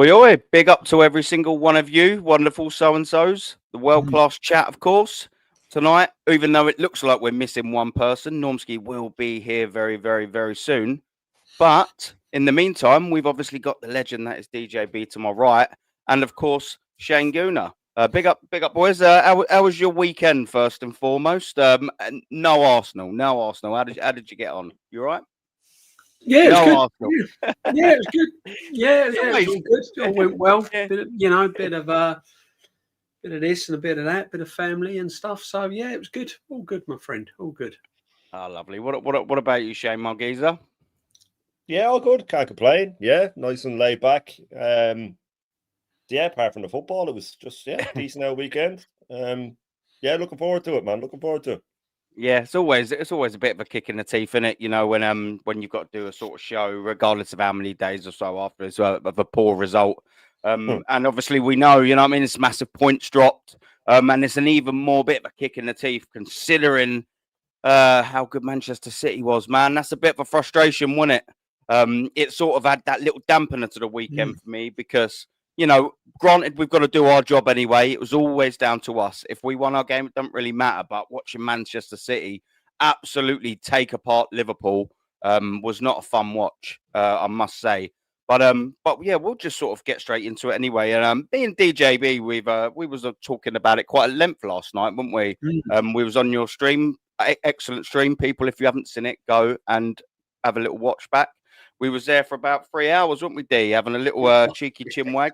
Oi, oi. Big up to every single one of you, wonderful so-and-sos. The world-class chat, of course. Tonight, even though it looks like we're missing one person, Normski will be here very, very, very soon. But in the meantime, we've obviously got the legend that is DJB to my right. And, of course, Shane Gooner. Big up, boys. How was your weekend, first and foremost? No Arsenal. How did you get on? You all right? Yeah, it was good. Arsenal. Yeah, it was good. Yeah, it was all good. It all went well. Yeah. Bit of this and a bit of that, bit of family and stuff. So yeah, it was good. All good, my friend. All good. Oh, lovely. What about you, Shane Margiza? Yeah, all good. Can't complain. Yeah, nice and laid back. Yeah, apart from the football, it was just decent out weekend. Yeah, looking forward to it, man. Looking forward to it. Yeah, it's always a bit of a kick in the teeth, isn't it? You know, when you've got to do a sort of show, regardless of how many days or so after as well, of a poor result. And obviously we know, you know what I mean, it's massive points dropped. And it's an even more bit of a kick in the teeth considering how good Manchester City was, man. That's a bit of a frustration, wasn't it? It sort of had that little dampener to the weekend for me because, you know, granted, we've got to do our job anyway. It was always down to us. If we won our game, it doesn't really matter. But watching Manchester City absolutely take apart Liverpool was not a fun watch, I must say. But yeah, we'll just sort of get straight into it anyway. And being DJB, we was talking about it quite at length last night, weren't we? We was on your stream, excellent stream. People, if you haven't seen it, go and have a little watch back. We was there for about 3 hours, weren't we, D? Having a little cheeky chinwag.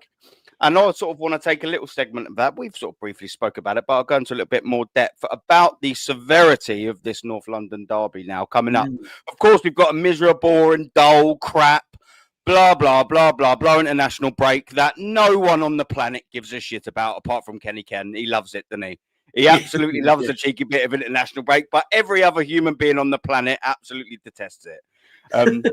And I sort of want to take a little segment of that. We've sort of briefly spoke about it, but I'll go into a little bit more depth about the severity of this North London derby now coming up. Of course, we've got a miserable and dull crap, blah, blah, blah, blah, blah, international break that no one on the planet gives a shit about apart from Kenny Ken. He loves it, doesn't he? He absolutely loves a cheeky bit of international break, but every other human being on the planet absolutely detests it.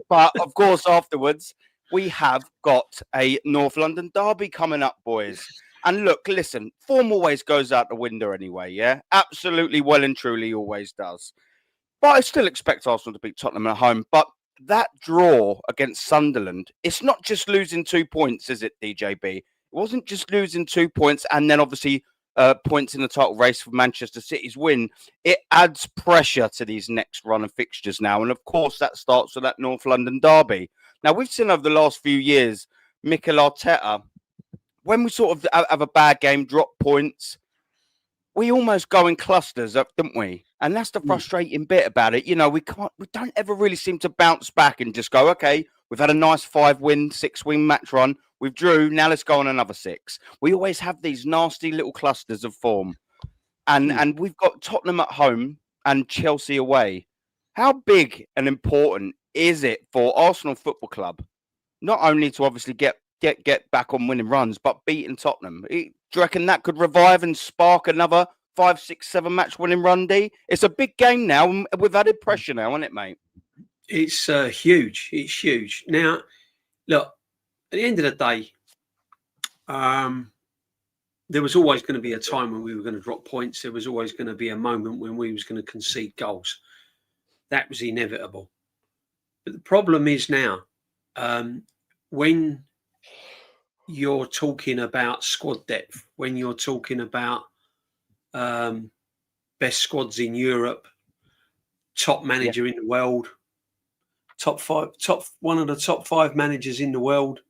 But of course, afterwards, we have got a North London derby coming up, boys. And look, listen, form always goes out the window anyway, yeah? Absolutely well and truly always does. But I still expect Arsenal to beat Tottenham at home. But that draw against Sunderland, it's not just losing 2 points, is it, DJB? It wasn't just losing 2 points and then obviously points in the title race for Manchester City's win. It adds pressure to these next run of fixtures now. And of course, that starts with that North London derby. Now, we've seen over the last few years, Mikel Arteta, when we sort of have a bad game, drop points, we almost go in clusters, don't we? And that's the frustrating bit about it. You know, we don't ever really seem to bounce back and just go, okay, we've had a nice 5-win, 6-win match run. We've drew, now let's go on another 6. We always have these nasty little clusters of form. And we've got Tottenham at home and Chelsea away. How big and important is it for Arsenal Football Club not only to obviously get back on winning runs, but beating Tottenham? Do you reckon that could revive and spark another 5, 6, 7 match winning run, D? It's a big game now, and we've added pressure now, isn't it, mate? It's huge. It's huge. Now, look, at the end of the day, there was always going to be a time when we were going to drop points. There was always going to be a moment when we was going to concede goals. That was inevitable. But the problem is now, when you're talking about squad depth, when you're talking about best squads in Europe, top manager in the world, one of the top 5 managers in the world,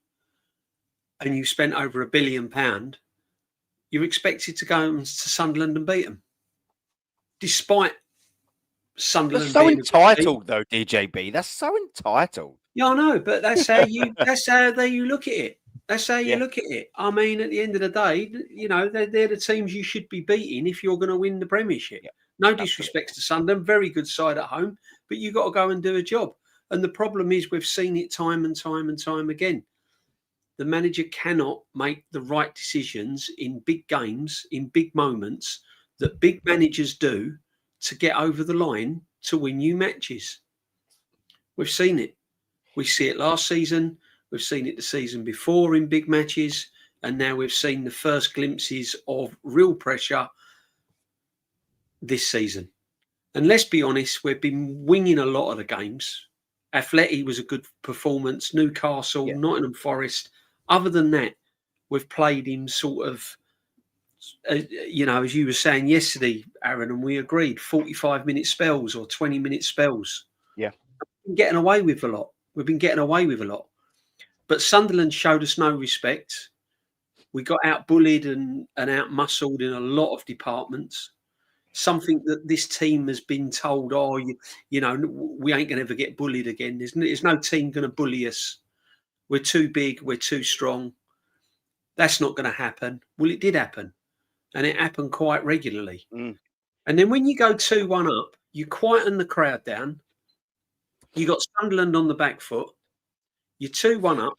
and you spent over £1 billion, you're expected to go to Sunderland and beat them. Despite Sunderland, that's so entitled, though, DJB. That's so entitled. Yeah, I know, but that's how you look at it. That's how you look at it. I mean, at the end of the day, you know, they're the teams you should be beating if you're going to win the Premiership. Yeah, no disrespect to Sunderland, very good side at home, but you've got to go and do a job. And the problem is we've seen it time and time and time again. The manager cannot make the right decisions in big games, in big moments that big managers do to get over the line to win you matches. We've seen it. We see it last season. We've seen it the season before in big matches. And now we've seen the first glimpses of real pressure this season. And let's be honest, we've been winging a lot of the games. Atleti was a good performance. Newcastle, Nottingham Forest. Other than that, we've played him sort of, you know, as you were saying yesterday, Aaron, and we agreed, 45-minute spells or 20-minute spells. Yeah. We've been getting away with a lot. We've been getting away with a lot. But Sunderland showed us no respect. We got out-bullied and out-muscled in a lot of departments. Something that this team has been told, oh, you know, we ain't going to ever get bullied again. There's no team going to bully us. We're too big. We're too strong. That's not going to happen. Well, it did happen. And it happened quite regularly. Mm. And then when you go 2-1 up, you quieten the crowd down. You got Sunderland on the back foot. You're 2-1 up.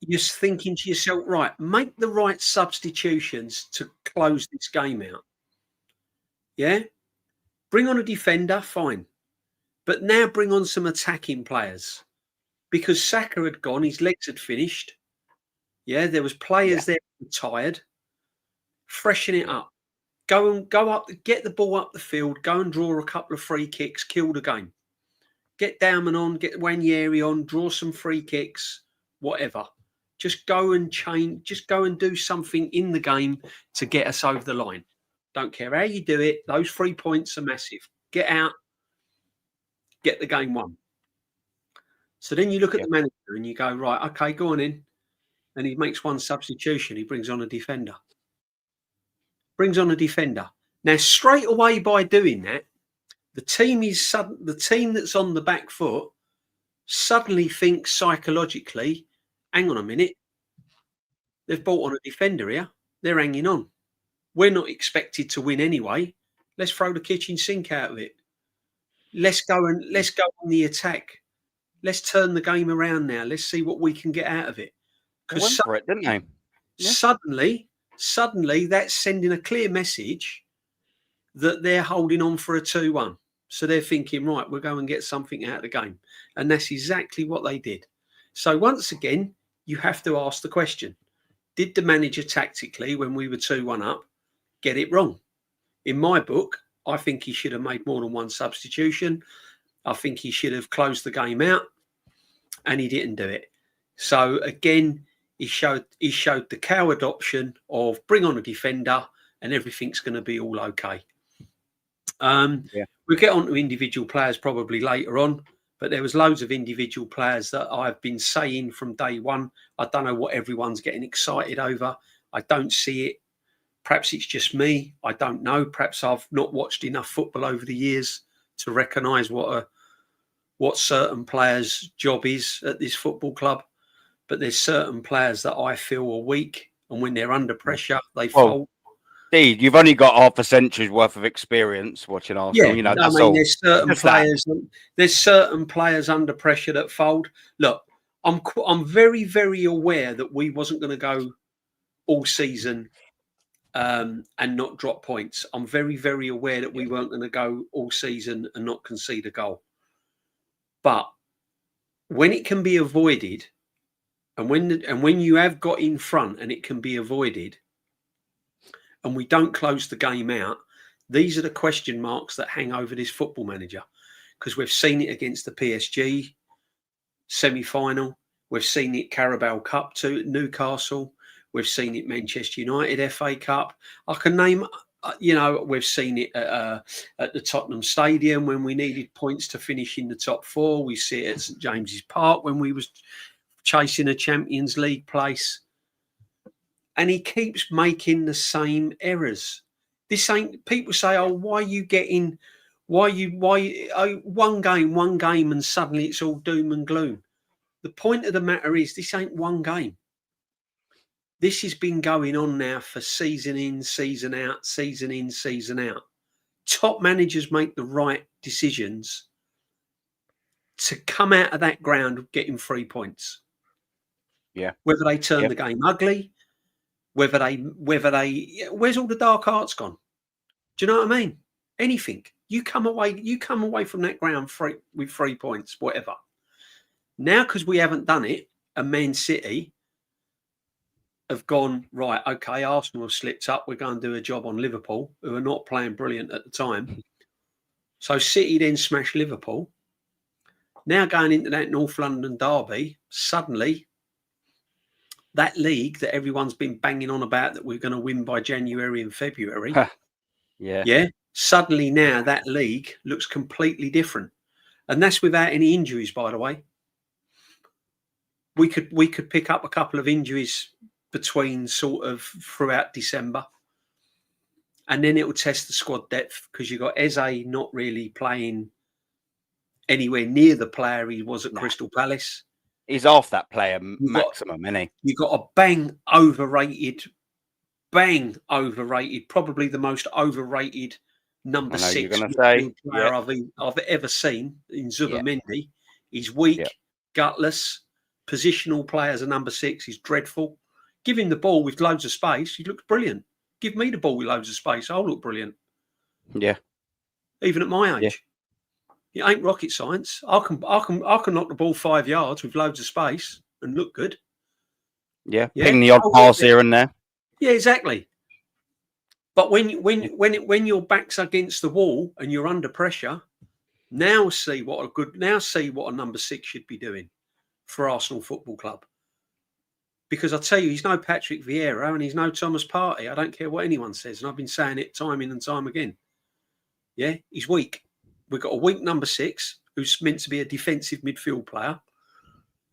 You're thinking to yourself, right, make the right substitutions to close this game out. Yeah? Bring on a defender, fine. But now bring on some attacking players. Because Saka had gone, his legs had finished. Yeah, there was players there who were tired. Freshen it up. Go up, get the ball up the field, go and draw a couple of free kicks, kill the game. Get Dowman on, get Wanyeri on, draw some free kicks, whatever. Just go and change, just go and do something in the game to get us over the line. Don't care how you do it. Those 3 points are massive. Get out, get the game won. So then you look at the manager and you go, right, okay, go on in. And he makes one substitution. He brings on a defender. Now, straight away by doing that, the team that's on the back foot suddenly thinks psychologically, hang on a minute, they've brought on a defender here. They're hanging on. We're not expected to win anyway. Let's throw the kitchen sink out of it. Let's go on the attack. Let's turn the game around now. Let's see what we can get out of it. Because for it, didn't they? Yeah. Suddenly, that's sending a clear message that they're holding on for a 2-1. So they're thinking, right, we'll go and get something out of the game. And that's exactly what they did. So once again, you have to ask the question, did the manager tactically, when we were 2-1 up, get it wrong? In my book, I think he should have made more than one substitution. I think he should have closed the game out, and he didn't do it. So again, he showed the coward option of bring on a defender and everything's going to be all okay. We'll get on to individual players probably later on, but there was loads of individual players that I've been saying from day one. I don't know what everyone's getting excited over. I don't see it. Perhaps it's just me. I don't know. Perhaps I've not watched enough football over the years to recognise what certain players' job is at this football club. But there's certain players that I feel are weak, and when they're under pressure, they fold. Indeed, you've only got half a century's worth of experience watching Arsenal. Yeah, you know, I mean, there's certain players. There's certain players under pressure that fold. Look, I'm very, very aware that we wasn't going to go all season and not drop points. I'm very, very aware that we weren't going to go all season and not concede a goal. But when it can be avoided, and when you have got in front and it can be avoided, and we don't close the game out, these are the question marks that hang over this football manager. Because we've seen it against the PSG semi-final. We've seen it Carabao Cup to Newcastle. We've seen it Manchester United FA Cup. I can name, we've seen it at the Tottenham Stadium when we needed points to finish in the top four. We see it at St James's Park when we was chasing a Champions League place. And he keeps making the same errors. This ain't, people say, oh, one game and suddenly it's all doom and gloom. The point of the matter is this ain't one game. This has been going on now for season in, season out, season in, season out. Top managers make the right decisions to come out of that ground getting 3 points. Yeah. Whether they turn the game ugly, whether they, where's all the dark arts gone? Do you know what I mean? Anything. You come away from that ground with 3 points, whatever. Now, because we haven't done it, and Man City have gone, right, okay, Arsenal have slipped up. We're going to do a job on Liverpool, who are not playing brilliant at the time. So City then smashed Liverpool. Now going into that North London derby, suddenly that league that everyone's been banging on about that we're going to win by January and February. Yeah. Suddenly now that league looks completely different. And that's without any injuries, by the way. We could pick up a couple of injuries between sort of throughout December. And then it will test the squad depth because you've got Eze not really playing anywhere near the player he was at Crystal Palace. He's half that player maximum, isn't he? You've got a bang overrated, probably the most overrated number 6 player I've ever seen in Zubimendi. He's weak, gutless, positional player as a number 6. He's dreadful. Give him the ball with loads of space. He looks brilliant. Give me the ball with loads of space. I'll look brilliant. Yeah. Even at my age. It ain't rocket science. I can knock the ball 5 yards with loads of space and look good. Yeah. Ping the odd pass here and there. Yeah, exactly. But when your back's against the wall and you're under pressure, now see what a number 6 should be doing for Arsenal Football Club. Because I tell you, he's no Patrick Vieira and he's no Thomas Partey. I don't care what anyone says, and I've been saying it time in and time again. Yeah, he's weak. We've got a weak number 6 who's meant to be a defensive midfield player.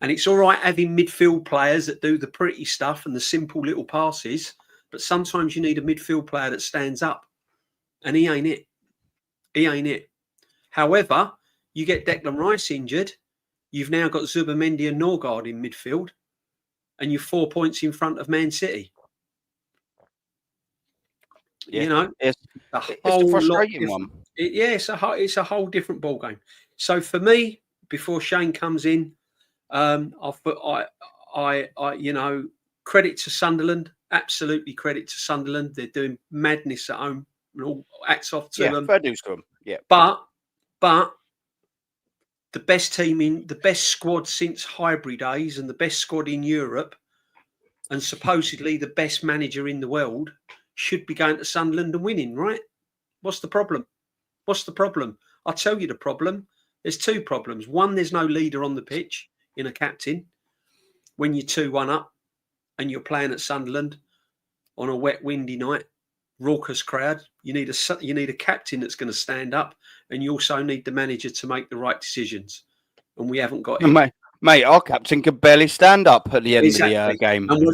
And it's all right having midfield players that do the pretty stuff and the simple little passes, but sometimes you need a midfield player that stands up. And he ain't it. He ain't it. However, you get Declan Rice injured, you've now got Zubimendi and Norgard in midfield, and you're 4 points in front of Man City. Yeah. You know, it's a frustrating one. It's a whole different ball game. So for me, before Shane comes in, I credit to Sunderland. Absolutely credit to Sunderland. They're doing madness at home. All hats off to them. Fair dues to them. Yeah, but the best squad since Highbury days, and the best squad in Europe, and supposedly the best manager in the world, should be going to Sunderland and winning, right? What's the problem? I'll tell you the problem. There's 2 problems. One, there's no leader on the pitch in a captain. When you're 2-1 up and you're playing at Sunderland on a wet, windy night, raucous crowd, you need a captain that's going to stand up, and you also need the manager to make the right decisions. And we haven't got it. Mate, our captain could barely stand up at the end of the game. And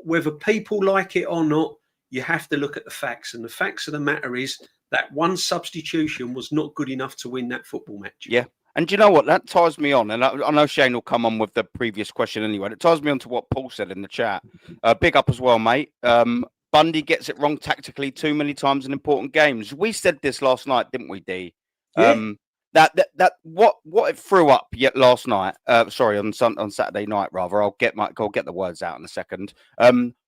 whether people like it or not, you have to look at the facts. And the facts of the matter is that one substitution was not good enough to win that football match. Yeah. And do you know what? That ties me on. And I know Shane will come on with the previous question anyway. It ties me on to what Paul said in the chat. Big up as well, mate. Bundy gets it wrong tactically too many times in important games. We said this last night, didn't we, D? Yeah. That what it threw up yet last night. Sorry, on Saturday night rather. I'll get the words out in a second.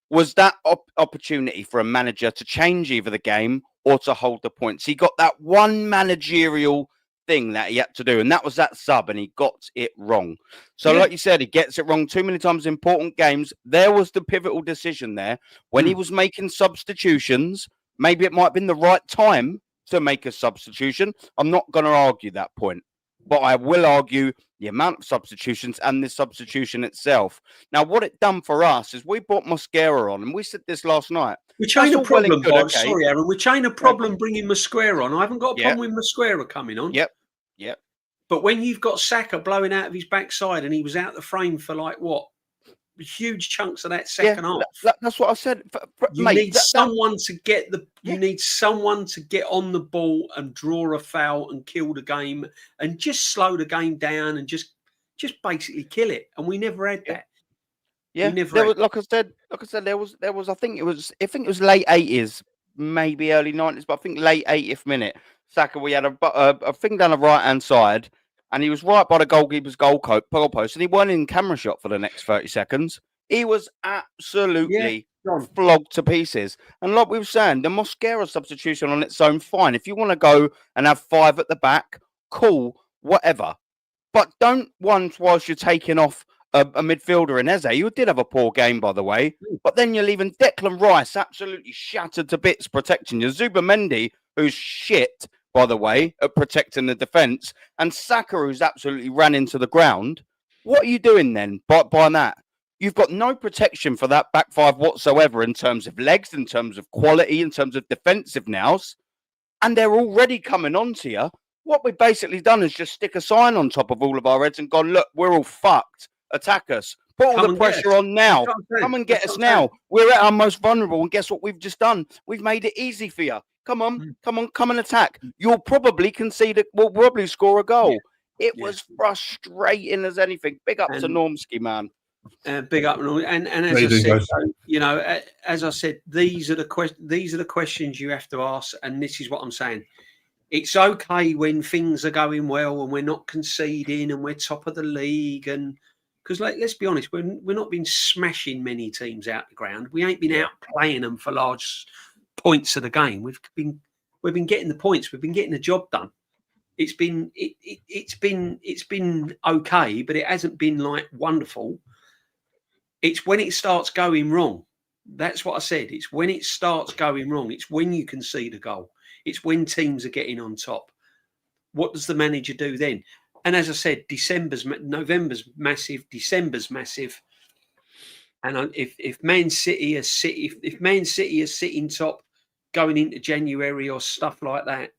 Was that opportunity for a manager to change either the game or to hold the points? He got that one managerial thing that he had to do, and that was that sub, and he got it wrong. So like you said, he gets it wrong too many times in important games. There was the pivotal decision there when he was making substitutions. Maybe it might have been the right time to make a substitution. I'm not going to argue that point, but I will argue the amount of substitutions and the substitution itself. Now, what it done for us is we brought Mosquera on, and we said this last night. Which ain't a problem, Bob. Sorry, Aaron. Which ain't a problem bringing Mosquera on. I haven't got a problem with Mosquera coming on. Yep. But when you've got Saka blowing out of his backside and he was out the frame for huge chunks of that second half. That's what I said. You need someone to get on the ball and draw a foul and kill the game and just slow the game down and just basically kill it. And we never had that. Yeah, like I said, there was. I think it was late 80s, maybe early 90s, but I think late 80th minute. Saka, we had a thing down the right hand side, and he was right by the goalkeeper's goal post, and he weren't in camera shot for the next 30 seconds. He was absolutely flogged to pieces. And like we were saying, the Mosquera substitution on its own, fine. If you want to go and have 5 at the back, cool, whatever. But don't whilst you're taking off a midfielder in Eze. You did have a poor game, by the way. But then you're leaving Declan Rice absolutely shattered to bits protecting you. Zubimendi, who's shit, by the way, at protecting the defence, and Saka, who's absolutely ran into the ground. What are you doing then by that? You've got no protection for that back five whatsoever in terms of legs, in terms of quality, in terms of defensive nows, and they're already coming on to you. What we've basically done is just stick a sign on top of all of our heads and gone, look, we're all fucked. Attack us. Put all the pressure on now. Come and get us now. We're at our most vulnerable. And guess what we've just done? We've made it easy for you. Come on, come and attack. You'll probably concede it. We'll probably score a goal. It was frustrating as anything. Big up to Normski, man. Big up, and as I said, you know, as I said, these are the questions you have to ask, and this is what I'm saying. It's okay when things are going well and we're not conceding and we're top of the league, and because let's be honest, we're not been smashing many teams out the ground. We ain't been outplaying them for large points of the game. We've been getting the points. We've been getting the job done. It's been okay, but it hasn't been like wonderful. It's when it starts going wrong. That's what I said. It's when it starts going wrong. It's when you concede a goal. It's when teams are getting on top. What does the manager do then? And as I said, November's massive, December's massive. And if Man City are sitting top going into January or stuff like that,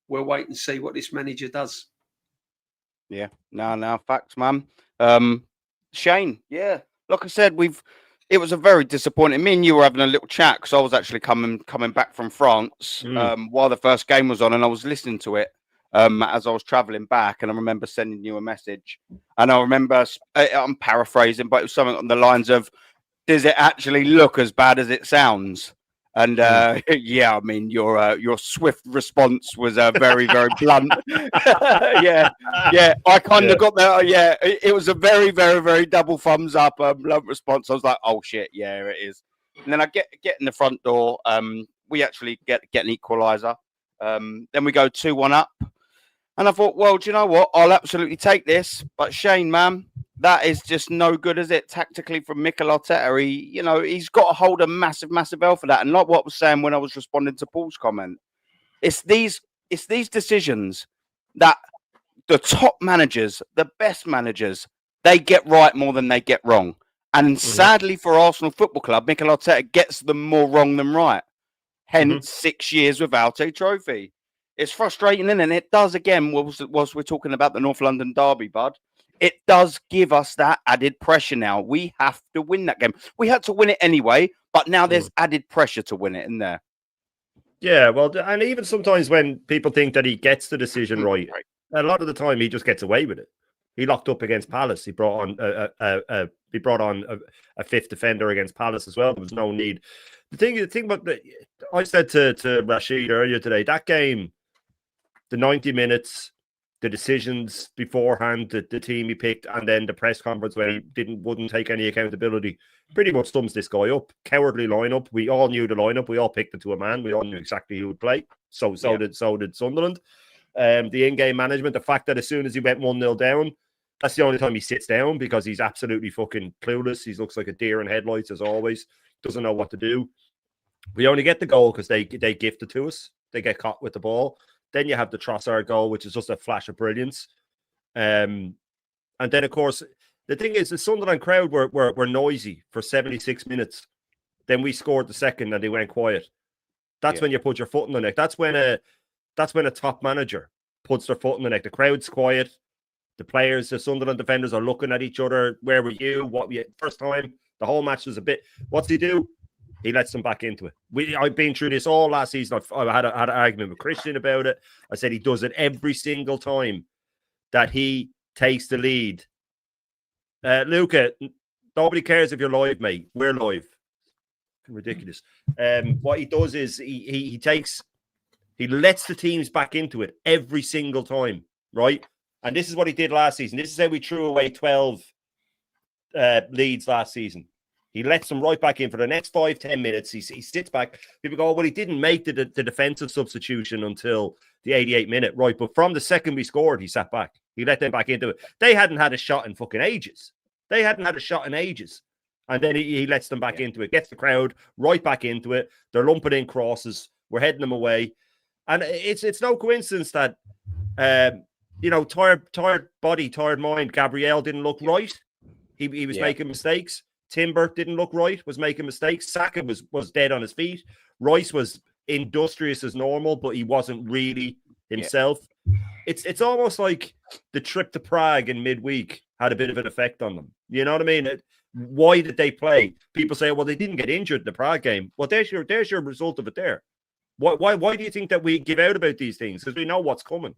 we'll wait and see what this manager does. Yeah, no, facts, man. Shane, yeah. Like I said, it was a very disappointing. Me and you were having a little chat because I was actually coming back from France while the first game was on, and I was listening to it as I was traveling back, and I remember sending you a message, and I remember I'm paraphrasing, but it was something on the lines of, "Does it actually look as bad as it sounds?" And yeah, I mean, your swift response was very, very blunt. yeah, I kind of got that. Yeah, it was a very, very, very double thumbs up, blunt response. I was like, oh shit, yeah, it is. And then I get in the front door. We actually get an equaliser. Then we go 2-1 up. And I thought, well, do you know what? I'll absolutely take this. But Shane, man, that is just no good, is it? Tactically from Mikel Arteta, he's got to hold a massive, massive L for that. And like what I was saying when I was responding to Paul's comment, it's these decisions that the top managers, the best managers, they get right more than they get wrong. And sadly for Arsenal Football Club, Mikel Arteta gets them more wrong than right. Hence 6 years without a trophy. It's frustrating, and it does, again, whilst we're talking about the North London derby, bud, it does give us that added pressure now. We have to win that game. We had to win it anyway, but now there's added pressure to win it in there. Yeah, well, and even sometimes when people think that he gets the decision right, a lot of the time he just gets away with it. He locked up against Palace. He brought on a fifth defender against Palace as well. There was no need. The thing about I said to Rashid earlier today, that game, the 90 minutes, the decisions beforehand, the team he picked, and then the press conference where he wouldn't take any accountability, pretty much sums this guy up. Cowardly lineup. We all knew the lineup. We all picked it to a man. We all knew exactly who would play. So did Sunderland. The in-game management, the fact that as soon as he went 1-0 down, that's the only time he sits down because he's absolutely fucking clueless. He looks like a deer in headlights as always. Doesn't know what to do. We only get the goal because they gift it to us. They get caught with the ball. Then you have the Trossard goal, which is just a flash of brilliance. And then, of course, the thing is, the Sunderland crowd were noisy for 76 minutes. Then we scored the second and they went quiet. That's when you put your foot in the neck. That's when a top manager puts their foot in the neck. The crowd's quiet. The players, the Sunderland defenders are looking at each other. Where were you? First time? The whole match was a bit... What's he do? He lets them back into it. I've been through this all last season. I had an argument with Christian about it. I said he does it every single time that he takes the lead. Luca, nobody cares if you're live, mate. We're live. Ridiculous. What he does is he lets the teams back into it every single time, right? And this is what he did last season. This is how we threw away 12 leads last season. He lets them right back in for the next 5-10 minutes. He sits back. People go, well, he didn't make the defensive substitution until the 88th minute, right? But from the second we scored, he sat back. He let them back into it. They hadn't had a shot in fucking ages. And then he lets them back into it, gets the crowd right back into it. They're lumping in crosses. We're heading them away. And it's no coincidence that, tired body, tired mind, Gabriel didn't look right. He was making mistakes. Timber didn't look right, was making mistakes. Saka was dead on his feet. Rice was industrious as normal, but he wasn't really himself. It's almost like the trip to Prague in midweek had a bit of an effect on them. You know what I mean? Why did they play? People say, well, they didn't get injured in the Prague game. Well, there's your result of it there. Why do you think that we give out about these things? Because we know what's coming.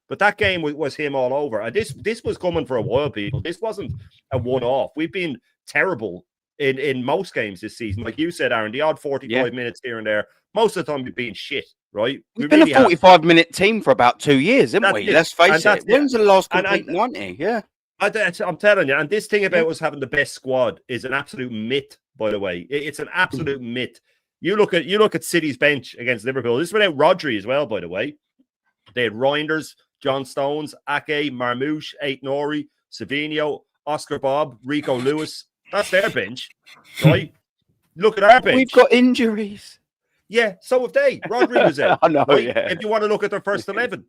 But that game was him all over. And this was coming for a while, people. This wasn't a one-off. We've been terrible in most games this season. Like you said, Aaron, the odd 45 minutes here and there. Most of the time we've been shit, right? We've been really a 45-minute team for about 2 years, haven't we? Let's face it. When's the last complete 90? Yeah. I'm telling you, and this thing about us having the best squad is an absolute myth, by the way. It's an absolute myth. You look at City's bench against Liverpool. This is without Rodri as well, by the way. They had Reinders, John Stones, Ake, Marmouche, Aït-Nouri, Savinho, Oscar Bob, Rico Lewis. That's their bench, right? Look at our bench. We've got injuries. Yeah, so have they. Rodri was out. I know, right? yeah. If you want to look at their first 11,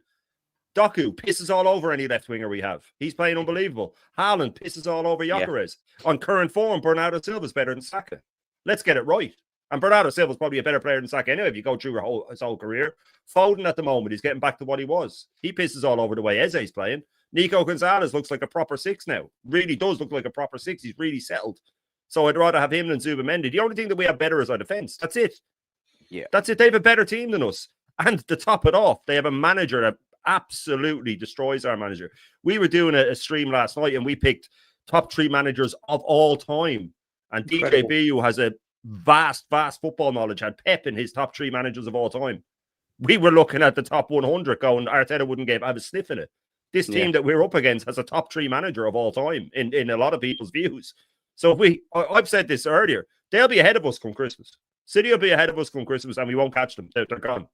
Doku pisses all over any left winger we have. He's playing unbelievable. Haaland pisses all over Gyökeres. On current form, Bernardo Silva's better than Saka. Let's get it right. And Bernardo Silva's probably a better player than Saka anyway if you go through his whole career. Foden at the moment, he's getting back to what he was. He pisses all over the way Eze's playing. Nico Gonzalez looks like a proper 6 now. Really does look like a proper 6. He's really settled. So I'd rather have him than Zubamendi. The only thing that we have better is our defence. That's it. Yeah. That's it. They have a better team than us. And to top it off, they have a manager that absolutely destroys our manager. We were doing a stream last night and we picked top 3 managers of all time. And Incredible. DJB, who has a vast football knowledge, had Pep in his top 3 managers of all time. We were looking at the top 100 going, Arteta wouldn't have a sniff in it. This team that we're up against has a top 3 manager of all time in a lot of people's views. So I've said this earlier, they'll be ahead of us come Christmas. City will be ahead of us come Christmas and we won't catch them. They're gone.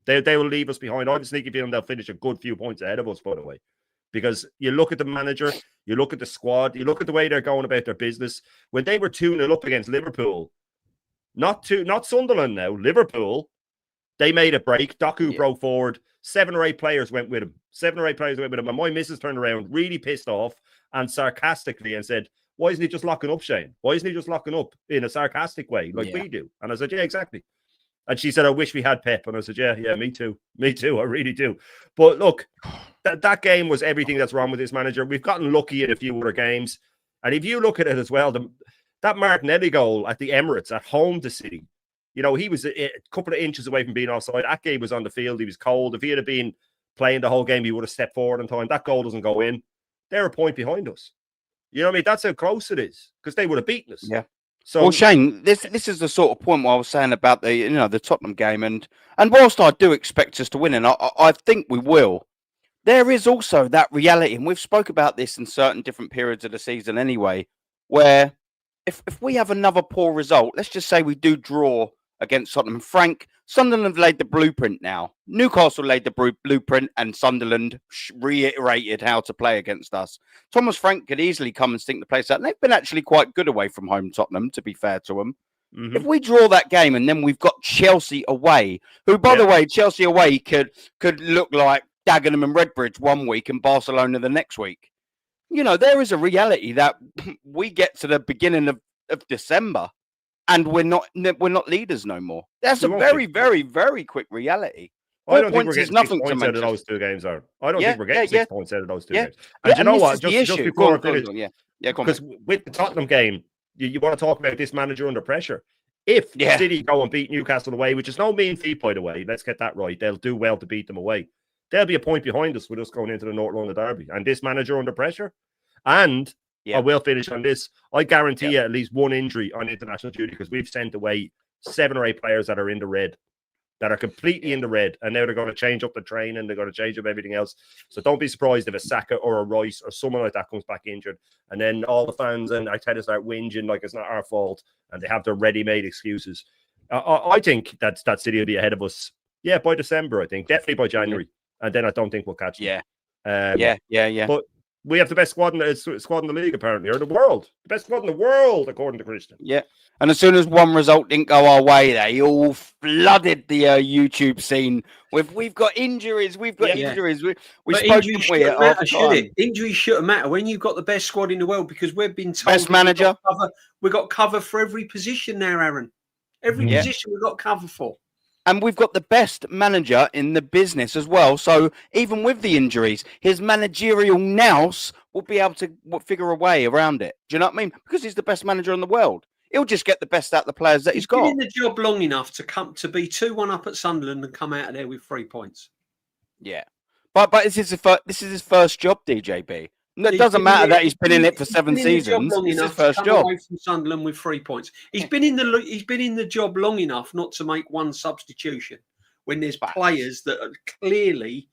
They will leave us behind. I have a sneaky feeling they'll finish a good few points ahead of us, by the way. Because you look at the manager, you look at the squad, you look at the way they're going about their business. When they were 2-0 up against Liverpool, not Sunderland now, Liverpool, they made a break. Doku broke forward. 7 or 8 players went with him. And my missus turned around, really pissed off and sarcastically and said, why isn't he just locking up, Shane? Why isn't he just locking up in a sarcastic way like we do? And I said, yeah, exactly. And she said, I wish we had Pep. And I said, yeah, me too. Me too. I really do. But look, that game was everything that's wrong with this manager. We've gotten lucky in a few other games. And if you look at it as well, that Martinelli goal at the Emirates at home to City, you know, he was a couple of inches away from being offside. Ake was on the field. He was cold. If he had been playing the whole game, he would have stepped forward in time. That goal doesn't go in. They're a point behind us. You know what I mean? That's how close it is because they would have beaten us. Yeah. So, well, Shane, this is the sort of point where I was saying about the Tottenham game, and whilst I do expect us to win, and I think we will, there is also that reality, and we've spoke about this in certain different periods of the season anyway, where if we have another poor result, let's just say we do draw against Tottenham. Frank, Sunderland have laid the blueprint now. Newcastle laid the blueprint and Sunderland reiterated how to play against us. Thomas Frank could easily come and stink the place out. And they've been actually quite good away from home, Tottenham, to be fair to them. Mm-hmm. If we draw that game and then we've got Chelsea away, who, by the way, Chelsea away could look like Dagenham and Redbridge one week and Barcelona the next week. You know, there is a reality that we get to the beginning of December and we're not leaders no more. That's a very, very, very quick reality. I don't think we're getting 6 points out of those 2 games, Aaron. I don't think we're getting 6 points out of those 2 games. And you know what? Just before I finish, because with the Tottenham game, you want to talk about this manager under pressure. If City go and beat Newcastle away, which is no mean feat, by the way, let's get that right. They'll do well to beat them away. They'll be a point behind us with us going into the North London derby. And this manager under pressure. And I will finish on this. I guarantee you at least 1 injury on international duty because we've sent away 7 or 8 players that are in the red, that are completely in the red. And now they're going to change up the training. They're going to change up everything else. So don't be surprised if a Saka or a Rice or someone like that comes back injured. And then all the fans and Arteta start whinging like it's not our fault. And they have their ready-made excuses. I think that City will be ahead of us. Yeah, by December, I think. Definitely by January. And then I don't think we'll catch them. Yeah. But We have the best squad in the league, apparently, or the world. The best squad in the world, according to Christian. Yeah. And as soon as one result didn't go our way, they all flooded the YouTube scene with "we've got injuries, we've got injuries." We spoke, didn't we, at half time? Injuries shouldn't matter when you've got the best squad in the world, because we've been told best manager. We've got cover for every position now, Aaron. Every position we've got cover for. And we've got the best manager in the business as well. So even with the injuries, his managerial nous will be able to figure a way around it. Do you know what I mean? Because he's the best manager in the world. He'll just get the best out of the players that he's got. He's been in the job long enough to be 2-1 up at Sunderland and come out of there with 3 points. Yeah. But this is his first job, DJB. It doesn't matter that he's been in it for 7 seasons. It's his first job. Away from Sunderland with 3 points. He's been in the job long enough not to make one substitution when there's players that are clearly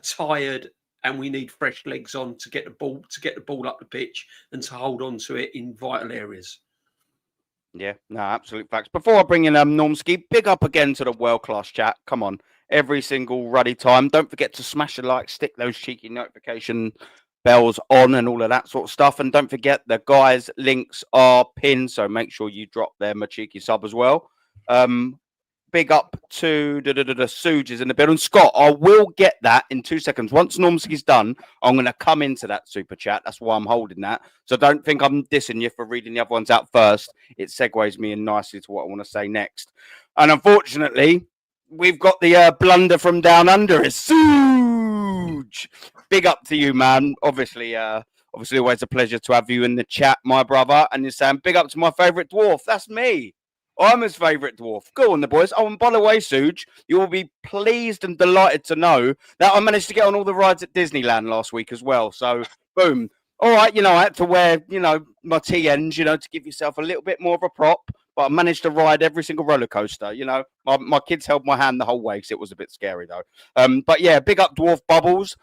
tired and we need fresh legs on to get the ball up the pitch and to hold on to it in vital areas. Yeah, no, absolute facts. Before I bring in Normski, big up again to the world-class chat. Come on. Every single ruddy time. Don't forget to smash the like, stick those cheeky notification bells on and all of that sort of stuff. And don't forget the guys' links are pinned, so make sure you drop them a cheeky sub as well. Big up to the Suges in the building. Scott, I will get that in 2 seconds. Once Normski's done, I'm going to come into that super chat. That's why I'm holding that. So don't think I'm dissing you for reading the other ones out first. It segues me in nicely to what I want to say next. And unfortunately, we've got the blunder from down under. It's huge. Big up to you, man. Obviously, always a pleasure to have you in the chat, my brother. And you're saying big up to my favourite dwarf. That's me. I'm his favourite dwarf. Go on, the boys. Oh, and by the way, Suge, you will be pleased and delighted to know that I managed to get on all the rides at Disneyland last week as well. So, boom. All right, I had to wear, my TNs, to give yourself a little bit more of a prop. But I managed to ride every single roller coaster. My kids held my hand the whole way because it was a bit scary, though. But yeah, big up Dwarf Bubbles.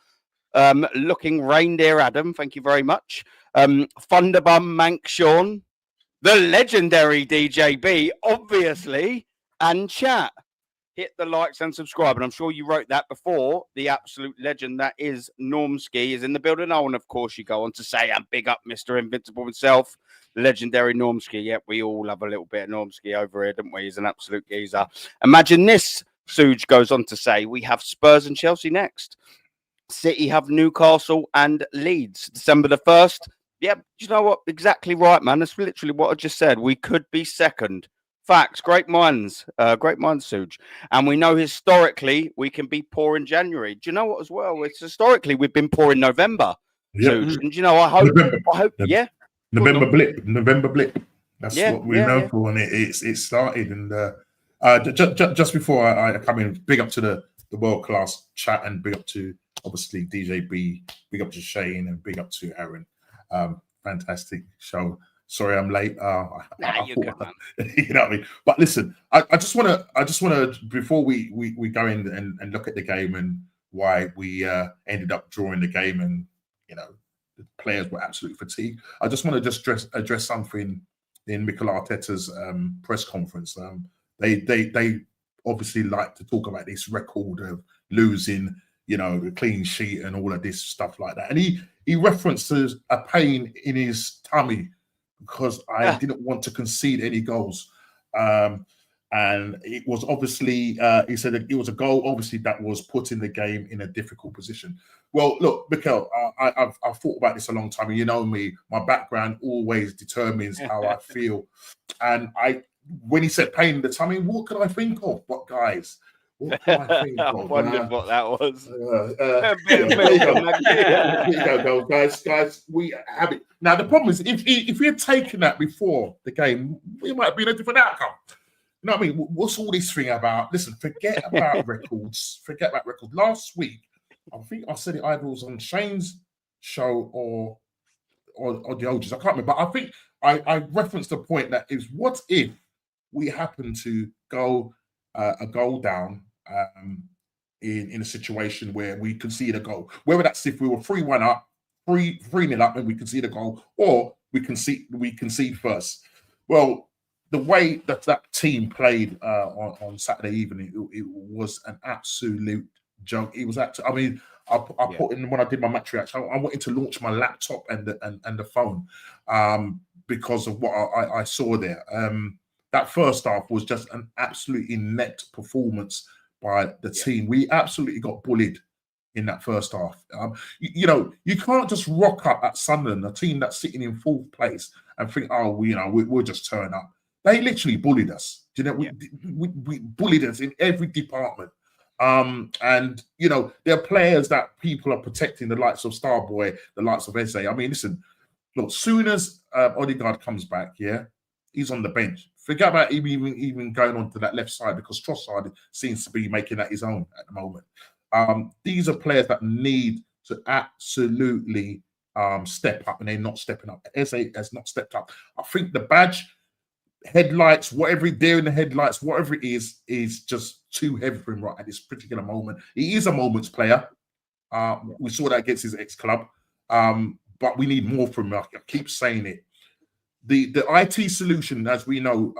Looking Reindeer Adam, thank you very much. Thunderbum Mank Sean. The legendary DJB, obviously. And chat. Hit the likes and subscribe. And I'm sure you wrote that before. The absolute legend that is Normski is in the building. Oh, and of course you go on to say, and big up Mr. Invincible himself. Legendary Normski. Yep, we all love a little bit of Normski over here, don't we? He's an absolute geezer. Imagine this, Suge goes on to say, we have Spurs and Chelsea next. City have Newcastle and Leeds. December the 1st. Yep, you know what? Exactly right, man. That's literally what I just said. We could be second. Facts. Great minds, Suge. And we know historically we can be poor in January. Do you know what as well? It's historically we've been poor in November. Yep. Suge. And I hope, yeah. November blip. That's what we're known for, and it started. And just before I come in, big up to the world class chat, and big up to obviously DJB, big up to Shane, and big up to Aaron. Fantastic show. Sorry, I'm late. You're good, man. You know what I mean? But listen, I just want to before we go in and look at the game and why we ended up drawing the game, and the players were absolutely fatigued. I just want to address something in Mikel Arteta's press conference. They obviously like to talk about this record of losing, the clean sheet and all of this stuff like that. And he references a pain in his tummy because I didn't want to concede any goals. And it was obviously, he said that it was a goal, obviously, that was putting the game in a difficult position. Well, look, Mikel, I've thought about this a long time, and you know me, my background always determines how I feel. And when he said pain in the tummy, what can I think of? What guys? What can I think of? I wondered what that was. Here you go, guys. We have it. Now, the problem is, if we had taken that before the game, we might have been a different outcome. You know what I mean? What's all this thing about? Listen, forget about records. Forget about records. Last week, I think I said it either was on Shane's show or the Oldies. I can't remember. But I think I referenced the point that is, what if we happen to go a goal down in a situation where we concede a goal? Whether that's if we were 3-1 up, 3-0 up, and we concede a goal, or we concede first. Well, the way that team played on Saturday evening, it was an absolute joke. It was I mean, I put in when I did my match reaction. I wanted to launch my laptop and the phone because of what I saw there. That first half was just an absolute inept performance by the team. We absolutely got bullied in that first half. You can't just rock up at Sunderland, a team that's sitting in fourth place, and think, we'll just turn up. They literally bullied us. We bullied us in every department. And there are players that people are protecting, the likes of Starboy, the likes of Eze. I mean, listen, look, soon as Odegaard comes back, he's on the bench. Forget about him even going on to that left side, because Trossard seems to be making that his own at the moment. These are players that need to absolutely step up, and they're not stepping up. Eze has not stepped up. I think the badge, headlights, whatever there in the headlights, whatever it is just too heavy for him right at this particular moment. He is a moments player. We saw that against his ex-club. But we need more from him. I keep saying it. The IT solution, as we know,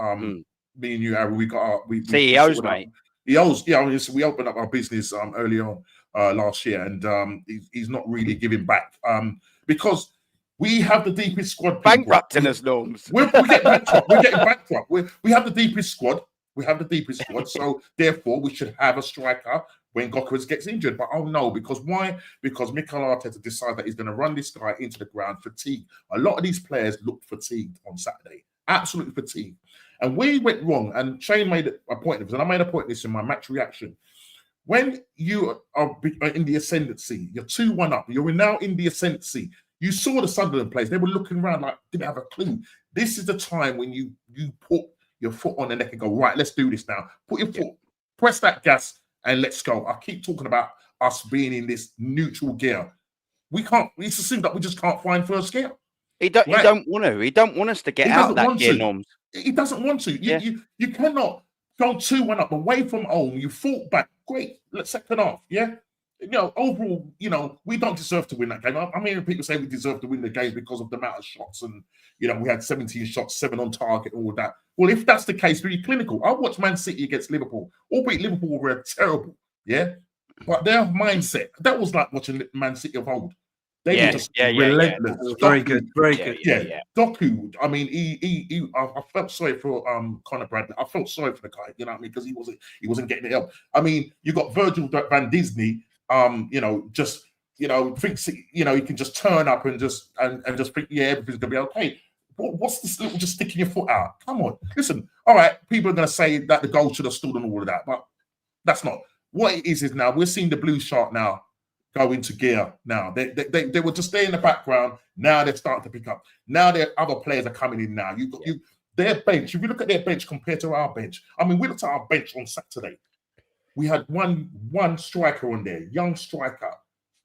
me and you, Aaron, we got we CEOs, mate. CEOs, we opened up our business early on last year, and he's not really giving back because we have the deepest squad. Bankrupting us, Norms. We're getting bankrupt. We're getting bankrupt. We have the deepest squad. We have the deepest squad. So therefore, we should have a striker when Gokras gets injured. But oh no, because why? Because Mikel Arteta decided that he's going to run this guy into the ground, fatigued. A lot of these players looked fatigued on Saturday. Absolutely fatigued. And we went wrong. And Shane made a point of this, and I made a point of this in my match reaction. When you are in the ascendancy, you're 2-1 up. You're now in the ascendancy. You saw the Sunderland players. They were looking around like didn't have a clue. This is the time when you put your foot on the neck and go, right, let's do this now. Put your foot, press that gas, and let's go. I keep talking about us being in this neutral gear. We can't. It's assumed that we just can't find first gear. He don't want to. He don't want us to get out of that gear, Norms. He doesn't want to. You cannot go 2-1 up away from home. You fought back. Great. Let's second half. Yeah. Overall, we don't deserve to win that game. I'm hearing people say we deserve to win the game because of the amount of shots, and we had 17 shots, 7 on target, all that. Well, if that's the case, be clinical. I watched Man City against Liverpool. Albeit Liverpool were terrible, but their mindset, that was like watching Man City of old. They were just relentless. Yeah. Very good, very good. Yeah. Doku, I mean, I felt sorry for Conor Bradley. I felt sorry for the guy, you know what I mean, because he wasn't getting the help. I mean, you got Virgil van Disney. Thinks he can just turn up and just think, everything's gonna be okay. What's this little just sticking your foot out? Come on, listen. All right, people are gonna say that the goal should have stood and all of that, but that's not what it is. Now we're seeing the blue shark now go into gear. Now they were just there in the background. Now they're starting to pick up. Now their other players are coming in. Now their bench. If you look at their bench compared to our bench, I mean, we looked at our bench on Saturday. We had one striker on there, young striker,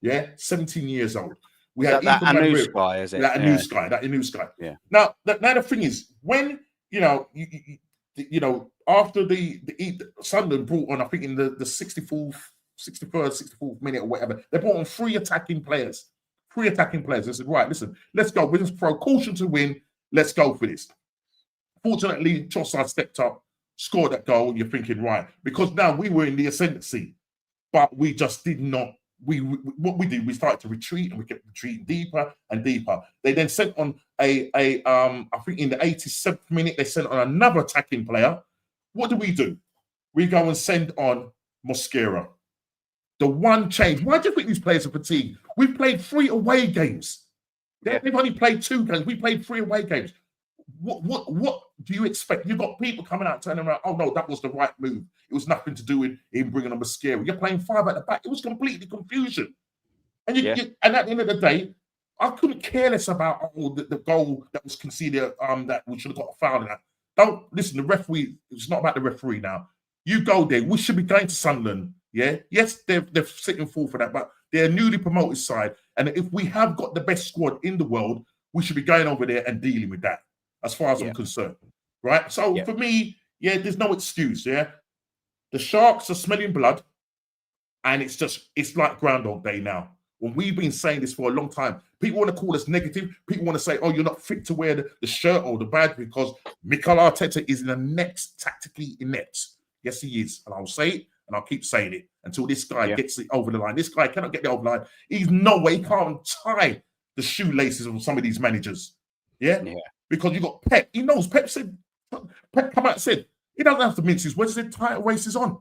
17 years old. We had that Anus guy, is it? That Anus guy. Yeah. Now the thing is, when after the Sunderland brought on, I think in the 64th minute or whatever, they brought on 3 attacking players. They said, right, listen, let's go. We're just throw caution to win. Let's go for this. Fortunately, Trossard stepped up, scored that goal. You're thinking, right, because now we were in the ascendancy, but we just did not. What we did, we started to retreat, and we kept retreating deeper and deeper. They then sent on I think in the 87th minute, they sent on another attacking player. What do? We go and send on Mosquera. The one change. Why do you think these players are fatigued? We've played 3 away games. They've only played 2 games. We played 3 away games. What do you expect? You've got people coming out turning around. Oh no, that was the right move. It was nothing to do with him bringing on Mosquera. You're playing 5 at the back. It was completely confusion. And and at the end of the day, I couldn't care less about the goal that was conceded. That we should have got a foul in that. Don't listen. The referee. It's not about the referee now. You go there. We should be going to Sunderland. Yeah. Yes, they're sitting full for that, but they're a newly promoted side. And if we have got the best squad in the world, we should be going over there and dealing with that. As far as I'm concerned, right? So for me, there's no excuse. The Sharks are smelling blood, and it's like Groundhog Day now. When we've been saying this for a long time, people want to call us negative. People want to say, "Oh, you're not fit to wear the shirt or the badge because Mikel Arteta is in the next tactically inept." Yes, he is, and I'll say it, and I'll keep saying it until this guy gets it over the line. This guy cannot get it over the line. He's no way. He can't tie the shoelaces of some of these managers. Yeah? Because you got Pep. He knows. Pep come out and said, he doesn't have to mince his words. He said, title race is on.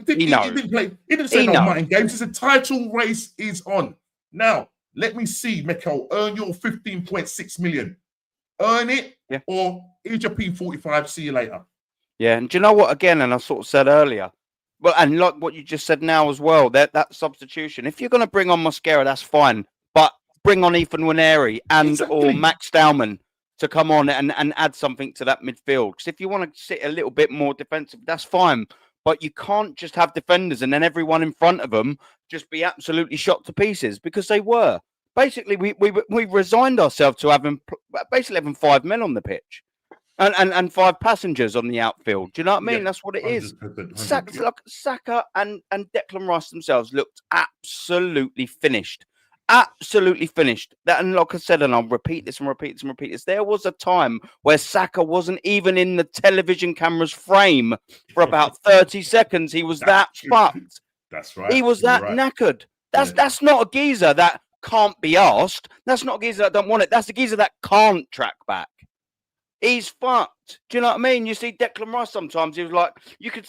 He didn't say no mind games. He said, title race is on. Now, let me see, Mikel, earn your 15.6 million. Earn it, or here's your P45. See you later. Yeah, and do you know what? Again, and I sort of said earlier, but and like what you just said now as well, that substitution. If you're going to bring on Mosquera, that's fine, but bring on Ethan Nwaneri and or Max Dowman to come on and add something to that midfield. Because if you want to sit a little bit more defensive, that's fine. But you can't just have defenders and then everyone in front of them just be absolutely shot to pieces, because they were. Basically, we resigned ourselves to having 5 men on the pitch and 5 passengers on the outfield. Do you know what I mean? That's what it is. Saka and Declan Rice themselves looked absolutely finished. Absolutely finished. That, and like I said, and I'll repeat this. There was a time where Saka wasn't even in the television camera's frame for about 30 seconds. He was that fucked. That's right. He was that knackered. That's not a geezer that can't be asked. That's not a geezer that don't want it. That's a geezer that can't track back. He's fucked. Do you know what I mean? You see Declan Rice sometimes, he was like, you could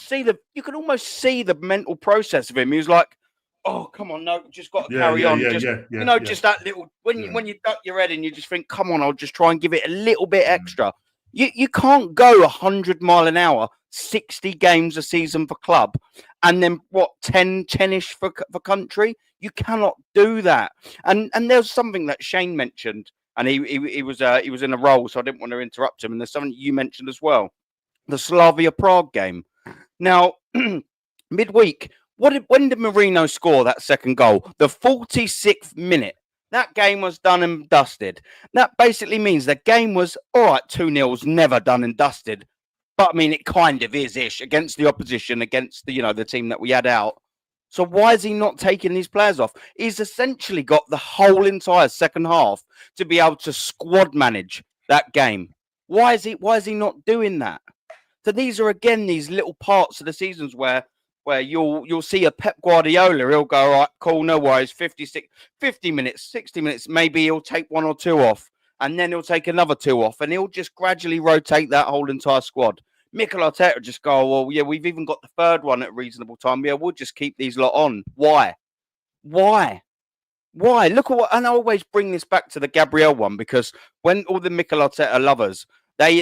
almost see the mental process of him. He was like, oh, come on, no, just got to carry on. Just that little, when you duck your head and you just think, come on, I'll just try and give it a little bit extra. You can't go 100 mile an hour, 60 games a season for club, and then 10-ish for country. You cannot do that. And there's something that Shane mentioned, and he was in a role, so I didn't want to interrupt him. And there's something you mentioned as well, the Slavia Prague game. Now, midweek, when did Marino score that second goal? The 46th minute. That game was done and dusted. That basically means the game was, all right, 2-0's never done and dusted. But, I mean, it kind of is-ish against the opposition, against the team that we had out. So why is he not taking these players off? He's essentially got the whole entire second half to be able to squad manage that game. Why is he not doing that? So these are, again, these little parts of the seasons where you'll see a Pep Guardiola, he'll go, all right, cool, no worries, 50 minutes, 60 minutes, maybe he'll take 1 or 2 off, and then he'll take another 2 off, and he'll just gradually rotate that whole entire squad. Mikel Arteta just go, well, yeah, we've even got the third one at a reasonable time. Yeah, we'll just keep these lot on. Why? Look at what, and I always bring this back to the Gabriel one, because when all the Mikel Arteta lovers, they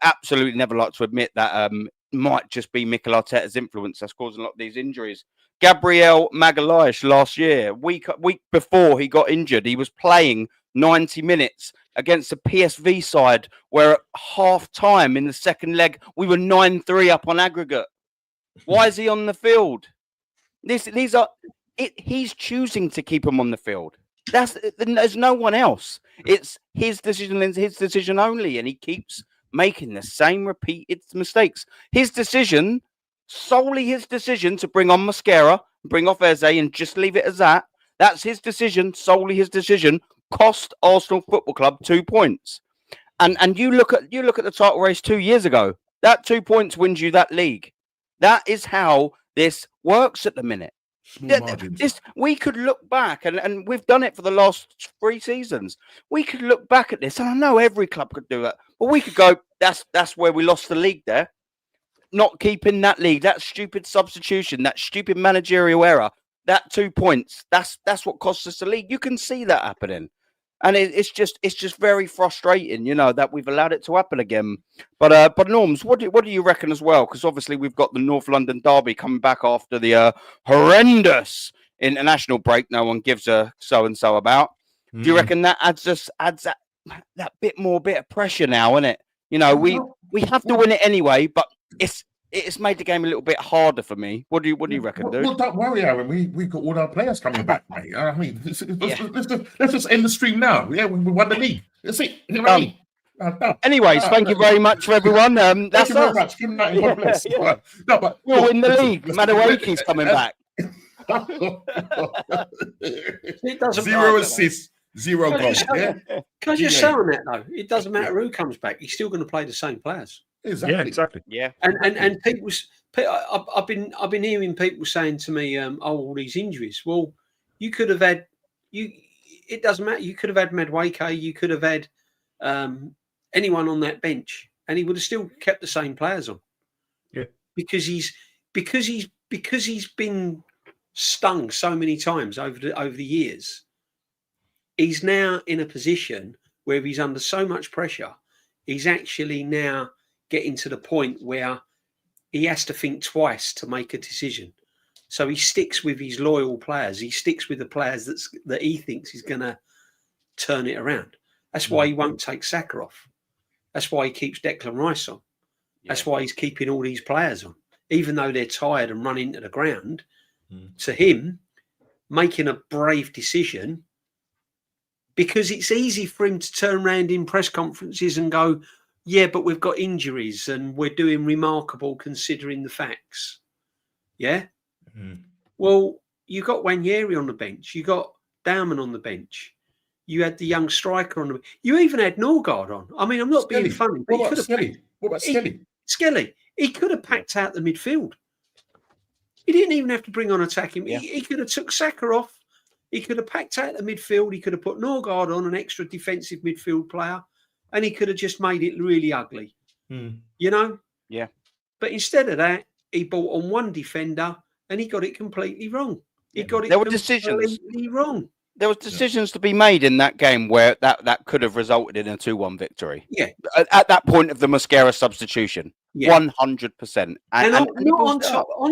absolutely never like to admit that might just be Mikel Arteta's influence that's causing a lot of these injuries. Gabriel Magalhaes last year, week before he got injured, he was playing 90 minutes against a PSV side where at half time in the second leg, we were 9-3 up on aggregate. Why is he on the field? He's choosing to keep him on the field. There's no one else. It's his decision and his decision only. And he keeps making the same repeated mistakes. Solely his decision to bring on Mosquera, bring off Eze and just leave it as that. That's his decision, solely his decision. Cost Arsenal Football Club 2 points. And you look at the title race 2 years ago. That 2 points wins you that league. That is how this works at the minute. We could look back, and we've done it for the last 3 seasons. We could look back at this, and I know every club could do it, but we could go, that's where we lost the league there. Not keeping that league, that stupid substitution, that stupid managerial error, that 2 points, that's what cost us the league. You can see that happening. And it's just very frustrating, that we've allowed it to happen again. But Norms, what do you reckon as well? Because obviously we've got the North London derby coming back after the horrendous international break. No one gives a so and so about. Do you reckon that adds that bit of pressure now, isn't it? We have to win it anyway, but it's made the game a little bit harder for me. What do you reckon, dude? Well, don't worry, Aaron. We've got all our players coming back, mate. I mean, let's just end the stream now. Yeah, we won the league. That's it. Anyways, thank you very much for everyone. Thank you very much. Good night and God bless. No, but we'll win the league. Madueke's coming back. It doesn't 0 assists, 0 goals. Can I just say on that though? It doesn't matter who comes back. He's still going to play the same players. Exactly. Yeah, exactly. Yeah. And I've been hearing people saying to me, "Oh, all these injuries." Well, you could have had you. It doesn't matter. You could have had Madueke. You could have had anyone on that bench, and he would have still kept the same players on. Yeah, because he's been stung so many times over the years. He's now in a position where he's under so much pressure. He's actually now getting to the point where he has to think twice to make a decision. So he sticks with his loyal players. He sticks with the players that he thinks is going to turn it around. That's why he won't take Saka off. That's why he keeps Declan Rice on. That's why he's keeping all these players on, even though they're tired and run into the ground. To him, making a brave decision, because it's easy for him to turn around in press conferences and go, yeah, but we've got injuries and we're doing remarkable considering the facts. Yeah? Well, you got Wanyeri on the bench. You got Dowman on the bench. You had the young striker on the bench. You even had Norgard on. I mean, I'm not being funny. But What about Skelly? Skelly. He could have packed out the midfield. He didn't even have to bring on attacking. Yeah. He could have took Saka off. He could have packed out the midfield. He could have put Norgard on, an extra defensive midfield player, and he could have just made it really ugly. You know? Yeah. But instead of that, he brought on one defender and he got it completely wrong. He got it completely wrong. There was decisions to be made in that game where that could have resulted in a 2-1 victory. Yeah. At that point of the Mosquera substitution. 100%. And on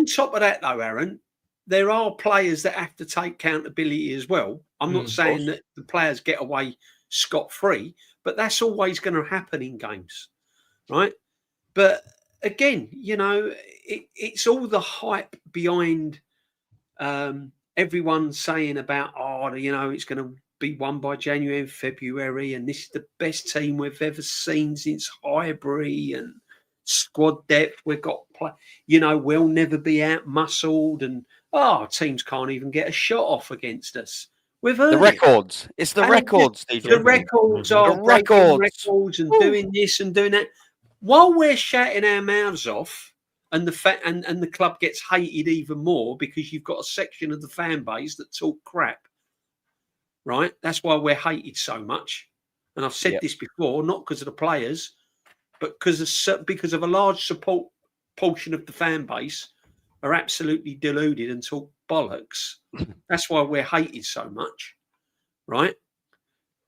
top of that, though, Aaron, there are players that have to take accountability as well. I'm not saying that the players get away scot-free, but that's always going to happen in games, right? But again, you know, it's all the hype behind everyone saying about, you know, it's going to be won by January and February, and this is the best team we've ever seen since Highbury and squad depth. We've got, you know, we'll never be out-muscled, and teams can't even get a shot off against us. We've heard the records. It's the records, Steve. The records are the records and doing this and doing that. While we're shouting our mouths off, and the club gets hated even more because you've got a section of the fan base that talk crap, right? That's why we're hated so much. And I've said this before, not because of the players, but because of a large support portion of the fan base are absolutely deluded and talk bollocks. That's why we're hated so much, right?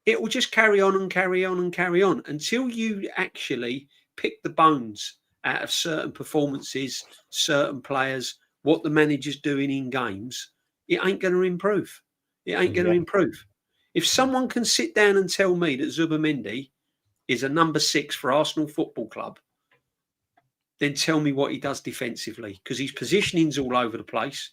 It will just carry on and carry on and carry on until you actually pick the bones out of certain performances, certain players, what the manager's doing in games. It ain't going to improve. It ain't going to improve. If someone can sit down and tell me that Zubimendi is a number 6 for Arsenal Football Club, then tell me what he does defensively, because his positioning's all over the place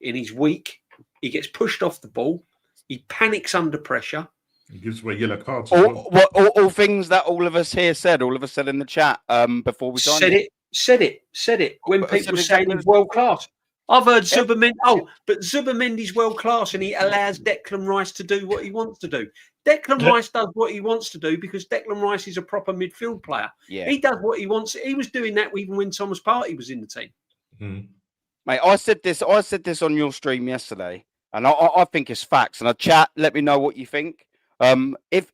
and he's weak. He gets pushed off the ball. He panics under pressure. He gives away yellow cards. All things that all of us here said, all of us said in the chat before we said it. When people say he's world class. I've heard Zubimendi. But Zubimendi's world class and he allows Declan Rice to do what he wants to do. Declan Rice does what he wants to do because Declan Rice is a proper midfield player. Yeah. He does what he wants. He was doing that even when Thomas Partey was in the team. Mate, I said this on your stream yesterday, and I think it's facts. And chat, let me know what you think. If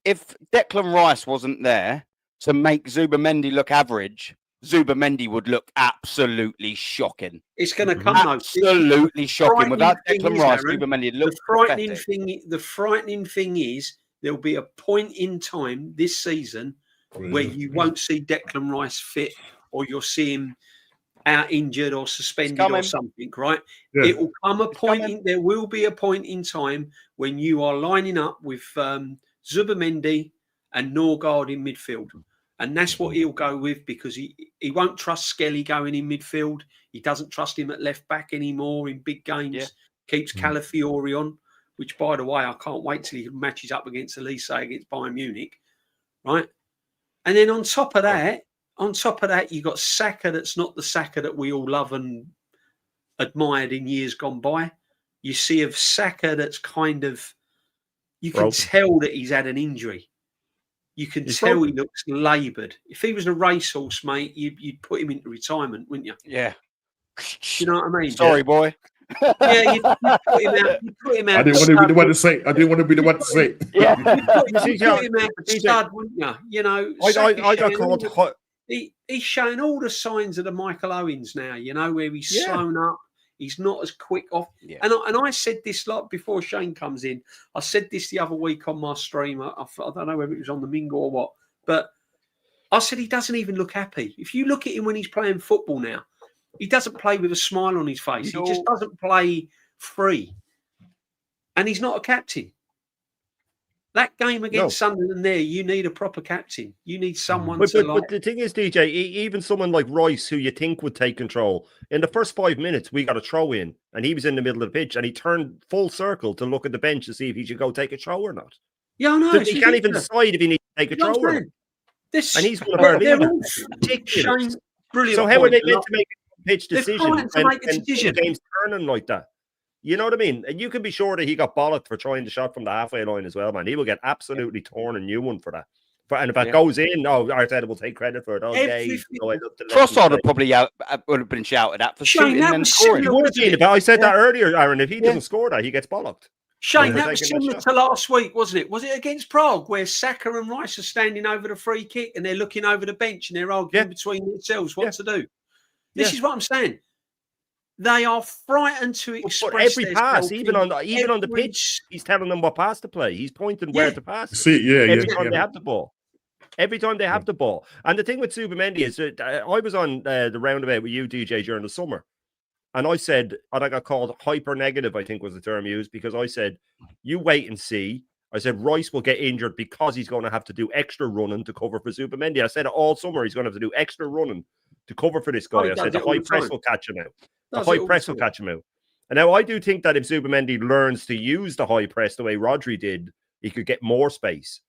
Declan Rice wasn't there to make Zubimendi look average, Zubimendi would look absolutely shocking. It's going to come absolutely shocking. Without Declan Rice, Zubimendi look the frightening thing is there'll be a point in time this season where you won't see Declan Rice fit, or you'll see him out injured or suspended or something, right? Yeah. It will come a point. There will be a point in time when you are lining up with Zubimendi and Norgard in midfield. And that's what he'll go with, because he won't trust Skelly going in midfield. He doesn't trust him at left back anymore in big games. Yeah. Keeps Calafiori on, which, by the way, I can't wait till he matches up against Elise against Bayern Munich, right? And then on top of that, you got Saka. That's not the Saka that we all love and admired in years gone by. You see of Saka that's kind of, you can tell that he's had an injury. You can tell he looks laboured. If he was a racehorse, mate, you'd put him into retirement, wouldn't you? Yeah. You know what I mean? Sorry, boy. Yeah, you put him out. You put him out. I didn't want to be the one to say. I didn't want to be the one to say. Yeah. You put him out of stud, wouldn't you? You know, I got called. He's showing all the signs of the Michael Owens now. You know, where he's slown up. He's not as quick off. Yeah. And I said this like before Shane comes in. I said this the other week on my stream. I don't know whether it was on the Mingle or what, but I said he doesn't even look happy. If you look at him when he's playing football now, he doesn't play with a smile on his face. He just doesn't play free. And he's not a captain. That game against Sunderland there, you need a proper captain. You need someone but the thing is, DJ, even someone like Rice, who you think would take control, in the first 5 minutes, we got a throw in, and he was in the middle of the pitch, and he turned full circle to look at the bench to see if he should go take a throw or not. Yeah, I know. So he can't even decide if he needs to take a throw or not. And he's one of our leaders. Ridiculous. Brilliant. So how are they meant to make a pitch decision when the game's turning like that? You know what I mean? And you can be sure that he got bollocked for trying the shot from the halfway line as well, man. He will get absolutely torn a new one for that. And if it goes in, Arteta will take credit for it. Trossard would have been shouted at for shooting and scoring. He would have been. I said that earlier, Aaron. If he doesn't score that, he gets bollocked. Shane, that was similar to last week, wasn't it? Was it against Prague where Saka and Rice are standing over the free kick and they're looking over the bench and they're arguing between themselves what to do? This is what I'm saying. They are frightened to express every pass, even on the pitch. He's telling them what pass to play. He's pointing where to pass. Every time they have the ball. Every time they have the ball. And the thing with Zubimendi is that I was on the roundabout with you, DJ, during the summer. And I said, and I got called hyper negative, I think was the term used, because I said, you wait and see. I said, Rice will get injured because he's going to have to do extra running to cover for Zubimendi. I said all summer he's going to have to do extra running to cover for this guy. I said the high press will catch him out. The high press will catch him out. And now I do think that if Zubimendi learns to use the high press the way Rodri did, he could get more space.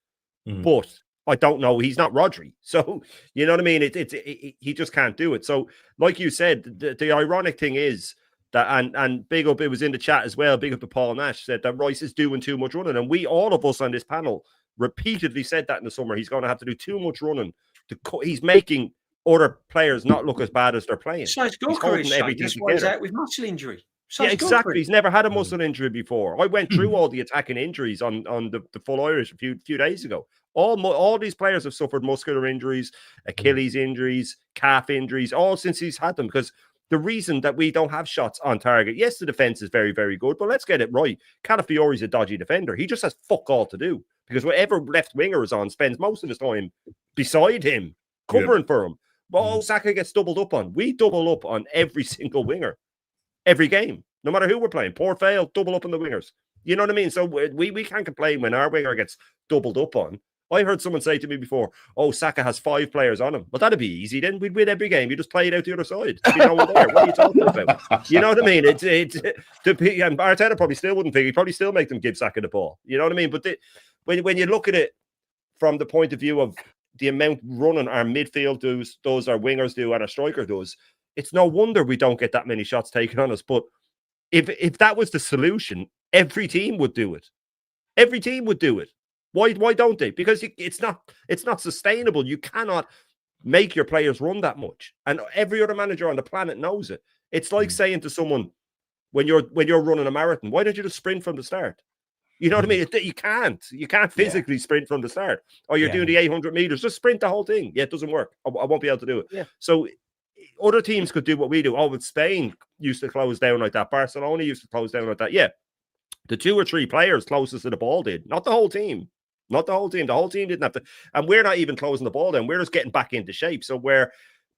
But I don't know. He's not Rodri. So, you know what I mean? He just can't do it. So, like you said, the ironic thing is that, and big up, it was in the chat as well, big up to Paul Nash, said that Rice is doing too much running. And all of us on this panel repeatedly said that in the summer. He's going to have to do too much running. He's making other players not look as bad as they're playing. So it's that's why he's out with muscle injury. So exactly. He's never had a muscle injury before. I went through all the attacking injuries on the full Irish a few days ago. All these players have suffered muscular injuries, Achilles injuries, calf injuries, all since he's had them. Because the reason that we don't have shots on target, yes, the defense is very, very good, but let's get it right. Calafiori's a dodgy defender. He just has fuck all to do because whatever left winger is on spends most of his time beside him, covering for him. Well, Saka gets doubled up on. We double up on every single winger, every game, no matter who we're playing. Port Vale, double up on the wingers. You know what I mean? So we can't complain when our winger gets doubled up on. I heard someone say to me before, Saka has 5 players on him. Well, that'd be easy then. We'd win every game. You just play it out the other side. No one there. What are you talking about? You know what I mean? And Arteta probably still wouldn't think. He'd probably still make them give Saka the ball. You know what I mean? But when you look at it from the point of view of the amount running our midfield does, our wingers do, and our striker does, it's no wonder we don't get that many shots taken on us. But if that was the solution, every team would do it. Every team would do it. Why don't they? Because it's not sustainable. You cannot make your players run that much. And every other manager on the planet knows it. It's like saying to someone, when you're running a marathon, why don't you just sprint from the start? You know what I mean? You can't physically sprint from the start. Or you're doing the 800 meters. Just sprint the whole thing. Yeah, it doesn't work. I won't be able to do it. Yeah. So other teams could do what we do. But Spain used to close down like that. Barcelona used to close down like that. Yeah. The 2 or 3 players closest to the ball did. Not the whole team. Not the whole team. The whole team didn't have to. And we're not even closing the ball down. We're just getting back into shape. So where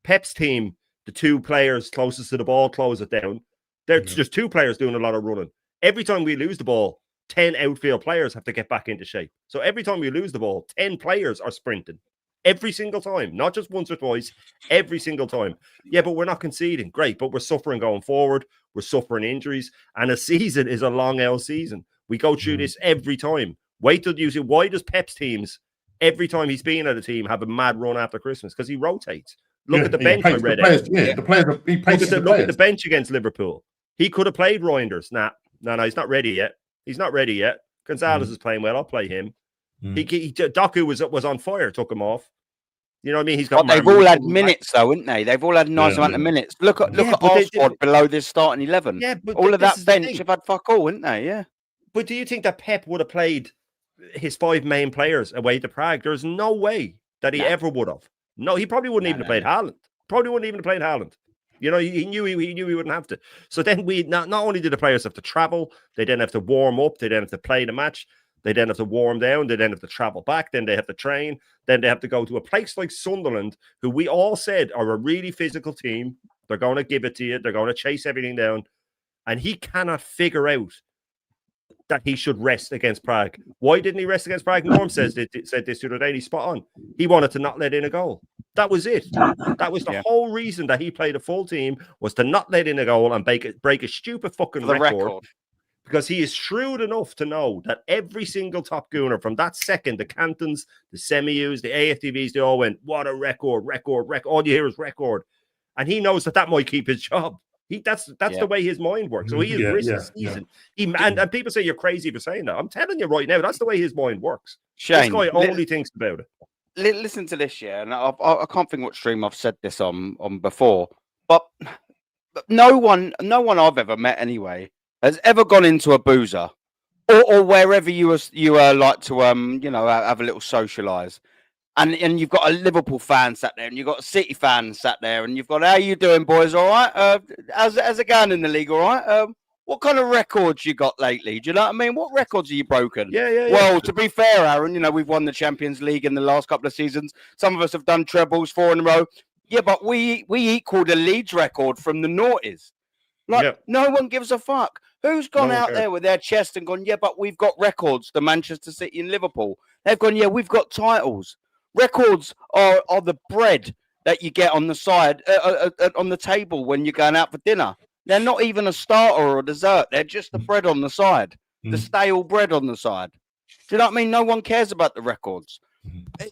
Pep's team, the 2 players closest to the ball close it down, there's just 2 players doing a lot of running. Every time we lose the ball, 10 outfield players have to get back into shape. So every time we lose the ball, 10 players are sprinting. Every single time. Not just once or twice. Every single time. Yeah, but we're not conceding. Great. But we're suffering going forward. We're suffering injuries. And a season is a long L season. We go through this every time. Wait till you see. Why does Pep's teams, every time he's been at a team, have a mad run after Christmas? Because he rotates. Look at the bench I read out. The players. Look at the bench against Liverpool. He could have played Reinders. No, he's not ready yet. He's not ready yet. Gonzalez is playing well. I'll play him. Doku was on fire, took him off. You know what I mean? He's got. They've all had minutes, though, haven't they? They've all had a nice amount of minutes. Look at our squad below this starting 11. Yeah, but all of that bench have had fuck all, haven't they? Yeah. But do you think that Pep would have played his 5 main players away to Prague? There's no way that he ever would have. No, he probably wouldn't even have played Haaland. Probably wouldn't even have played Haaland. You know, he knew he wouldn't have to. So then not only did the players have to travel, they then have to warm up, they then have to play the match, they then have to warm down, they then have to travel back, then they have to train, then they have to go to a place like Sunderland, who we all said are a really physical team. They're going to give it to you. They're going to chase everything down. And he cannot figure out that he should rest against Prague. Why didn't he rest against Prague? Norm said this the other day. He's spot on. He wanted to not let in a goal. That was it. That was the whole reason that he played a full team, was to not let in a goal and break a stupid fucking record. Because he is shrewd enough to know that every single top gooner from that second, the Cantons, the Semius, the AFTVs, they all went, what a record. All you hear is record. And he knows that might keep his job. That's the way his mind works. So he is risk season. And people say you're crazy for saying that. I'm telling you right now, that's the way his mind works. Shane, this guy only thinks about it. Listen to this, and I can't think what stream I've said this on before, but no one I've ever met anyway has ever gone into a boozer or wherever you like to have a little socialise. And you've got a Liverpool fan sat there, and you've got a City fan sat there, and you've got, how you doing, boys? All right? How's it going in the league? All right? What kind of records you got lately? Do you know what I mean? What records are you broken? Yeah. Well, to be fair, Aaron, we've won the Champions League in the last couple of seasons. Some of us have done trebles 4 in a row. Yeah, but we equaled a Leeds record from the noughties. No one gives a fuck. Who's gone out there with their chest and gone, yeah, but we've got records, the Manchester City and Liverpool. They've gone, yeah, we've got titles. Records are the bread that you get on the side, on the table when you're going out for dinner. They're not even a starter or a dessert. They're just the bread on the side, the stale bread on the side. Do you know what I mean? No one cares about the records.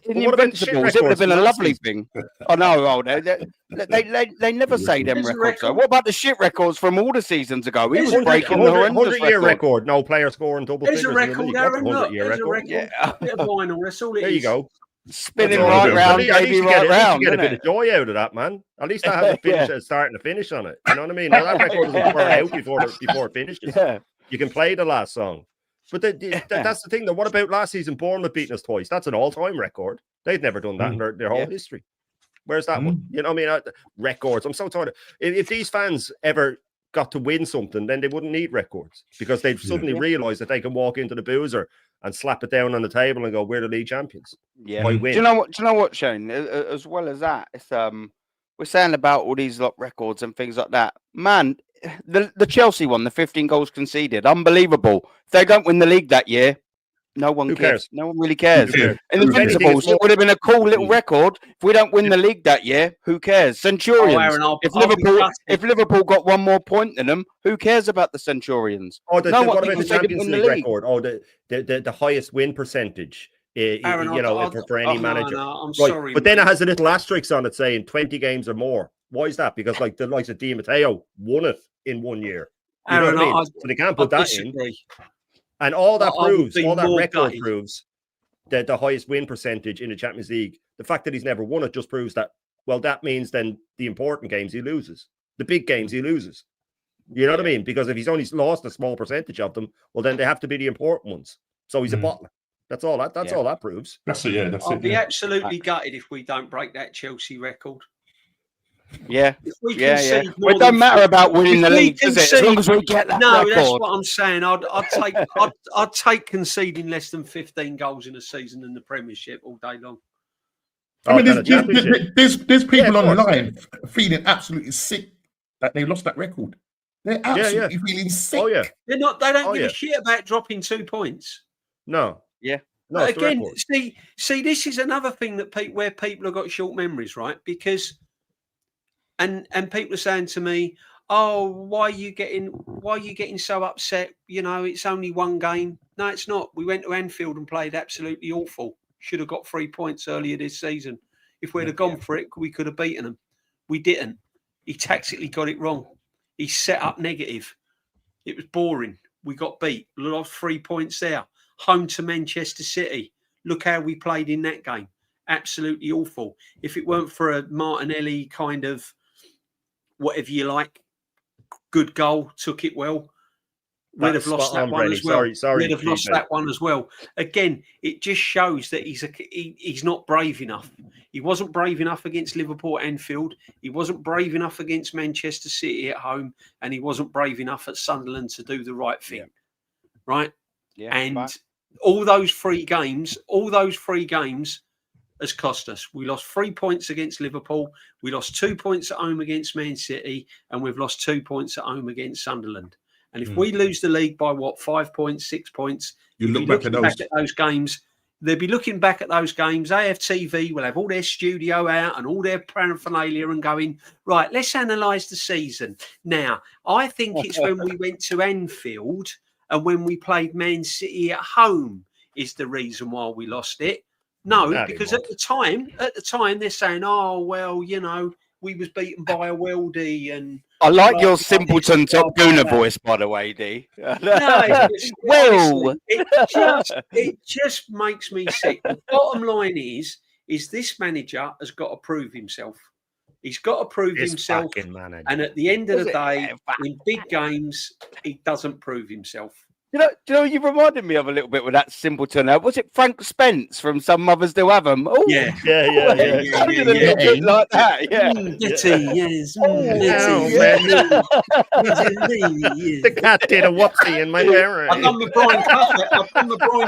In the Invincibles, it would have been a lovely thing. I know. They never say them records. What about the shit records from all the seasons ago? He was breaking the horrendous 100-year record. No player scoring double figures. There's a record, Aaron. There's a record. Yeah. Bit of vinyl. That's all it is. There you go. Spinning right round, baby, right round. Get a bit of joy out of that, man. At least I have a finish, starting to finish on it. You know what I mean? Now, that record doesn't burn out before it finishes. Yeah. You can play the last song. But that's the thing, though. What about last season? Bournemouth beating us twice. That's an all-time record. They've never done that in their whole history. Where's that one? You know what I mean? Records. I'm so tired. If these fans ever got to win something, then they wouldn't need records, because they'd suddenly realize that they can walk into the boozer and slap it down on the table and go, we're the league champions. Yeah. Do you know what, Shane? As well as that, it's we're saying about all these records and things like that. Man, the Chelsea one, the 15 goals conceded, unbelievable. If they don't win the league that year, no one cares. No one really cares. In the Invincibles, it would have been a cool little record. If we don't win the league that year, who cares? Centurions. If Liverpool got one more point than them, who cares about the Centurions? What about the Champions League record? The highest win percentage. Aaron, for any manager. I'm sorry. But then it has a little asterisk on it saying 20 games or more. Why is that? Because the likes of Di Matteo won it in 1 year. Aaron, so they can't put that in. And all that record proves that the highest win percentage in the Champions League. The fact that he's never won it just proves that, well, that means then the important games he loses. The big games he loses. You know what I mean? Because if he's only lost a small percentage of them, well, then they have to be the important ones. So he's a bottler. That's all that proves. That's it, yeah. I'll be absolutely gutted if we don't break that Chelsea record. Yeah. Well, it doesn't matter about winning the league, does it? As long as we get that record. That's what I'm saying. I'd take conceding less than 15 goals in a season in the Premiership all day long. I mean, there's people online feeling absolutely sick that they lost that record. They're absolutely feeling sick. Oh yeah. They don't give a shit about dropping 2 points. No. Yeah. No, again, see, this is another thing where people have got short memories, right? Because and people are saying to me, "Oh, why are you getting so upset? It's only one game." No, it's not. We went to Anfield and played absolutely awful. Should have got 3 points earlier this season. If we'd have gone for it, we could have beaten them. We didn't. He tactically got it wrong. He set up negative. It was boring. We got beat. Lost 3 points there. Home to Manchester City. Look how we played in that game. Absolutely awful. If it weren't for a Martinelli kind of whatever you like, good goal, took it well. We'd have lost that one as well. Sorry, we'd have lost that one as well. Again, it just shows that he's not brave enough. He wasn't brave enough against Liverpool at Anfield. He wasn't brave enough against Manchester City at home, and he wasn't brave enough at Sunderland to do the right thing. Right? Yeah. And all those three games has cost us. We lost 3 points against Liverpool. We lost 2 points at home against Man City, and we've lost 2 points at home against Sunderland. And if we lose the league by 5 points, 6 points, you look back at those games. They'll be looking back at those games. AFTV will have all their studio out and all their paraphernalia and going, right, let's analyse the season. Now, I think it's when we went to Anfield and when we played Man City at home is the reason why we lost it. No, because at the time they're saying, oh, well, you know, we was beaten by a Weldy and... I like your simpleton Top Gooner voice, by the way, D. No, it just makes me sick. The bottom line is this manager has got to prove himself. He's got to prove himself. And at the end of the day, in big games, he doesn't prove himself. Do you know, you reminded me of a little bit with that simpleton. Was it Frank Spence from Some Mothers Do Have 'Em? Oh, yeah. Like that, yeah. Yes. The cat did a whoopsie in my hair. I've done the Brian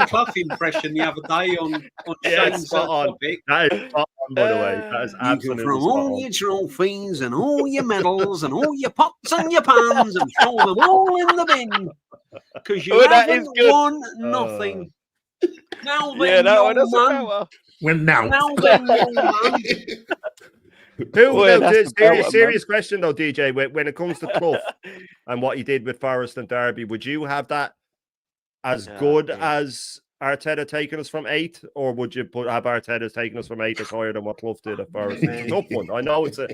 Clough impression the other day on Shane's topic. That is spot on, by the way. That is absolutely from all your trophies and all your medals and all your pots and your pans and throw them all in the bin. Because you haven't won nothing. Now then, young man. Well, now. Then, young man. Serious question though, DJ. When it comes to Clough and what he did with Forest and Derby, would you have that as good as Arteta taking us from 8, or would you have Arteta taking us from 8 as higher than what Clough did at Forest? It's a tough one. I know it's a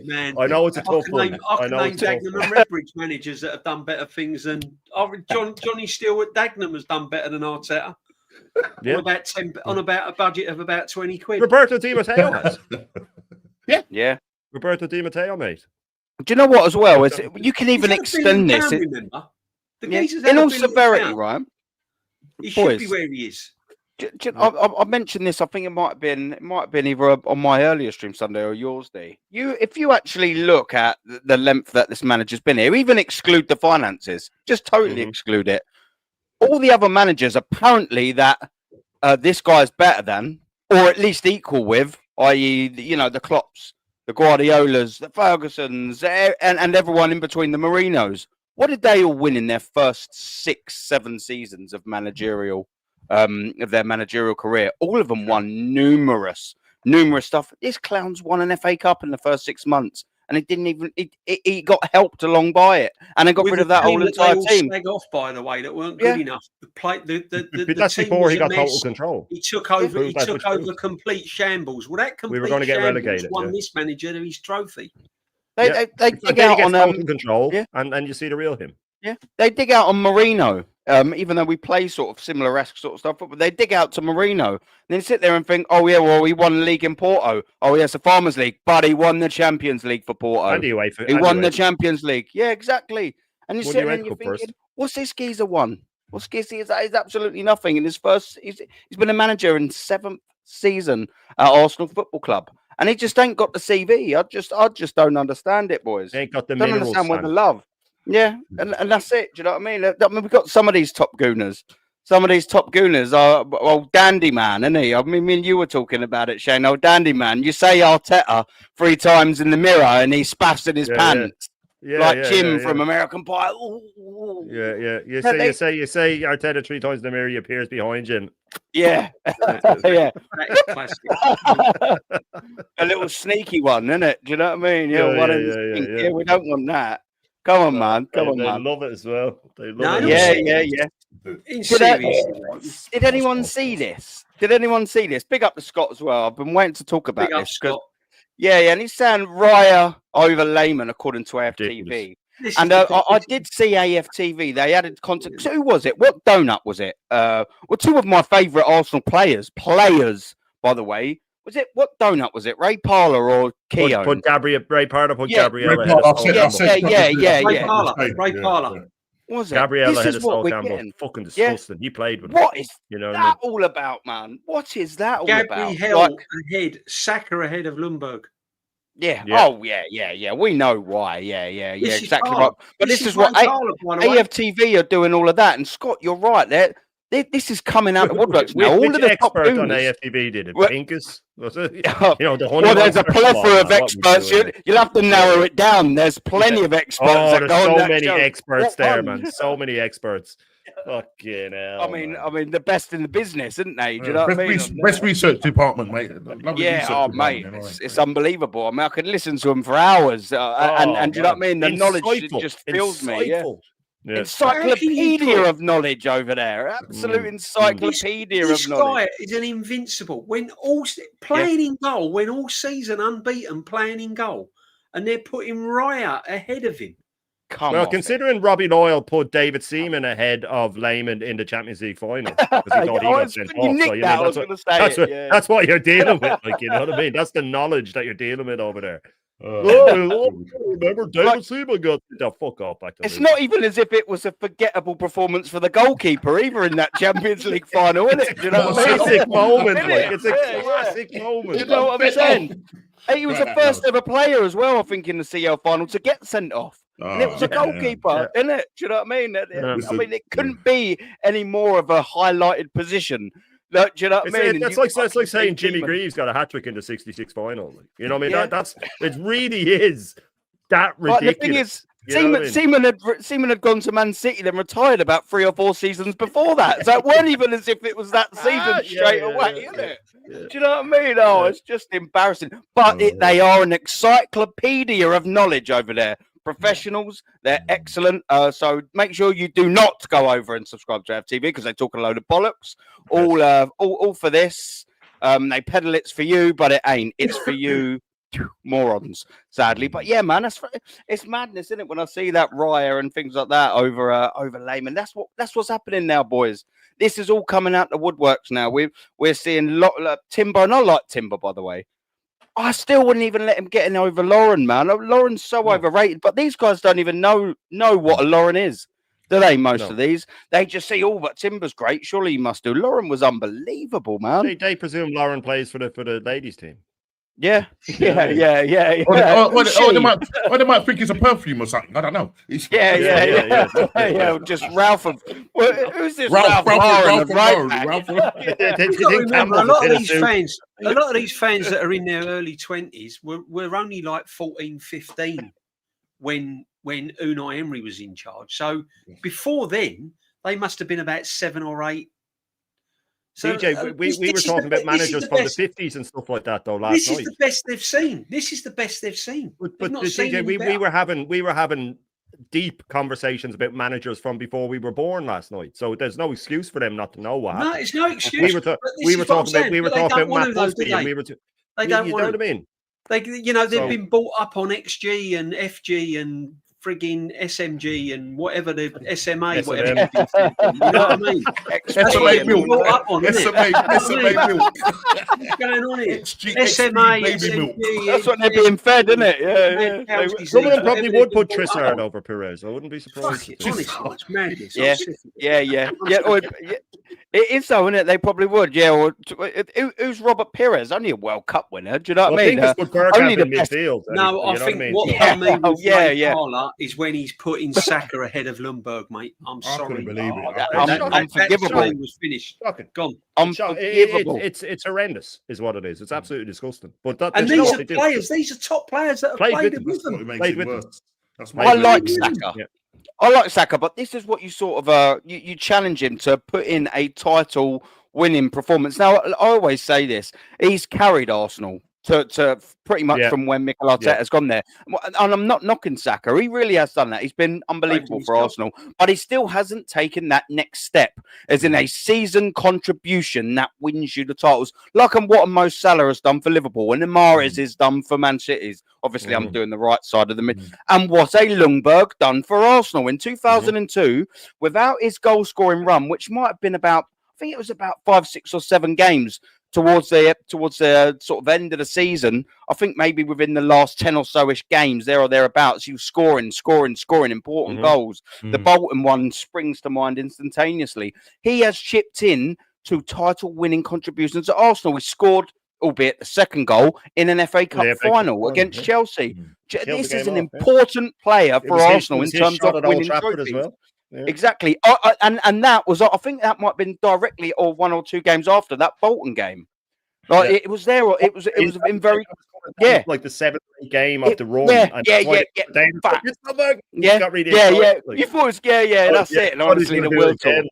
tough one. I can name Dagenham and Redbridge managers that have done better things than Johnny Steele at Dagenham has done better than Arteta. Yeah. On about a budget of about 20 quid. Roberto Di Matteo has. Yeah. Roberto Di Matteo, mate. Do you know what as well? You can even extend this. Remember? In all severity, right? He should be where he is. I mentioned this. I think it might have been either on my earlier stream Sunday or yours, D. If you actually look at the length that this manager's been here, even exclude the finances, just totally exclude it. All the other managers apparently that this guy's better than, or at least equal with, i.e., the Klopps, the Guardiolas, the Fergusons, and everyone in between, the Mourinhos. What did they all win in their first 6-7 seasons of their managerial career? All of them won numerous stuff. This clown's won an FA Cup in the first 6 months, and it didn't even. He got helped along by it, and they got rid of that whole entire team. Slag off, by the way, that weren't good enough. That's before he got total control. He took over. He took over complete shambles. Well, that complete we were going to get relegated. Won this manager his trophy. They dig out on total control, and you see the real him. Yeah, they dig out on Mourinho. Even though we play sort of similar-esque sort of stuff, but they dig out to Mourinho and then sit there and think, oh yeah, well, he won the league in Porto. Oh yes, the Farmers League, but he won the Champions League for Porto. He won the Champions League. Yeah, exactly. And you sit there and you're thinking, what's this geezer won? What's geezer? That is absolutely nothing. In his first, he's been a manager in 7th season at Arsenal Football Club, and he just ain't got the CV. I just don't understand it, boys. Ain't got the don't understand where the love. Yeah, and that's it. Do you know what I mean? We've got some of these top gooners. Some of these top gooners are, Dandy Man, isn't he? I mean, me and you were talking about it, Shane. Dandy Man. You say Arteta 3 times in the mirror and he spaffs in his pants. Like Jim from American Pie. Ooh. Yeah. You say Arteta 3 times in the mirror, he appears behind you. Yeah. Yeah. That's classic. A little sneaky one, isn't it? Do you know what I mean? Yeah, we don't want that. Come on, man. Come on, man. They love it as well. They love it. Yeah. Did anyone see this? Big up to Scott as well. I've been waiting to talk about this. Yeah, and he's saying Raya over Lehman, according to AFTV. And I did see AFTV. They added content. So who was it? What donut was it? Well, two of my favourite Arsenal players, by the way. Was it what donut was it? Ray Parlour or Keown? Put Ray Parlour put Gabriella. Ray Parlour. Was it? Gabriella this had is a what Sol we're Campbell. getting. Fucking disgusting. He played with what is that all about, man? What is that all Gabriel about? ahead, Saka ahead of Lundberg. Yeah. Oh, yeah. We know why. Yeah. Exactly right. But this is what AFTV are doing all of that. And Scott, you're right. This is coming out of the woodworks now. All of the expert top on AFTV did it. Pinkus, was it? Well, there's a plethora of experts. You'll have to narrow it down. There's plenty of experts. Oh, there's so many experts there, man. So many experts. Fucking hell. I mean, the best in the business, isn't they? Do you know what I mean? Best research department, mate. Mate, it's unbelievable. I mean, I could listen to them for hours, and do you know what I mean? The knowledge just fills me. Yeah. Encyclopedia of knowledge over there. Absolute encyclopedia of knowledge. This guy is an invincible. When playing in goal, when all season unbeaten, playing in goal, and they're putting Raya ahead of him. Considering Robbie Doyle put David Seaman ahead of Lehmann in the Champions League final because he thought he got sent off. So that's what you're dealing with. Like, you know what I mean? That's the knowledge that you're dealing with over there. Remember David Seaman got the fuck off back. It's not even as if it was a forgettable performance for the goalkeeper either in that Champions League final, is it? Do you know what I mean? Classic moment, it's a classic moment. You know what I'm saying? He was the first ever player as well, I think, in the CL final to get sent off. And it was a goalkeeper, isn't it? Do you know what I mean? I mean, it couldn't be any more of a highlighted position. Do you know what I mean? That's like saying Jimmy Greaves got a hat trick in the '66 final. You know what I mean? That's it. Really is that ridiculous. The thing is, Seaman had gone to Man City, then retired about 3 or 4 seasons before that. So it weren't even as if it was that season straight away, is it? Do you know what I mean? Oh, it's just embarrassing. But they are an encyclopedia of knowledge over there. Professionals, they're excellent. So make sure you do not go over and subscribe to FTV because they talk a load of bollocks. All for this. They peddle it's for you, but it ain't. It's for you, morons. Sadly, but yeah, man, it's madness, isn't it? When I see that Raya and things like that over Lehmann, that's what's happening now, boys. This is all coming out the woodworks now. We're seeing Timber, and I like Timber, by the way. I still wouldn't even let him get in over Lauren, man. Lauren's so overrated, but these guys don't even know what a Lauren is, do they? Most of these, they just see, but Timber's great. Surely he must do. Lauren was unbelievable, man. They presume Lauren plays for the ladies' team. Yeah. Or they might think it's a perfume or something. I don't know. Yeah. Just Ralph. Who's this Ralph Lauren? A lot of these fans that are in their early 20s were only like 14, 15 when Unai Emery was in charge. So before then, they must have been about 7 or 8. So, DJ, we were talking about managers from the 50s and stuff like that, though, last night. This is the best they've seen. But DJ, we were having deep conversations about managers from before we were born last night. So there's no excuse for them not to know what happened. No, it's no excuse. We were talking about Matt Busby, and we were. They don't you want know what I mean? They've been brought up on XG and FG and frigging SMG and whatever the SMA, whatever. You know what I mean? SMA milk. SMA milk. What's going on here? SMA, SMG. That's what they're being fed, isn't it? Yeah. Some of them probably would put Trissard over Perez. I wouldn't be surprised. It's madness. Yeah. It is so, isn't it? They probably would. Yeah. Or who's Robert Perez? Only a World Cup winner. Do you know what I mean? Only the midfield. No, I think what I mean with is when he's putting Saka ahead of Lundberg, mate. I'm sorry. Believe it. Unforgivable. That was finished. Gone. Unforgivable. It's horrendous, is what it is. It's absolutely disgusting. But these are players. These are top players that have played with them. Played with them. I like Saka. Yeah. I like Saka, but this is what you sort of you challenge him to put in a title winning performance. Now, I always say this: he's carried Arsenal to pretty much from when Mikel Arteta's gone there. And I'm not knocking Saka. He really has done that. He's been unbelievable for Arsenal, but he still hasn't taken that next step as in a season contribution that wins you the titles. Like what Mo Salah has done for Liverpool and Mahrez has done for Man City. Obviously, I'm doing the right side of the mid. And what a Ljungberg done for Arsenal in 2002 without his goal scoring run, which might have been about, I think it was about 5, 6 or 7 games towards the sort of end of the season. I think maybe within the last 10 or so-ish games, there or thereabouts, he was scoring important goals. The Bolton one springs to mind instantaneously. He has chipped in to title-winning contributions at Arsenal. He scored, albeit the second goal, in an FA Cup final against Chelsea. This is an important player for Arsenal in terms of winning trophies. As well. Yeah. Exactly, and that was, I think that might have been directly or 1 or 2 games after that Bolton game. Like it was there. It was in very like the 7th game of the run. Yeah. You thought it was that's it. And honestly, the world tour.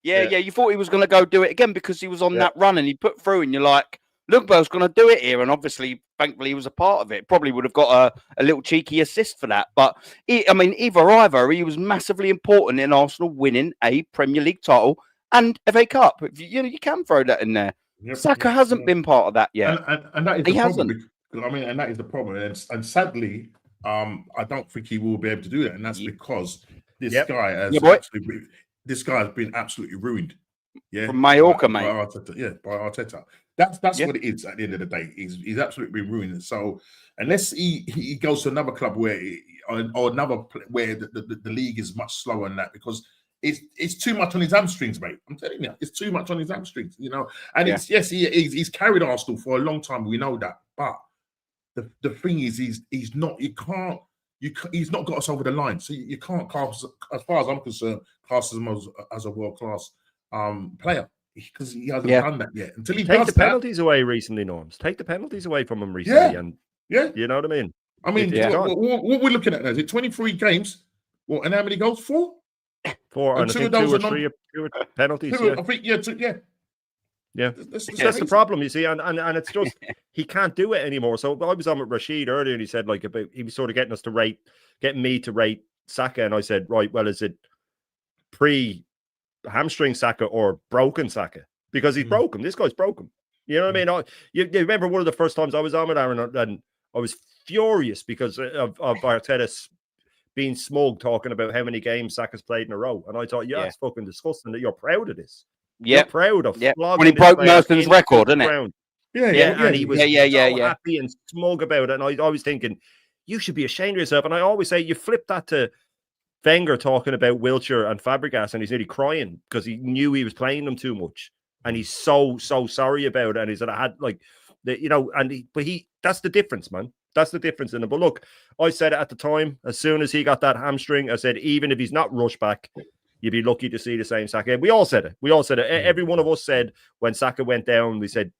You thought he was going to go do it again because he was on that run and he put through, and you're like, Ljungberg's going to do it here, and obviously, thankfully, he was a part of it. Probably would have got a little cheeky assist for that, but either he was massively important in Arsenal winning a Premier League title and FA Cup. You can throw that in there. Saka hasn't been part of that yet, and that is the problem. And that is the problem, and sadly, I don't think he will be able to do that, and that's because this guy has been absolutely ruined. Yeah, from Mallorca, mate. By Arteta. That's what it is at the end of the day. He's absolutely been ruined. So unless he goes to another club where the league is much slower than that, because it's too much on his hamstrings, mate. I'm telling you, it's too much on his hamstrings. And he's carried Arsenal for a long time. We know that, but the thing is, he's not got us over the line. So you can't cast, as far as I'm concerned, cast him as a world class player. Because he hasn't done that yet. Until he take the penalties away recently, Norms. Take the penalties away from him recently, and you know what I mean. What we're looking at now is it 23 games? What, and how many goals? 4, and I think 2 or 3 penalties. I think That's the problem, you see, and it's just he can't do it anymore. So I was on with Rashid earlier, and he said he was sort of getting me to rate Saka, and I said, right, well, is it hamstring Saka or broken Saka? Because he's broken. This guy's broken. You know what I mean? You remember one of the first times I was on with Aaron, and I was furious because of Arteta being smug, talking about how many games Saka's played in a row. And I thought, it's fucking disgusting that you're proud of this. You're proud of when he broke Merton's record, isn't it? And he was so happy and smug about it. And I was thinking, you should be ashamed of yourself. And I always say, you flip that to Wenger talking about Wilshere and Fabregas, and he's nearly crying because he knew he was playing them too much, and he's so sorry about it. And he said, "I had that's the difference, man. That's the difference in it." But look, I said it at the time. As soon as he got that hamstring, I said, even if he's not rushed back, you'd be lucky to see the same Saka. We all said it. Every one of us said when Saka went down, we said,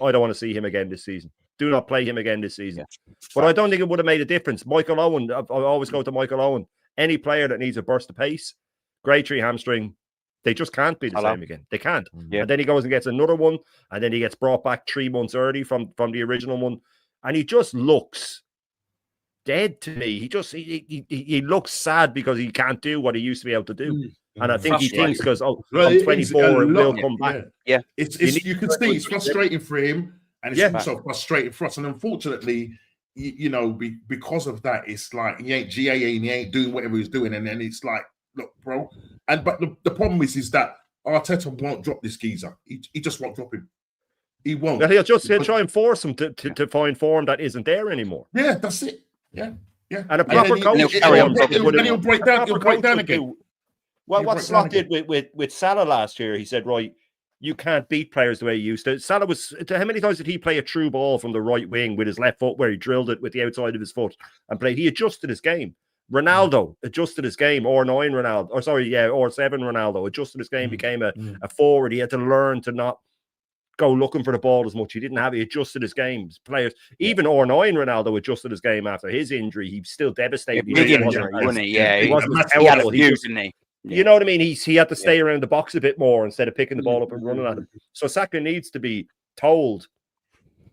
I don't want to see him again this season. Do not play him again this season. But I don't think it would have made a difference. Michael Owen, I always go to Michael Owen. Any player that needs a burst of pace, grade 3 hamstring, they just can't be the same again. They can't. And then he goes and gets another one, and then he gets brought back 3 months early from the original one, and he just looks dead to me. He looks sad because he can't do what he used to be able to do. And I think he thinks because I'm 24 and will come back. Yeah. You can see it's frustrating for him, and it's also frustrating for us. And unfortunately, because of that, it's like he ain't GA and he ain't doing whatever he's doing, and then it's like, look, bro. But the problem is that Arteta won't drop this geezer. He just won't drop him. He won't. He'll try and force him to find form that isn't there anymore. Yeah, that's it. Yeah. And a proper coach, he'll break down again. Well, what Slot did with Salah last year, he said, right, you can't beat players the way you used to. Salah how many times did he play a true ball from the right wing with his left foot where he drilled it with the outside of his foot and played? He adjusted his game. Ronaldo adjusted his game, or 9 Ronaldo, or 7 Ronaldo adjusted his game, became a forward. He had to learn to not go looking for the ball as much. He didn't have it. He adjusted his games. Players, even or 9 Ronaldo adjusted his game after his injury. He still devastated. He wasn't powerful. You know what I mean? He had to stay around the box a bit more instead of picking the ball up and running at him. So Saka needs to be told,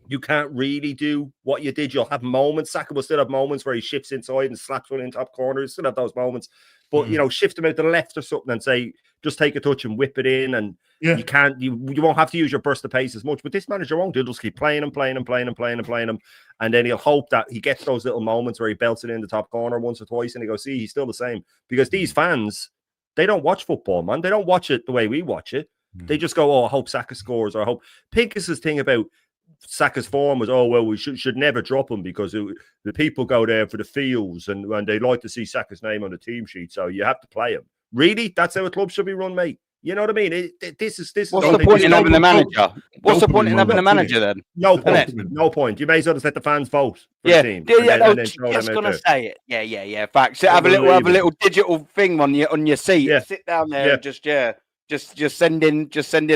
you can't really do what you did. You'll have moments. Saka will still have moments where he shifts inside and slaps one in top corner. He'll still have those moments. But, you know, shift him out to the left or something and say, just take a touch and whip it in. And you can't, you won't have to use your burst of pace as much. But this manager won't. He'll just keep playing him. And then he'll hope that he gets those little moments where he belts it in the top corner once or twice and he goes, see, he's still the same. Because these fans, they don't watch football, man. They don't watch it the way we watch it. They just go, oh, I hope Saka scores, or I hope. Pincus's thing about Saka's form was, oh, well, we should never drop him because the people go there for the feels and they like to see Saka's name on the team sheet, so you have to play him. Really? That's how a club should be run, mate. You know what I mean? This is. What's the point in having a manager? What's the point in having a manager then? No point. No point. You may as well just let the fans vote for the team. Just gonna say it. Yeah. Facts. Have a little digital thing on your seat. Yeah. Sit down there and just send in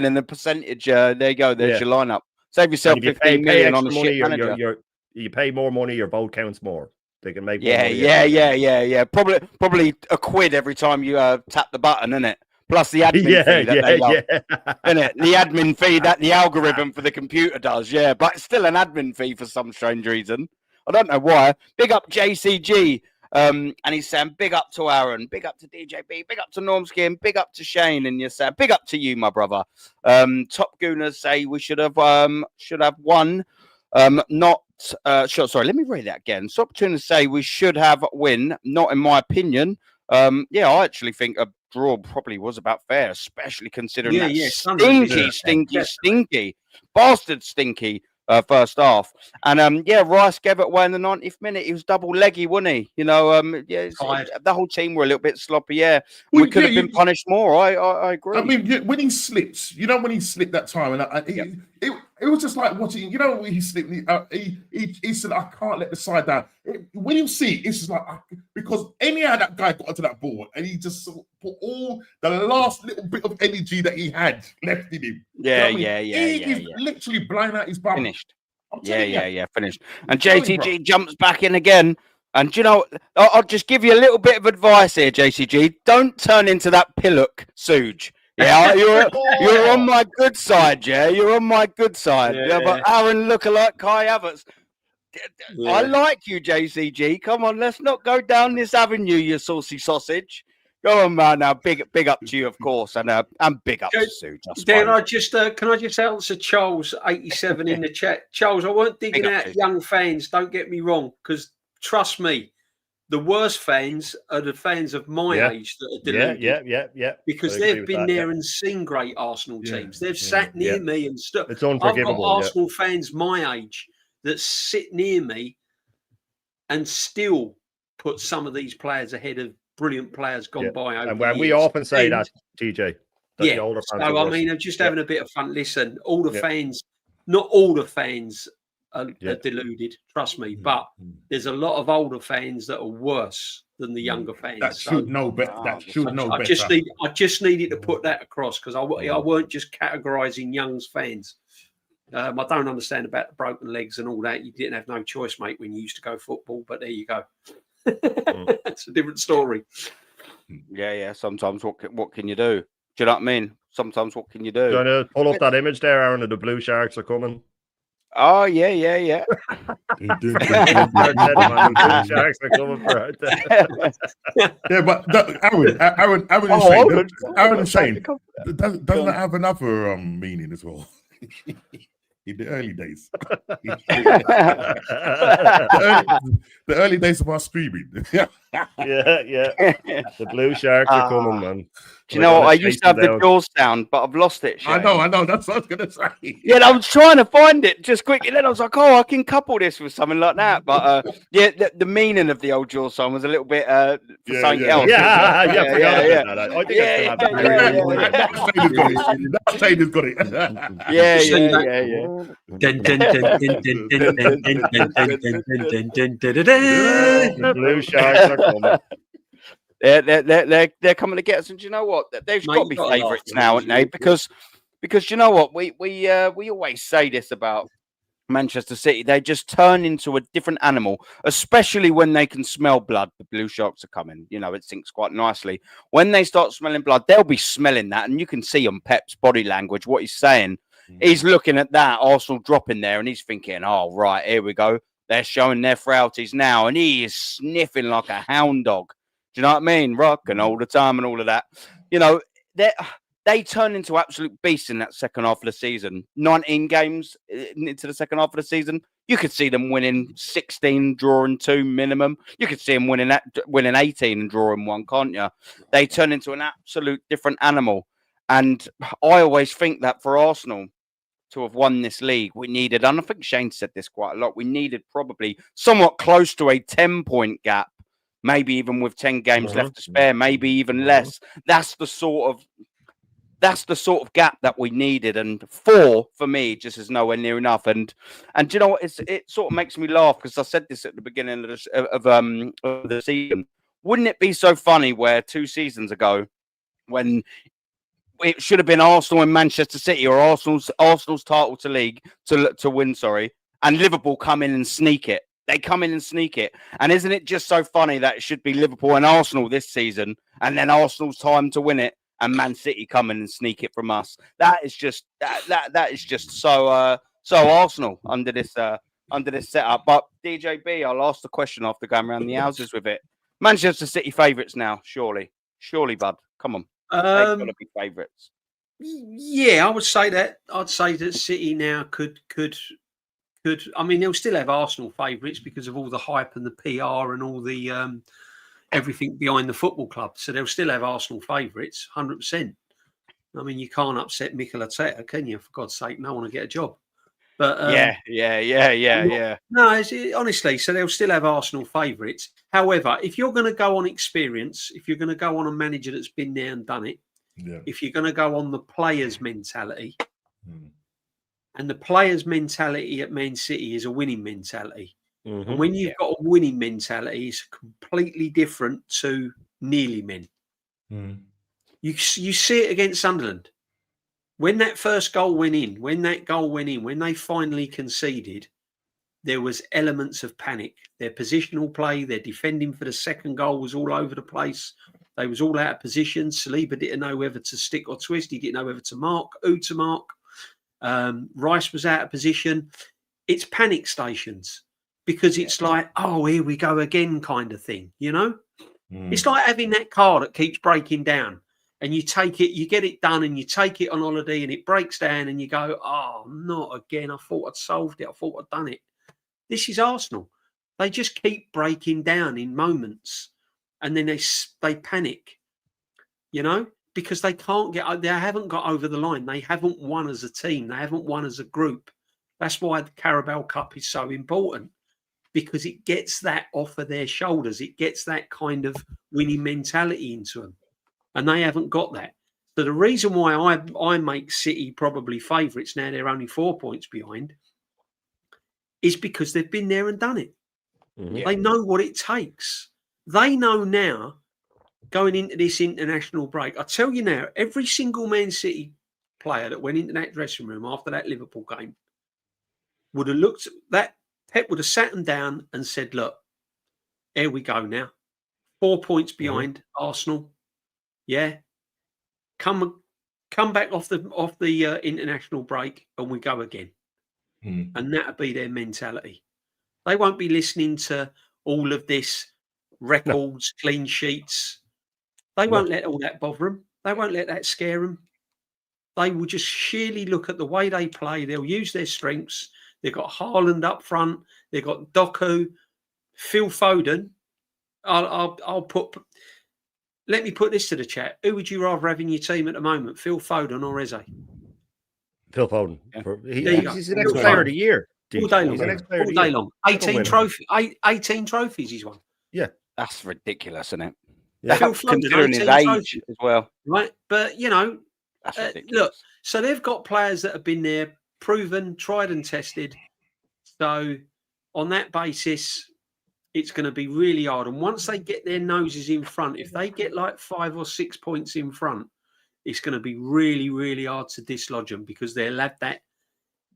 and the percentage. There you go. There's your lineup. Save yourself 15 million on a shit manager. You pay more money, your vote counts more. They can make more money. Probably a quid every time you tap the button, isn't it? Plus the admin fee that they love, isn't it? The admin fee that the algorithm for the computer does, but it's still an admin fee for some strange reason. I don't know why. Big up JCG. And he's saying big up to Aaron, big up to DJB, big up to Normski, and big up to Shane. And you're saying big up to you, my brother. Top Gooners say we should have won. Sorry, let me read that again. Top Gooners say we should have win. Not in my opinion. I actually think a draw probably was about fair, especially considering stinky bastard stinky. First half, and Rice gave it away in the 90th minute. He was double leggy, wasn't he? You know, the whole team were a little bit sloppy. We could have been punished more. I agree. I mean, when he slips, when he slipped that time, and it was just like watching. When he slipped, he said, "I can't let the side down." When you see it, it's just like because anyhow that guy got onto that ball, and he just put all the last little bit of energy that he had left in him. He's literally blowing out his bum. Finished. Finished. And JTG jumps back in again. And I'll just give you a little bit of advice here, JCG. Don't turn into that Pillock Suge. Yeah, you're on my good side, you're on my good side. But Aaron lookalike Kai Havertz. I like you, JCG. Come on, let's not go down this avenue, you saucy sausage. Go on, man. Now, big up to you, of course, and big up to Sue. Can I just answer Charles 87 in the chat? Charles, I weren't digging out young fans. Don't get me wrong, because trust me, the worst fans are the fans of my age that are deluded. Yeah. Because they've been there and seen great Arsenal teams. They've sat near me and stuff. It's unforgivable. I've got Arsenal fans my age that sit near me and still put some of these players ahead of brilliant players gone by over and when we often say that, TJ. The older fans I'm just having a bit of fun. Listen, all the fans, not all the fans are deluded, trust me, but there's a lot of older fans that are worse than the younger fans. That should know better. I just needed to put that across because I weren't just categorising Young's fans. I don't understand about the broken legs and all that. You didn't have no choice, mate, when you used to go football, but there you go. It's a different story. Sometimes what can you do? Do you know what I mean? Sometimes what can you do? Trying to pull up that image there, Aaron, of the Blue Sharks are coming. Oh yeah. Blue Sharks are coming for it. But Aaron is saying, doesn't that have another meaning as well? In the early days, the early days of our streaming. The Blue Sharks are coming, man. Do you know what? I used to have the Jaws sound, but I've lost it. Shane. I know. That's what I was going to say. I was trying to find it just quickly. Then I was like, I can couple this with something like that. But the meaning of the old Jaws song was a little bit for something else. I think that Shane got it. The Blue Sharks are coming. They're coming to get us, and do you know what? They've got to be favourites now, haven't they? Because you know what? We always say this about Manchester City. They just turn into a different animal, especially when they can smell blood. The Blue Sharks are coming. It sinks quite nicely. When they start smelling blood, they'll be smelling that, and you can see on Pep's body language what he's saying. He's looking at that Arsenal dropping there, and he's thinking, "Oh, right, here we go. They're showing their frailties now," and he is sniffing like a hound dog. Do you know what I mean? Rocking all the time and all of that. You know, they turn into absolute beasts in that second half of the season. 19 games into the second half of the season, you could see them winning 16, drawing 2 minimum. You could see them winning 18 and drawing 1, can't you? They turn into an absolute different animal. And I always think that for Arsenal to have won this league, we needed, and I think Shane said this quite a lot, we needed probably somewhat close to a 10-point gap, maybe even with 10 games left to spare, maybe even less. That's the sort of gap that we needed, and 4 for me just is nowhere near enough. And you know what? It sort of makes me laugh because I said this at the beginning of the season. Wouldn't it be so funny where 2 seasons ago, when it should have been Arsenal and Manchester City, or Arsenal's title to win, and Liverpool come in and sneak it. They come in and sneak it. And isn't it just so funny that it should be Liverpool and Arsenal this season, and then Arsenal's time to win it, and Man City come in and sneak it from us? That is just that is just so Arsenal under this setup. But DJB, I'll ask the question after going around the houses with it. Manchester City favourites now, surely, bud. Come on. They've got to be favourites. Yeah, I would say that. I'd say that City now could. I mean, they'll still have Arsenal favourites because of all the hype and the PR and all the everything behind the football club. So they'll still have Arsenal favourites, 100%. I mean, you can't upset Mikel Arteta, can you? For God's sake, no one will get a job. But yeah. No, honestly, so they'll still have Arsenal favourites. However, if you're going to go on experience, if you're going to go on a manager that's been there and done it, if you're going to go on the players' mentality, and the players' mentality at Man City is a winning mentality. And when you've got a winning mentality, it's completely different to nearly men. You see it against Sunderland. When that first goal went in, when they finally conceded, there was elements of panic. Their positional play, their defending for the second goal was all over the place. They was all out of position. Saliba didn't know whether to stick or twist. He didn't know whether to mark, who to mark. Rice was out of position. It's panic stations because it's like, oh, here we go again kind of thing, you know? It's like having that car that keeps breaking down. And you take it, you get it done, and you take it on holiday, and it breaks down, and you go, "Oh, not again! I thought I'd solved it. I thought I'd done it." This is Arsenal. They just keep breaking down in moments, and then they panic, you know, because they can't get. They haven't got over the line. They haven't won as a team. They haven't won as a group. That's why the Carabao Cup is so important, because it gets that off of their shoulders. It gets that kind of winning mentality into them. And they haven't got that. So the reason why I make City probably favourites, now they're only 4 points behind, is because they've been there and done it. They know what it takes. They know now, going into this international break, I tell you now, every single Man City player that went into that dressing room after that Liverpool game would have looked at that. Pep would have sat them down and said, look, here we go now. 4 points behind Arsenal. Yeah, come back off the international break, and we go again, and that'll be their mentality. They won't be listening to all of this records, clean sheets. They won't let all that bother them. They won't let that scare them. They will just sheerly look at the way they play. They'll use their strengths. They've got Haaland up front. They've got Doku, Phil Foden. I'll put. Let me put this to the chat. Who would you rather have in your team at the moment, Phil Foden or Eze? Phil Foden. Yeah. He's the next player of the year. All day long. 18 trophies he's won. Yeah. That's ridiculous, isn't it? Yeah. Phil Foden, considering his age as well. Right. But, you know, look, so they've got players that have been there, proven, tried and tested. So on that basis, it's going to be really hard. And once they get their noses in front, if they get like 5 or 6 points in front, it's going to be really, really hard to dislodge them, because they'll have that.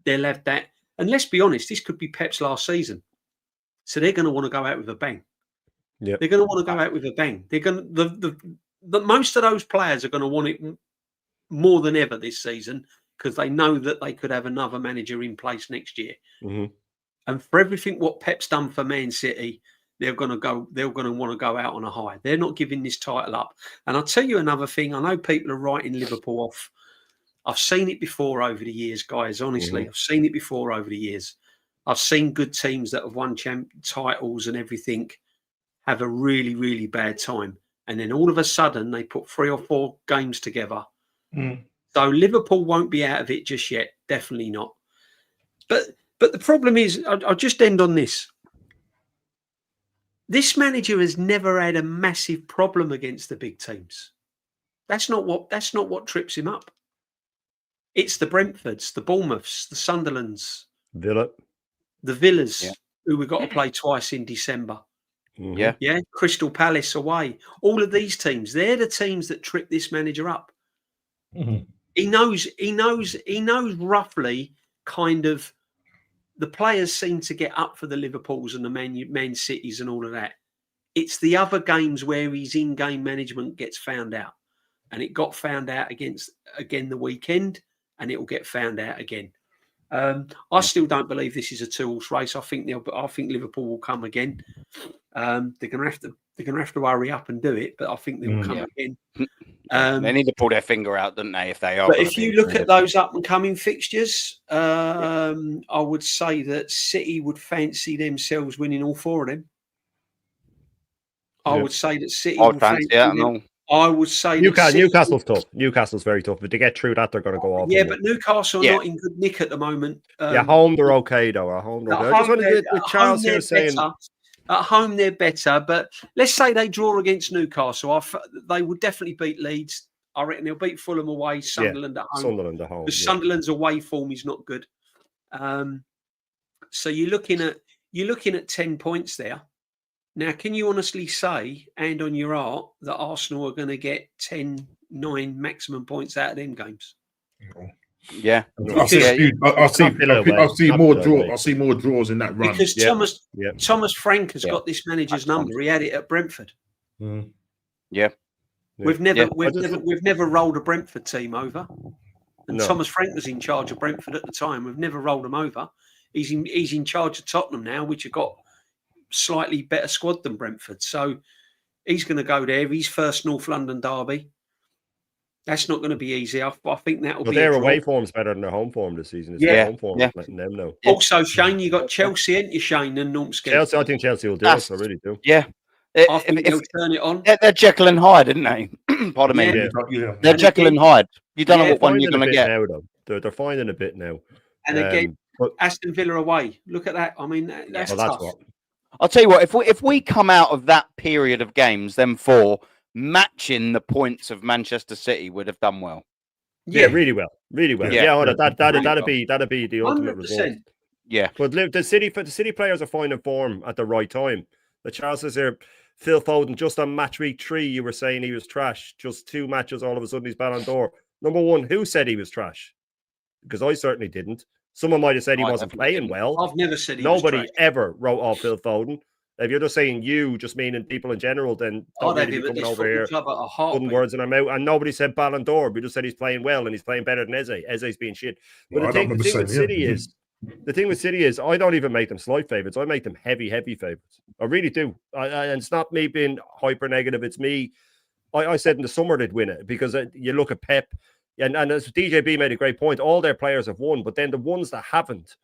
And let's be honest, this could be Pep's last season. So they're going to want to go out with a bang. Yep. They're going to want to go out with a bang. They're going to, the most of those players are going to want it more than ever this season, because they know that they could have another manager in place next year. Mm-hmm. And for everything what Pep's done for Man City, they're going to want to go out on a high. They're not giving this title up. And I'll tell you another thing. I know people are writing Liverpool off. I've seen it before over the years, guys. Honestly, I've seen it before over the years. I've seen good teams that have won titles and everything have a really, really bad time. And then all of a sudden, they put 3 or 4 games together. So Liverpool won't be out of it just yet. Definitely not. But the problem is, I'll just end on this. This manager has never had a massive problem against the big teams. That's not what trips him up. It's the Brentfords, the Bournemouths, the Sunderlands, the Villas, who we've got to play twice in December. Yeah. Crystal Palace away. All of these teams, they're the teams that trip this manager up. He knows roughly kind of the players seem to get up for the Liverpools and the Man Cities and all of that. It's the other games where his in-game management gets found out. And it got found out again the weekend, and it will get found out again. I still don't believe this is a 2-horse race. I think Liverpool will come again. They're going to have to hurry up and do it, but I think they will come again. They need to pull their finger out, don't they? If they are. But if you look at those up and coming fixtures, I would say that City would fancy themselves winning all 4 of them. I would say that City would fancy them. I would say Newcastle's tough. Newcastle's very tough. But to get through that, they're going to go off. Yeah, but Newcastle are not in good nick at the moment. Home they're okay though. At home, I just wanted with Charles here saying at home they're better. But let's say they draw against Newcastle, they would definitely beat Leeds. I reckon they'll beat Fulham away, Sunderland at home. Sunderland at home. Because Sunderland's away form is not good. So you're looking at 10 points there. Now, can you honestly say, and on your art, that Arsenal are going to get 10, 9 maximum points out of them games? Yeah. I'll see more draws in that run. Because Thomas Frank has got this manager's number. He had it at Brentford. Yeah. We've never rolled a Brentford team over. And Thomas Frank was in charge of Brentford at the time. We've never rolled him over. He's in charge of Tottenham now, which have got slightly better squad than Brentford. So he's going to go there. His first North London derby. That's not going to be easy. I think that will be. Their away form's better than their home form this season. It's their home form letting them know. Also, Shane, you got Chelsea, ain't you, Shane, and Normski? Chelsea, I think Chelsea will do it. I really do. Yeah. I think they'll turn it on. They're Jekyll and Hyde, didn't they? Pardon me. They're Jekyll and Hyde. You don't know what one you're going to get. Now, though. They're finding a bit now. And again, Aston Villa away. Look at that. I mean, that's tough. I'll tell you what, if we come out of that period of games, them 4, matching the points of Manchester City would have done well. Yeah, really well. That'd be the ultimate 100%. Result. Yeah. But the City players are finding form at the right time. The Charles says here, Phil Foden, just on match week 3, you were saying he was trash. Just 2 matches, all of a sudden he's Ballon d'Or. Number 1, who said he was trash? Because I certainly didn't. Someone might have said he wasn't playing well. I've never said nobody ever wrote off Phil Foden. If you're just saying you, just meaning people in general, then don't really be coming over here putting words in our mouth. And nobody said Ballon d'Or. We just said he's playing well and he's playing better than Eze. Eze's being shit. But the thing with City is, I don't even make them slight favourites. I make them heavy favourites. I really do. And it's not me being hyper negative. It's me. I said in the summer they'd win it because you look at Pep. And as DJB made a great point, all their players have won, but then the ones that haven't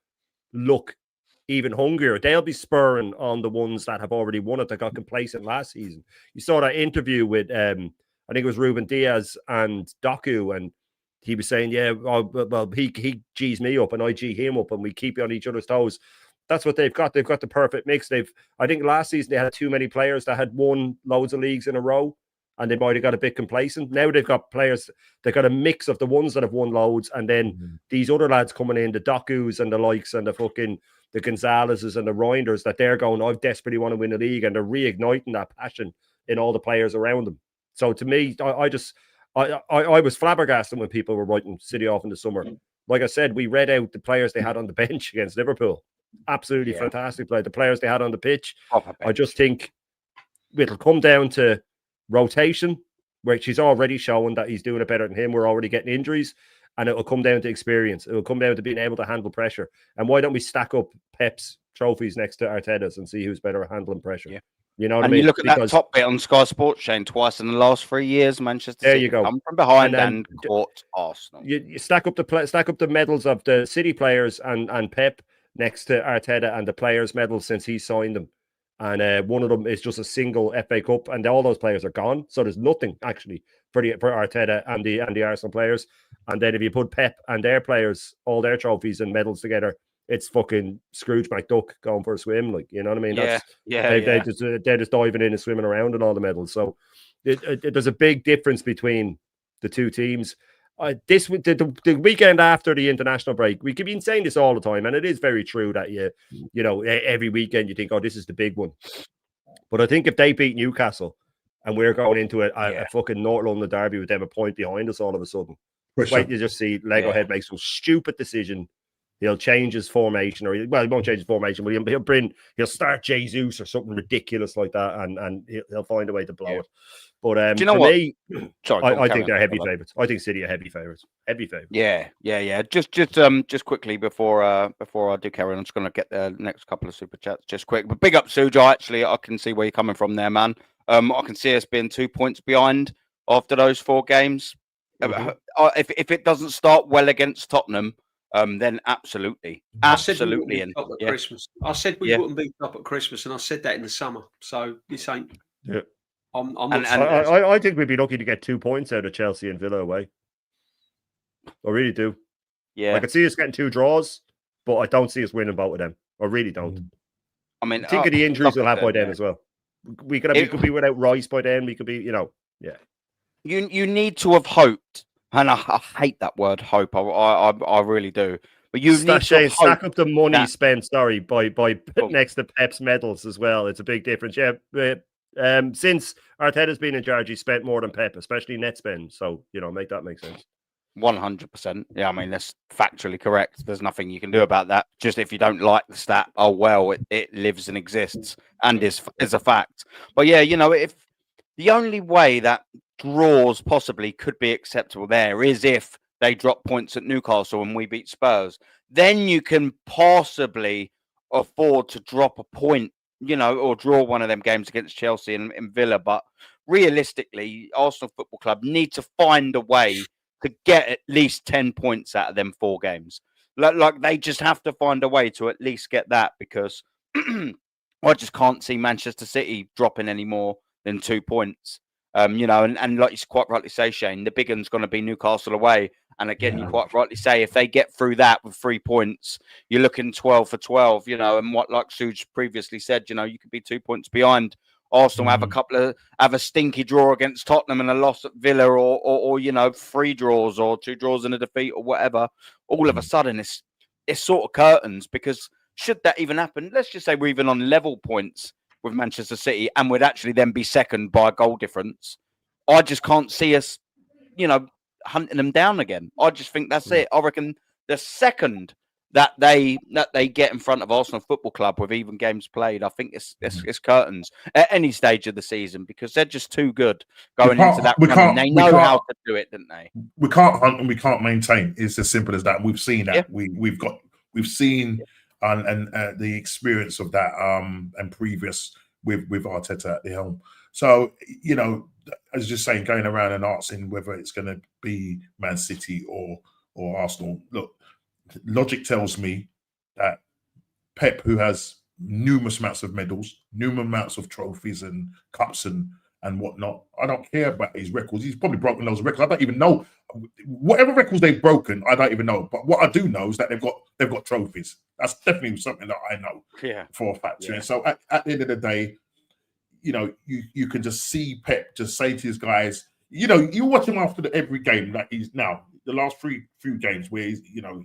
look even hungrier. They'll be spurring on the ones that have already won it that got complacent last season. You saw that interview with, I think it was Ruben Diaz and Doku, and he was saying, he G's me up and I G him up and we keep on each other's toes. That's what they've got. They've got the perfect mix. I think last season they had too many players that had won loads of leagues in a row. And they might have got a bit complacent. Now they've got players, they've got a mix of the ones that have won loads, and then these other lads coming in, the Dokus and the likes, and the Gonzalez's and the Reinders, that they're going, I desperately want to win the league, and they're reigniting that passion in all the players around them. So to me, I was flabbergasted when people were writing City off in the summer. Like I said, we read out the players they had on the bench against Liverpool. Absolutely fantastic play. The players they had on the pitch. I just think it'll come down to rotation, where she's already showing that he's doing it better than him. We're already getting injuries. and it will come down to experience. It will come down to being able to handle pressure. And why don't we stack up Pep's trophies next to Arteta's and see who's better at handling pressure? Yeah. You know what I And mean? you look at that top bit on Sky Sports, Shane, twice in the last 3 years, Manchester there City you go. come from behind and then caught Arsenal. You stack up the medals of the City players and Pep next to Arteta and the players' medals since he signed them. And one of them is just a single FA Cup, and all those players are gone. So there's nothing actually for Arteta and the Arsenal players. And then if you put Pep and their players, all their trophies and medals together, it's fucking Scrooge McDuck going for a swim. Like, you know what I mean? They're just diving in and swimming around in all the medals. So there's a big difference between the two teams. The weekend after the international break, we keep been saying this all the time, and it is very true that you know every weekend you think, oh, this is the big one. But I think if they beat Newcastle and we're going into a fucking North London derby with them a point behind us all of a sudden, wait, you just see Lego Head make some stupid decision. He'll change his formation, he won't change his formation, but he'll start Jesus or something ridiculous like that, and he'll find a way to blow it. But do you know what? I think they're heavy favourites. I think City are heavy favourites. Heavy favourites. Yeah. Just quickly before I do carry on, I'm just going to get the next couple of super chats just quick. But big up Sujo. Actually, I can see where you're coming from there, man. I can see us being 2 points behind after those 4 games. Mm-hmm. If it doesn't start well against Tottenham, then absolutely. Christmas. I said we wouldn't beat up at Christmas, and I said that in the summer. So this ain't. Yeah. I'm I think we'd be lucky to get 2 points out of Chelsea and Villa away. I really do. Yeah. I could see us getting 2 draws, but I don't see us winning both of them. I really don't. I mean, think of the injuries we'll have by then as well. We could be without Rice by then. We could be, You need to have hoped, and I hate that word hope. I really do. But you need to stack up the money spent. Sorry, by next to Pep's medals as well. It's a big difference. Yeah. Since Arteta's been in charge, he spent more than Pep, especially net spend. So make that make sense. 100%. Yeah, I mean that's factually correct. There's nothing you can do about that. Just if you don't like the stat, oh well, it lives and exists and is a fact. But yeah, if the only way that draws possibly could be acceptable there is if they drop points at Newcastle and we beat Spurs, then you can possibly afford to drop a point, or draw one of them games against Chelsea and Villa. But realistically, Arsenal Football Club need to find a way to get at least 10 points out of them 4 games. Like they just have to find a way to at least get that, because I just can't see Manchester City dropping any more than 2 points. And like you quite rightly say, Shane, the big one's going to be Newcastle away. And again, you quite rightly say, if they get through that with 3 points, you're looking 12 for 12, and what, like Suj previously said, you could be 2 points behind. Arsenal have a stinky draw against Tottenham and a loss at Villa, or 3 draws or 2 draws and a defeat or whatever. All of a sudden, it's sort of curtains, because should that even happen, let's just say we're even on level points with Manchester City and would actually then be second by a goal difference. I just can't see us, hunting them down again. I just think that's it. I reckon the second that they get in front of Arsenal Football Club with even games played, I think it's curtains at any stage of the season, because they're just too good going into that run. They know how to do it, didn't they? We can't hunt and we can't maintain. It's as simple as that. We've seen that. Yeah. We've seen the experience of that and previous with Arteta at the helm. So I was just saying, going around and asking whether it's going to be Man City or Arsenal. Look, logic tells me that Pep, who has numerous amounts of medals, numerous amounts of trophies and cups and whatnot, I don't care about his records. He's probably broken those records. I don't even know whatever records they've broken. I don't even know. But what I do know is that they've got trophies. That's definitely something that I know for a fact. Yeah. So at the end of the day, you can just see Pep just say to his guys, you watch him after every game that he's now. The last few games where he's,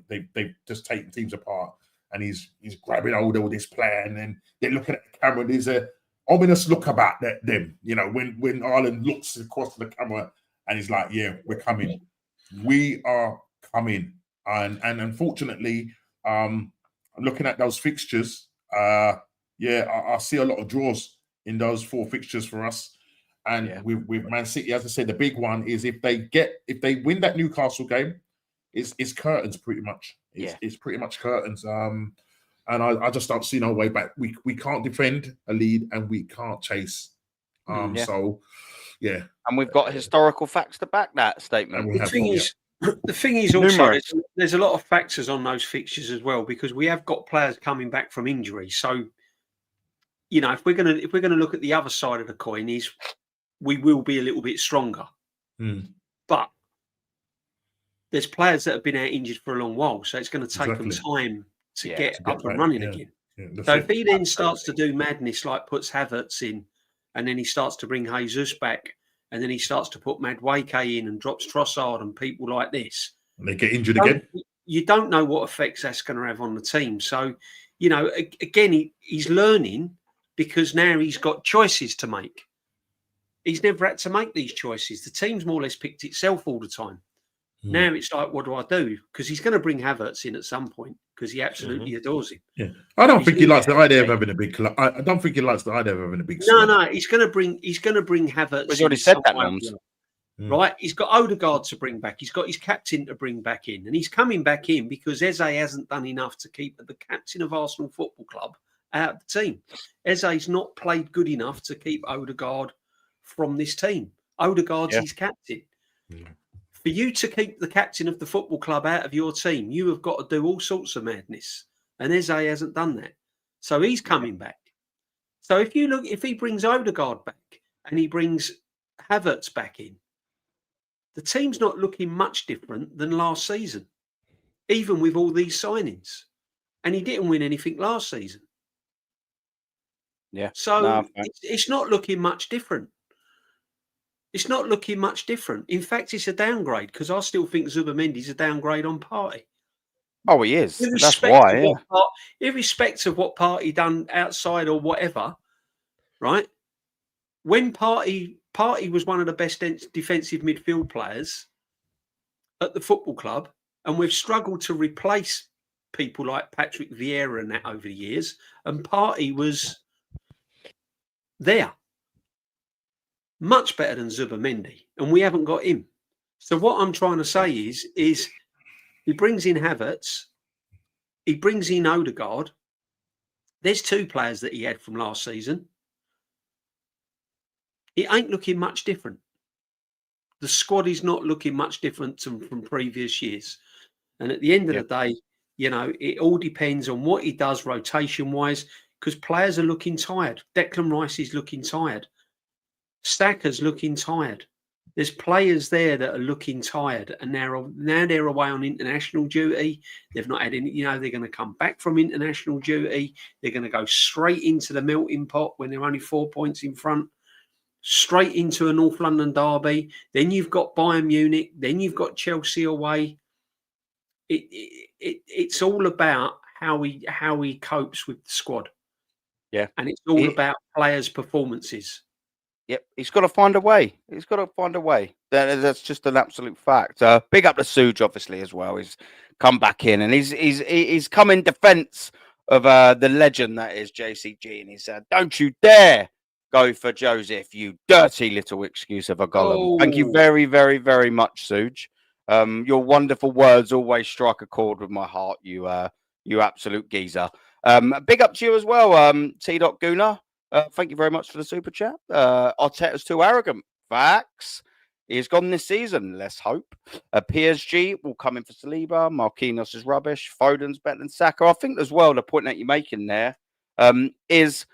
they've just taken teams apart and he's grabbing hold of this player, and then they're looking at the camera. There's a ominous look about them. When Ireland looks across the camera and he's like, "Yeah, we're coming. We are coming." And unfortunately, looking at those fixtures, I see a lot of draws in those 4 fixtures for us. And with Man City, as I said, the big one is if they win that Newcastle game, it's curtains pretty much. Yeah. It's pretty much curtains. And I just don't see no way back. We can't defend a lead and we can't chase. Yeah. So yeah. And we've got historical facts to back that statement. And we have, The thing is also there's a lot of factors on those fixtures as well, because we have got players coming back from injury. So, you know, if we're gonna look at the other side of the coin, is we will be a little bit stronger. But there's players that have been out injured for a long while, so it's going to take them time to get up and running again. So if he then starts to do madness, like puts Havertz in, and then he starts to bring Jesus back, and then he starts to put Madueke in and drops Trossard and people like this, and they get injured again, you don't know what effects that's going to have on the team. So, you know, again, he's learning because now he's got choices to make. He's never had to make these choices. The team's more or less picked itself all the time. Now it's like, what do I do? Because he's going to bring Havertz in at some point because he absolutely adores him. Yeah, I don't think he likes the idea of having a big club. I don't think he likes the idea of having a big. No, he's going to bring Havertz. He's already said that, Norms. Right? He's got Odegaard to bring back. He's got his captain to bring back in, and he's coming back in because Eze hasn't done enough to keep the captain of Arsenal Football Club out of the team. Eze's not played good enough to keep Odegaard from this team. Odegaard's his captain. For you to keep the captain of the football club out of your team, you have got to do all sorts of madness. And Eze hasn't done that. So he's coming back. So if he brings Odegaard back and he brings Havertz back in, the team's not looking much different than last season, even with all these signings. And he didn't win anything last season. Yeah. So it's not looking much different. It's not looking much different. In fact, it's a downgrade because I still think Zubamendi's a downgrade on Partey. Oh, he is. That's why. Irrespective of what Partey done outside or whatever, right? When Partey was one of the best defensive midfield players at the football club, and we've struggled to replace people like Patrick Vieira and that over the years, and Partey was there. Much better than Zubamendi, and we haven't got him. So what I'm trying to say is he brings in Havertz, he brings in Odegaard. There's two players that he had from last season. It ain't looking much different. The squad is not looking much different from previous years. And at the end of the day, you know, it all depends on what he does rotation-wise, because players are looking tired. Declan Rice is looking tired. Stacker's looking tired. There's players there that are looking tired, and now they're away on international duty. They've not had any, you know, they're going to come back from international duty. They're going to go straight into the melting pot when they're only 4 points in front, straight into a North London derby. Then you've got Bayern Munich. Then you've got Chelsea away. It's all about how he copes with the squad. Yeah, and it's all about players' performances. Yep, he's got to find a way. He's got to find a way. That's just an absolute fact. Big up to Suge, obviously, as well. He's come back in, and he's come in defence of the legend that is JCG, and he said, "Don't you dare go for Joseph, you dirty little excuse of a golem." Thank you very, very, very much, Suge. Your wonderful words always strike a chord with my heart. You absolute geezer. Big up to you as well, T. Guna. Thank you very much for the super chat. Arteta's too arrogant. Facts. He's gone this season. Let's hope. PSG will come in for Saliba. Marquinhos is rubbish. Foden's better than Saka. I think as well the point that you're making there is,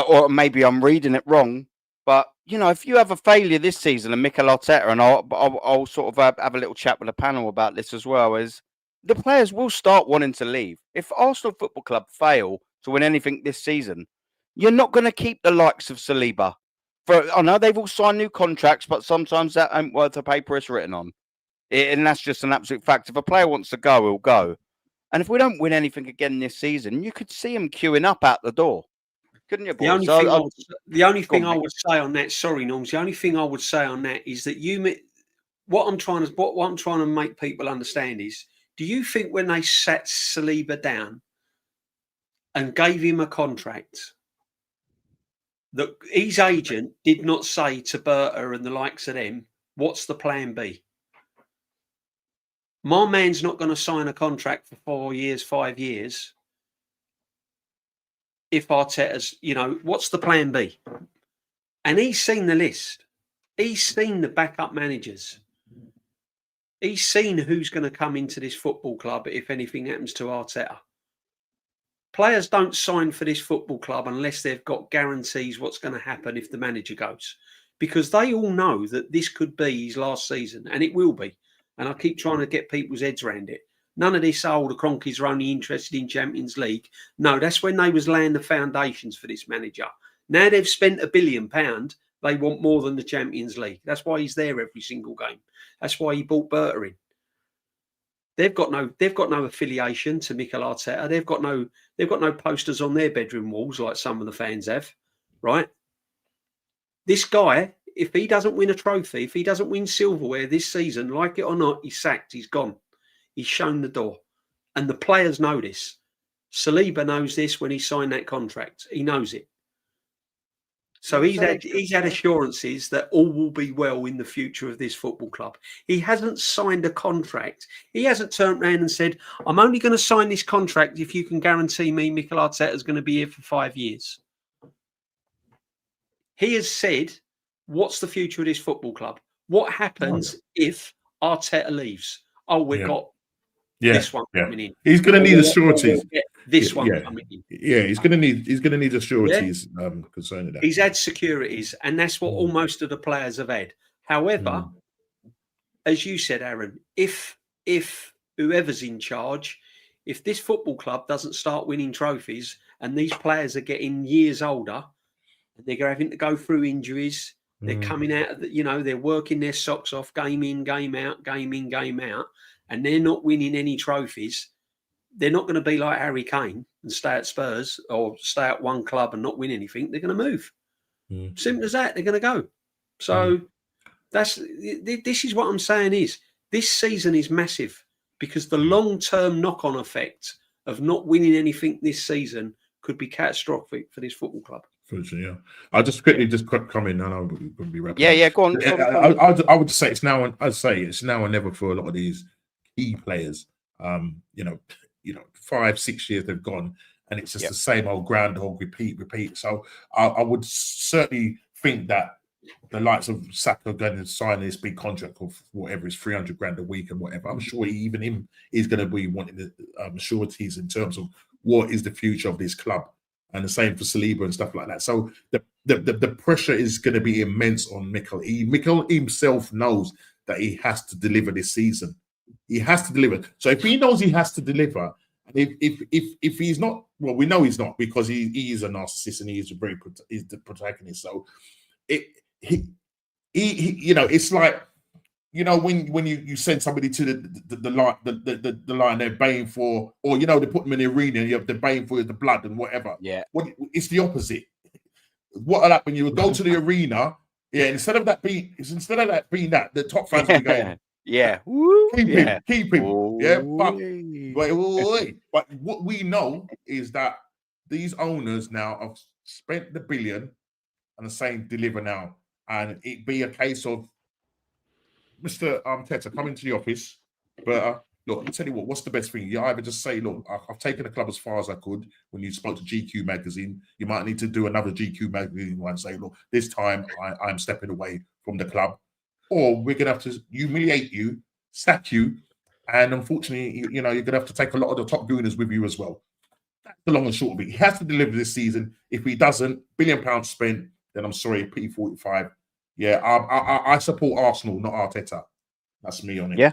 or maybe I'm reading it wrong, but you know, if you have a failure this season, and Mikel Arteta, and I'll sort of have a little chat with the panel about this as well, is the players will start wanting to leave. If Arsenal Football Club fail to win anything this season, you're not going to keep the likes of Saliba. I know they've all signed new contracts, but sometimes that ain't worth the paper it's written on. And that's just an absolute fact. If a player wants to go, he'll go. And if we don't win anything again this season, you could see him queuing up out the door. Couldn't you, boys? The only thing I would say on that, sorry, Norms, the only thing I would say on that is that what I'm trying to make people understand is, do you think when they sat Saliba down and gave him a contract, that his agent did not say to Berta and the likes of them, what's the plan B? My man's not going to sign a contract for 4 years, 5 years. If Arteta's, what's the plan B? And he's seen the list. He's seen the backup managers. He's seen who's going to come into this football club if anything happens to Arteta. Players don't sign for this football club unless they've got guarantees what's going to happen if the manager goes. Because they all know that this could be his last season, and it will be. And I keep trying to get people's heads around it. None of this, the Cronkies are only interested in Champions League. No, that's when they was laying the foundations for this manager. Now they've spent £1 billion. They want more than the Champions League. That's why he's there every single game. That's why he brought Berta in. They've got no affiliation to Mikel Arteta. They've got no posters on their bedroom walls like some of the fans have, right? This guy, if he doesn't win a trophy, if he doesn't win silverware this season, like it or not, he's sacked. He's gone. He's shown the door, and the players know this. Saliba knows this when he signed that contract. He knows it. So he's had assurances that all will be well in the future of this football club. He hasn't signed a contract. He hasn't turned around and said, I'm only going to sign this contract if you can guarantee me Mikel Arteta is going to be here for 5 years. He has said, what's the future of this football club? What happens if Arteta leaves? Oh, we've got this one coming in. He's going to need assurances. This one coming in. Yeah, he's going to need assurances concerning that. He's had securities, and that's what all most of the players have had. However, as you said, Aaron, if whoever's in charge, if this football club doesn't start winning trophies, and these players are getting years older, and they're having to go through injuries, they're coming out of they're working their socks off, game in, game out, game in, game out, and they're not winning any trophies. They're not going to be like Harry Kane and stay at Spurs or stay at one club and not win anything. They're going to move. Simple as that. They're going to go. So this is what I'm saying is this season is massive because the long-term knock-on effect of not winning anything this season could be catastrophic for this football club. Yeah, I'll just quickly come in and I'll be wrapping. Yeah, go on. I would say it's now. I'd say it's now or never for a lot of these key players. 5-6 years they've gone, and it's just the same old groundhog repeat. So I would certainly think that the likes of Saka going to sign this big contract of whatever is $300,000 a week and whatever. I'm sure even him is going to be wanting the sureties in terms of what is the future of this club. And the same for Saliba and stuff like that. So the pressure is going to be immense on Mikel. Mikel himself knows that he has to deliver this season. He has to deliver. So if he knows he has to deliver, and if he's not, well, we know he's not because he is a narcissist and he's the protagonist. So it's like when you send somebody to the line they're baying for, or they put them in the arena, they're baying for the blood and whatever. Yeah, it's the opposite. What happen? You would go to the arena, instead of that being that, the top fans will be going, keep him, but what we know is that these owners now have spent the billion and are saying deliver now, and it be a case of Mr. Arteta, come into the office. But look, I'll tell you what's the best thing? You either just say, look, I've taken the club as far as I could. When you spoke to GQ magazine, you might need to do another GQ magazine one and say, look, this time I'm stepping away from the club. Or we're going to have to humiliate you, sack you, and unfortunately, you're going to have to take a lot of the top gooners with you as well. That's the long and short of it. He has to deliver this season. If he doesn't, £1 billion spent, then I'm sorry, P45. Yeah, I support Arsenal, not Arteta. That's me on it. Yeah.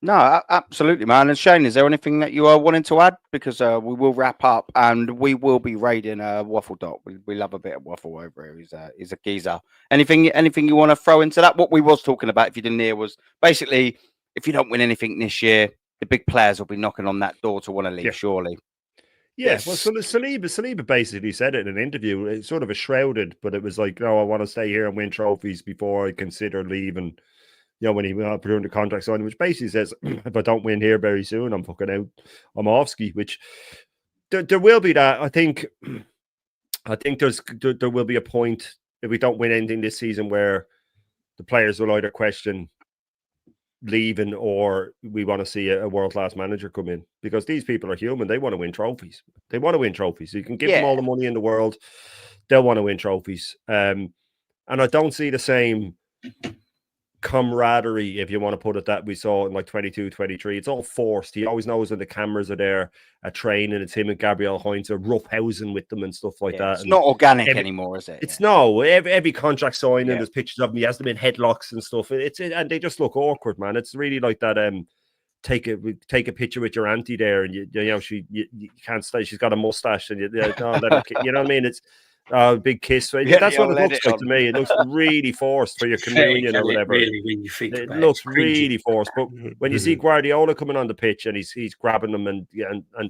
No, absolutely, man. And Shane, is there anything that you are wanting to add? Because we will wrap up and we will be raiding Waffle Dot. We love a bit of Waffle over here. He's a geezer. Anything you want to throw into that? What we was talking about, if you didn't hear, was basically if you don't win anything this year, the big players will be knocking on that door to want to leave, surely. Yeah, well, Saliba basically said it in an interview. It's sort of a shrouded, but it was like, no, I want to stay here and win trophies before I consider leaving. When he put under contract signing, which basically says, if I don't win here very soon, I'm fucking out. I'm off ski. Which there will be that. I think there will be a point if we don't win anything this season where the players will either question leaving, or we want to see a world-class manager come in, because these people are human. They want to win trophies. They want to win trophies. You can give them all the money in the world. They'll want to win trophies. And I don't see the same camaraderie, if you want to put it, that we saw in like 22, 23. It's all forced. He always knows when the cameras are there at training. It's him and Gabriel Heinz are roughhousing with them and stuff like that. It's not organic anymore, is it? It's no. Every contract signing, there's pictures of him. He has them in headlocks and stuff. And they just look awkward, man. It's really like that. Take a picture with your auntie there, and you know you can't stay. She's got a mustache, and you know what I mean. It's big kiss. That's what it looks like to me. It looks really forced for your communion or whatever. Really, when you think it about looks it, really forced. But when you see Guardiola coming on the pitch and he's grabbing them and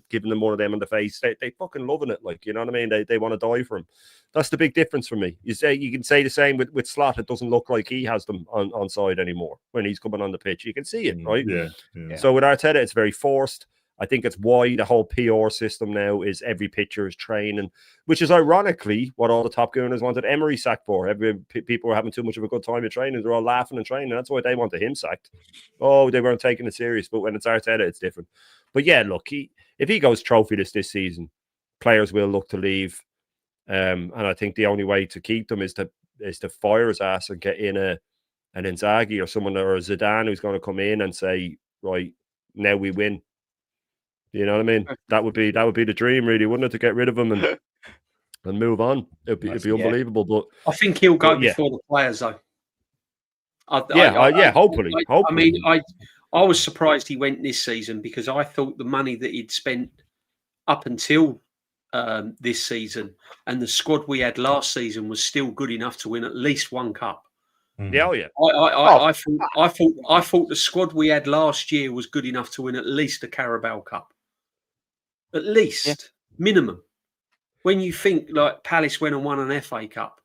giving them one of them in the face, they fucking loving it. Like, you know what I mean? They want to die for him. That's the big difference for me. You can say the same with Slot. It doesn't look like he has them on side anymore when he's coming on the pitch. You can see it, right? Yeah. So with Arteta, it's very forced. I think it's why the whole PR system now is every picture is training, which is ironically what all the top gooners wanted Emery sacked for. People were having too much of a good time at training. They're all laughing and training. That's why they wanted him sacked. Oh, they weren't taking it serious. But when it's Arteta, it's different. But yeah, look, if he goes trophyless this season, players will look to leave. And I think the only way to keep them is to fire his ass and get in an Inzaghi or someone, or a Zidane, who's going to come in and say, right, now we win. You know what I mean? That would be the dream, really, wouldn't it? To get rid of him and move on. It'd be unbelievable. But I think he'll go before the players, though. Hopefully. I mean, I was surprised he went this season, because I thought the money that he'd spent up until this season and the squad we had last season was still good enough to win at least one cup. Yeah, oh yeah. I thought the squad we had last year was good enough to win at least a Carabao Cup. At least, minimum. When you think like Palace went and won an FA Cup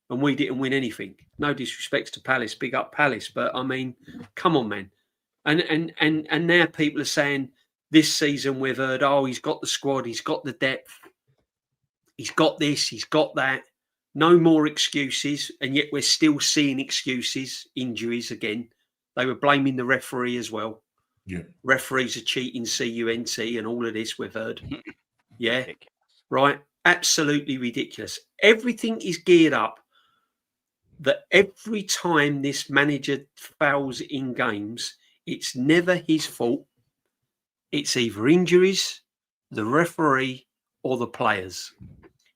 and we didn't win anything. No disrespect to Palace, big up Palace, but I mean, come on, man. And now people are saying this season we've heard, oh, he's got the squad, he's got the depth, he's got this, he's got that. No more excuses, and yet we're still seeing excuses, injuries again. They were blaming the referee as well. Yeah, referees are cheating, CUNT, and all of this we've heard. Yeah, right. Absolutely ridiculous. Everything is geared up that every time this manager fails in games, it's never his fault. It's either injuries, the referee, or the players.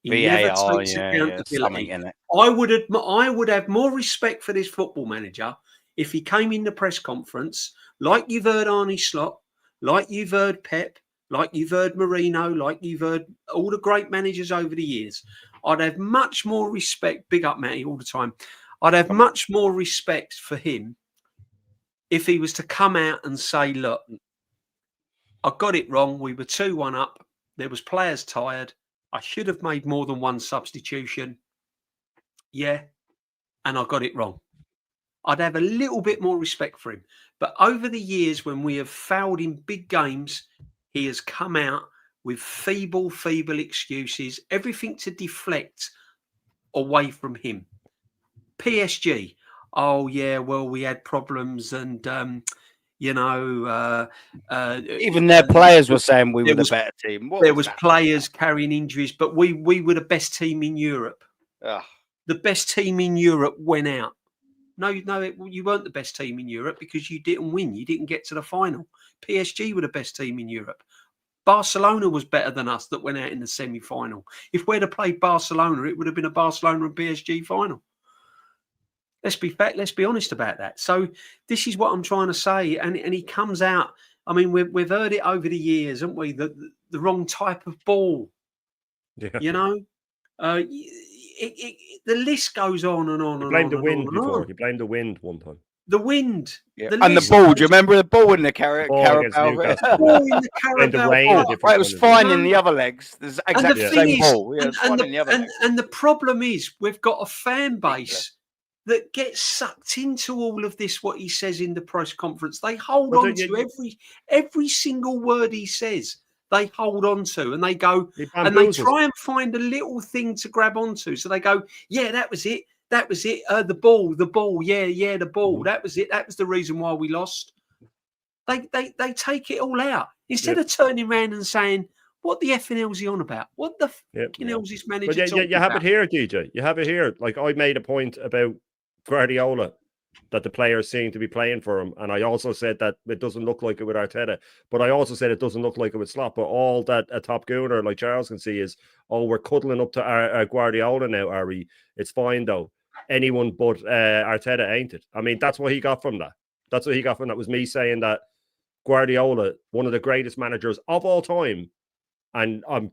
He never takes accountability. I would have more respect for this football manager if he came in the press conference, like you've heard Arne Slot, like you've heard Pep, like you've heard Mourinho, like you've heard all the great managers over the years. I'd have much more respect. Big up, Matty, all the time. I'd have much more respect for him if he was to come out and say, look, I got it wrong. We were 2-1 up. There was players tired. I should have made more than one substitution. Yeah. And I got it wrong. I'd have a little bit more respect for him. But over the years, when we have failed in big games, he has come out with feeble excuses, everything to deflect away from him. PSG, oh, yeah, well, we had problems and, even their players were saying we were the better team. There was players carrying injuries, but we were the best team in Europe. The best team in Europe went out. No, you weren't the best team in Europe because you didn't win. You didn't get to the final. PSG were the best team in Europe. Barcelona was better than us that went out in the semi-final. If we'd have played Barcelona, it would have been a Barcelona and PSG final. Let's be honest about that. So this is what I'm trying to say. And he comes out. I mean, we've heard it over the years, haven't we? The wrong type of ball. Yeah. You know, the list goes on and on. You blamed the wind before. You blamed the wind one time. The wind. Yeah. And the ball. Do you remember the ball in the Carabao? Ball in the Carabao. It was fine in the other legs. There's exactly the same ball. And the problem is we've got a fan base that gets sucked into all of this, what he says in the press conference. They hold on to every single word he says. They hold on to and they go and they try and find a little thing to grab onto. So they go, yeah, that was it. That was it. The ball. Yeah, the ball. That was it. That was the reason why we lost. They take it all out instead of turning around and saying, "What the effing hell's he on about? What the fucking hell's this manager But talking you have about?" it here, DJ. You have it here. Like I made a point about Guardiola that the players seem to be playing for him, and I also said that it doesn't look like it with Arteta. But I also said it doesn't look like it with Slot. But all that a top gooner like Charles can see is, oh, we're cuddling up to our Guardiola now, are we? It's fine though. Anyone but Arteta ain't it? I mean, that's what he got from that. That's what he got from that was me saying that Guardiola, one of the greatest managers of all time, and I'm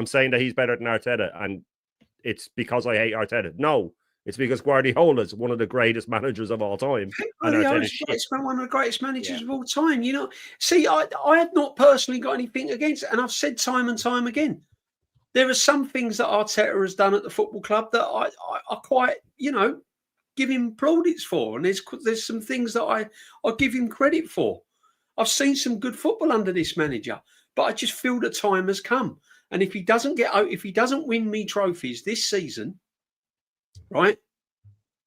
saying that he's better than Arteta, and it's because I hate Arteta. No, it's because Guardiola is one of the greatest managers of all time. Guardiola's one of the greatest managers of all time. You know, see, I have not personally got anything against it, and I've said time and time again, there are some things that Arteta has done at the football club that I quite, you know, give him plaudits for, and there's some things that I give him credit for. I've seen some good football under this manager, but I just feel the time has come. And if he doesn't win me trophies this season, right,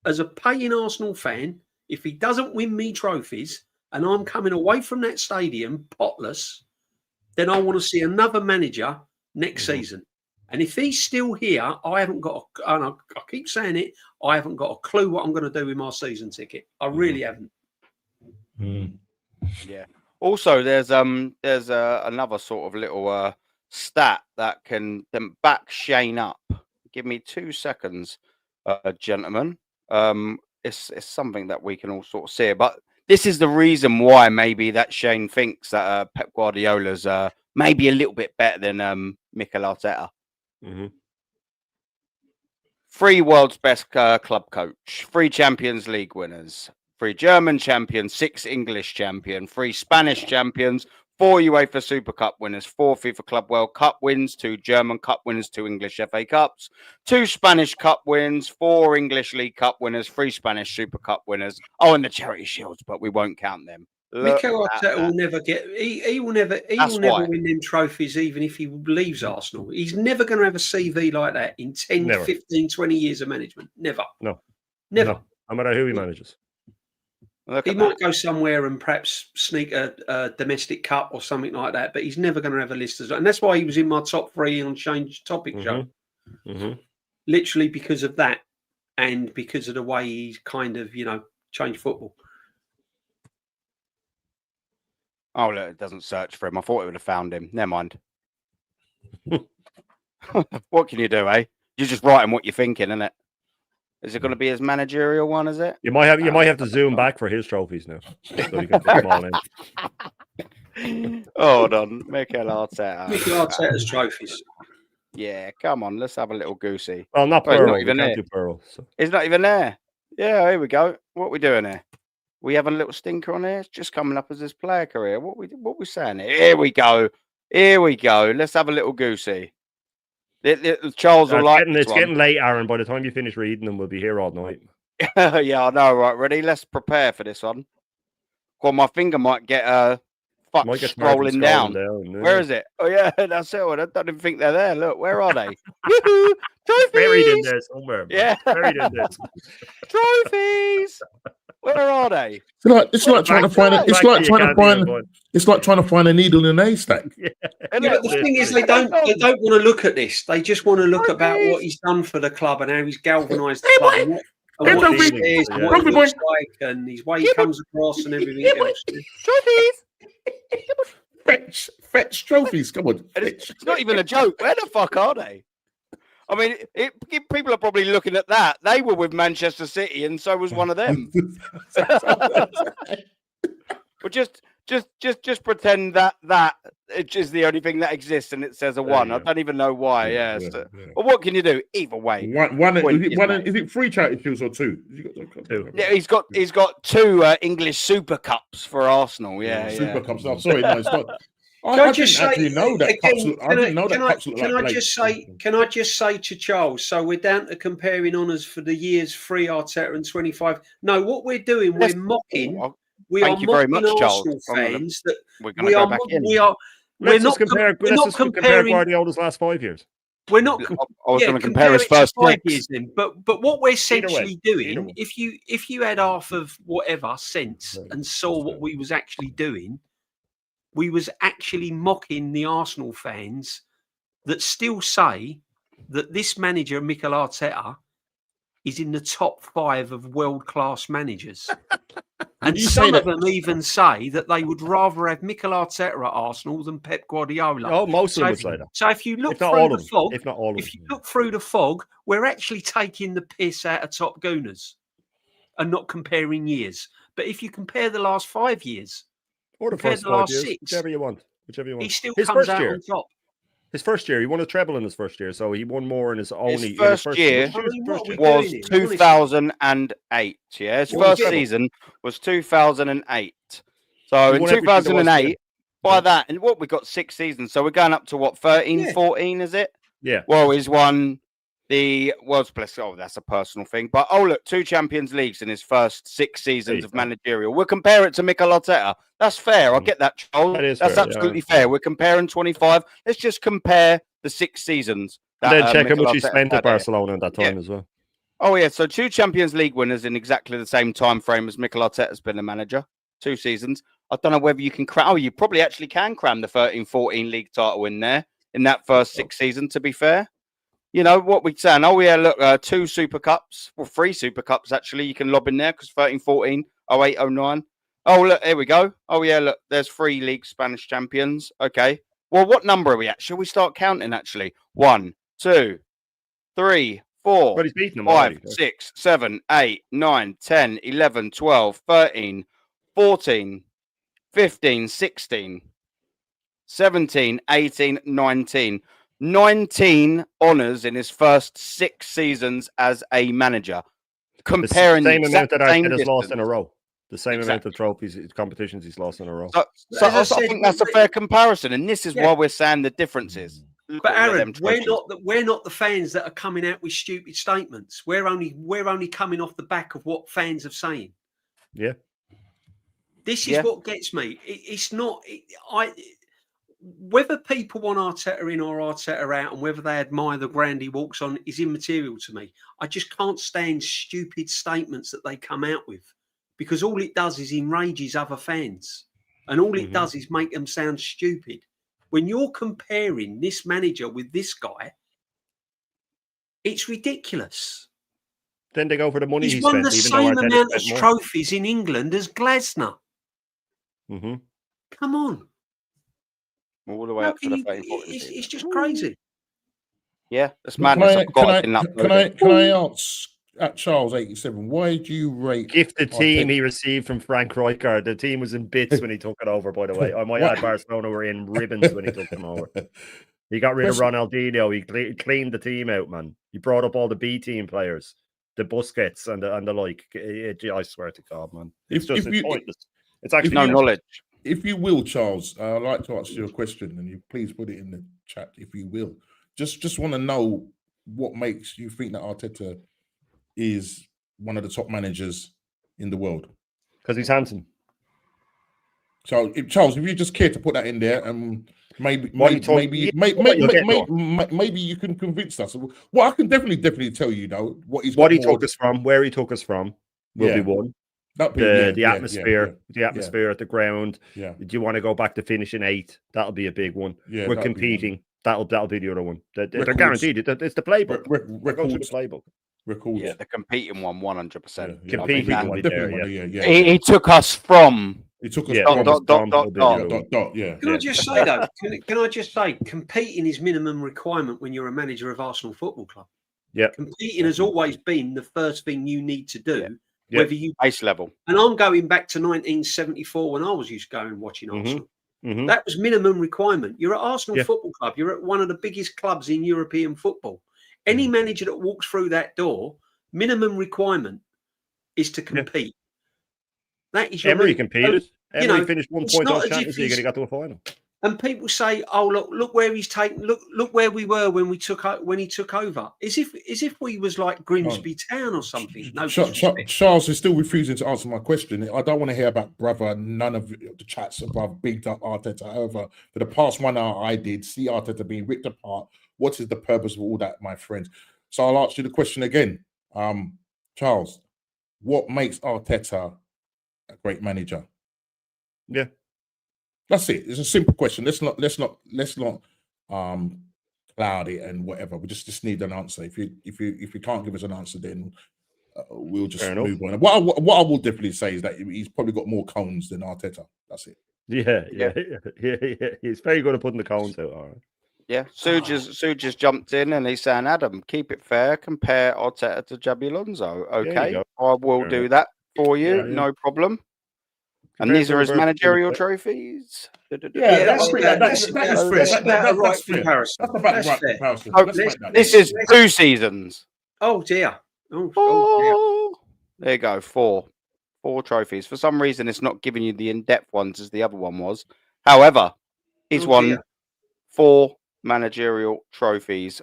as a paying Arsenal fan, if he doesn't win me trophies and I'm coming away from that stadium potless, then I want to see another manager next season. And if he's still here, I haven't got, and I keep saying it, I haven't got a clue what I'm going to do with my season ticket. I really haven't. Yeah. Also, there's another sort of little stat that can back Shane up. Give me 2 seconds, gentlemen. It's something that we can all sort of see, but this is the reason why maybe that Shane thinks that Pep Guardiola's maybe a little bit better than Mikel Arteta. 3 world's best club coach, 3 Champions League winners, 3 German champions, 6 English champions, 3 Spanish champions, 4 UEFA Super Cup winners, 4 FIFA Club World Cup wins, 2 German Cup winners, 2 English FA Cups, 2 Spanish Cup wins, 4 English League Cup winners, 3 Spanish Super Cup winners. Oh, and the Charity Shields, but we won't count them. Mikel Arteta will never get. He will never win them trophies, even if he leaves Arsenal. He's never going to have a CV like that in 10, 15, 20 years of management. Never. No. Never. No matter who he manages. He might go somewhere and perhaps sneak a domestic cup or something like that, but he's never going to have a list as well. And that's why he was in my top 3 on Change Topic show. Literally because of that, and because of the way he's kind of, changed football. Oh, look, it doesn't search for him. I thought it would have found him. Never mind. What can you do, eh? You're just writing what you're thinking, isn't it? Is it going to be his managerial one, is it? You might have to zoom back for his trophies now. So you can put them all in. Hold on. Mikel Arteta. Mikel Arteta's trophies. Yeah, come on. Let's have a little goosey. Well, not Pearl. Not even there. Pearl, so. It's not even there. Yeah, here we go. What are we doing here? We have a little stinker on here. It's just coming up as his player career. What we saying here? Here we go. Here we go. Let's have a little goosey. Charles will like it's getting late, Aaron. By the time you finish reading them, we'll be here all night. Yeah, I know. Right, ready? Let's prepare for this one. Well, my finger might get scrolling down. Yeah. Where is it? Oh yeah, that's it. I don't even think they're there. Look, where are they? Trophies! Buried in there somewhere. Yeah, buried in there. Trophies. Where are they? It's like trying to find a needle in a haystack. Yeah, but the thing is, they don't want to look at this. They just want to look about what he's done for the club and how he's galvanised the club and what he says and what he looks like and his way he comes across and everything else. Trophies. Fetch trophies. Come on. It's not even a joke. Where the fuck are they? I mean, people are probably looking at that. They were with Manchester City, and so was one of them. But just pretend that it is the only thing that exists, and it says a 1. I don't even know why. Yeah. But what can you do? Either way, is it 3 charity shields or 2? Yeah, he's got 2 English Super Cups for Arsenal. Yeah, Super Cups. I'm sorry, no, it's not. I didn't know that. Can I just say to Charles? So we're down to comparing honours for the years 3 Arteta and 25. No, what we're doing, we're mocking. We are mocking Arsenal fans that let's just compare Guardiola's last 5 years. We're not. I was going to compare his it to first 5 six. years then. But what we're essentially either doing, way. if you had half of whatever sense and saw what we was actually doing, we was actually mocking the Arsenal fans that still say that this manager, Mikel Arteta, is in the top 5 of world-class managers. And some of them even say that they would rather have Mikel Arteta at Arsenal than Pep Guardiola. Oh, most of them would say that. So if you look If not through all the of them. fog, If not all of if you them. look through the fog, we're actually taking the piss out of top gooners and not comparing years. But if you compare the last 5 years, Or the compare first the 5 last years, 6, whichever you want. he still His comes first out year. on top. His first year, he won a treble in his first year, so he won more in his only. His first year was 2008. Yeah, his first season was 2008. So in 2008, by that, and what we got 6 seasons. So we're going up to what 13, 14, is it? Yeah. Well, he's won the World's Blessed. Oh, that's a personal thing. But look, 2 Champions Leagues in his first 6 seasons of managerial. We'll compare it to Mikel Arteta. That's fair. I get that, Charles. That's absolutely fair. We're comparing 25. Let's just compare the 6 seasons. And then check how much he spent at Barcelona at that time as well. Oh yeah, so 2 Champions League winners in exactly the same time frame as Mikel Arteta's been a manager. 2 seasons. I don't know whether you can cram. Oh, you probably actually can cram the 13-14 league title in there in that first 6 seasons. To be fair. You know what we're saying? Oh, yeah, look, 2 Super Cups. Well, 3 Super Cups, actually, you can lob in there because 13, 14, 08, 09. Oh, look, here we go. Oh, yeah, look, there's 3 league Spanish champions. Okay. Well, what number are we at? Shall we start counting, actually? 1, 2, 3, 4, 5, 6, 7, 8, 9, 10, 11, 12, 13, 14, 15, 16, 17, 18, 19. 19 honours in his first 6 seasons as a manager. Comparing the same amount that Arteta's has lost in a row. The same amount of trophies, competitions he's lost in a row. So I think that's a fair comparison, and this is why we're saying the difference is. But Aaron, we're not the fans that are coming out with stupid statements. We're only coming off the back of what fans are saying. Yeah. This is what gets me. It's not. Whether people want Arteta in or Arteta out and whether they admire the ground he walks on is immaterial to me. I just can't stand stupid statements that they come out with because all it does is enrages other fans and all it does is make them sound stupid. When you're comparing this manager with this guy, it's ridiculous. Then they go for the money he's won the same amount of trophies in England as Glasner. Come on. All the way up to the 13, it's just crazy. Yeah, that's madness. Can I ask at Charles 87, why do you rate gifted team he received from Frank Rijkaard? The team was in bits when he took it over, by the way. I might add Barcelona were in ribbons when he took them over. He got rid of Ronaldinho. He cleaned the team out, man. He brought up all the B team players, the Busquets and the like. I swear to God, man. It's pointless. It's actually no knowledge. If you will, Charles, I'd like to ask you a question, and you please put it in the chat if you will. Just want to know what makes you think that Arteta is one of the top managers in the world. Because he's handsome. So, Charles, if you just care to put that in there, maybe you can convince us. Well, I can definitely tell you though what he took us from, where he took us from will be one. The atmosphere at the ground. Yeah. Do you want to go back to finishing 8th? That'll be a big one. Yeah, we're competing. That'll be the other one. They're guaranteed. It's the playbook. Records. The playbook. Records. Yeah, the competing one, 100%. Competing. He took us from. He took us from. Can I just say though? Can I just say, competing is minimum requirement when you're a manager of Arsenal Football Club. Yeah. Competing has always been the first thing you need to do. Yeah. Whether you base level, and I'm going back to 1974 when I was used to going watching Arsenal. That was minimum requirement. You're at Arsenal Football Club. You're at one of the biggest clubs in European football. Any manager that walks through that door, minimum requirement is to compete. That is your Emery competed. Emery finished 1 point off Champions League and he got to a final. And people say, "Oh, look where he's taken. Look where we were when he took over. As if we was like Grimsby Town or something." No, Charles is still refusing to answer my question. I don't want to hear about brother. None of the chats above bigged up Arteta. However, for the past 1 hour, I did see Arteta being ripped apart what is the purpose of all that, my friends? So I'll ask you the question again, Charles. What makes Arteta a great manager? Yeah, that's it. It's a simple question. Let's not cloud it and whatever. We just need an answer. If you can't give us an answer, then we'll just move on. What I will definitely say is that he's probably got more cones than Arteta. That's it. Yeah. He's very good at putting the cones out. All right. Yeah, Sue just jumped in and he's saying, Adam, keep it fair. Compare Arteta to Xabi Alonso. Okay, I will do that for you. No problem. And these are his managerial trophies. That's fair. That's about the right comparison. This is 2 seasons. Oh dear. There you go. 4 trophies. For some reason, it's not giving you the in-depth ones as the other one was. However, he's won 4 managerial trophies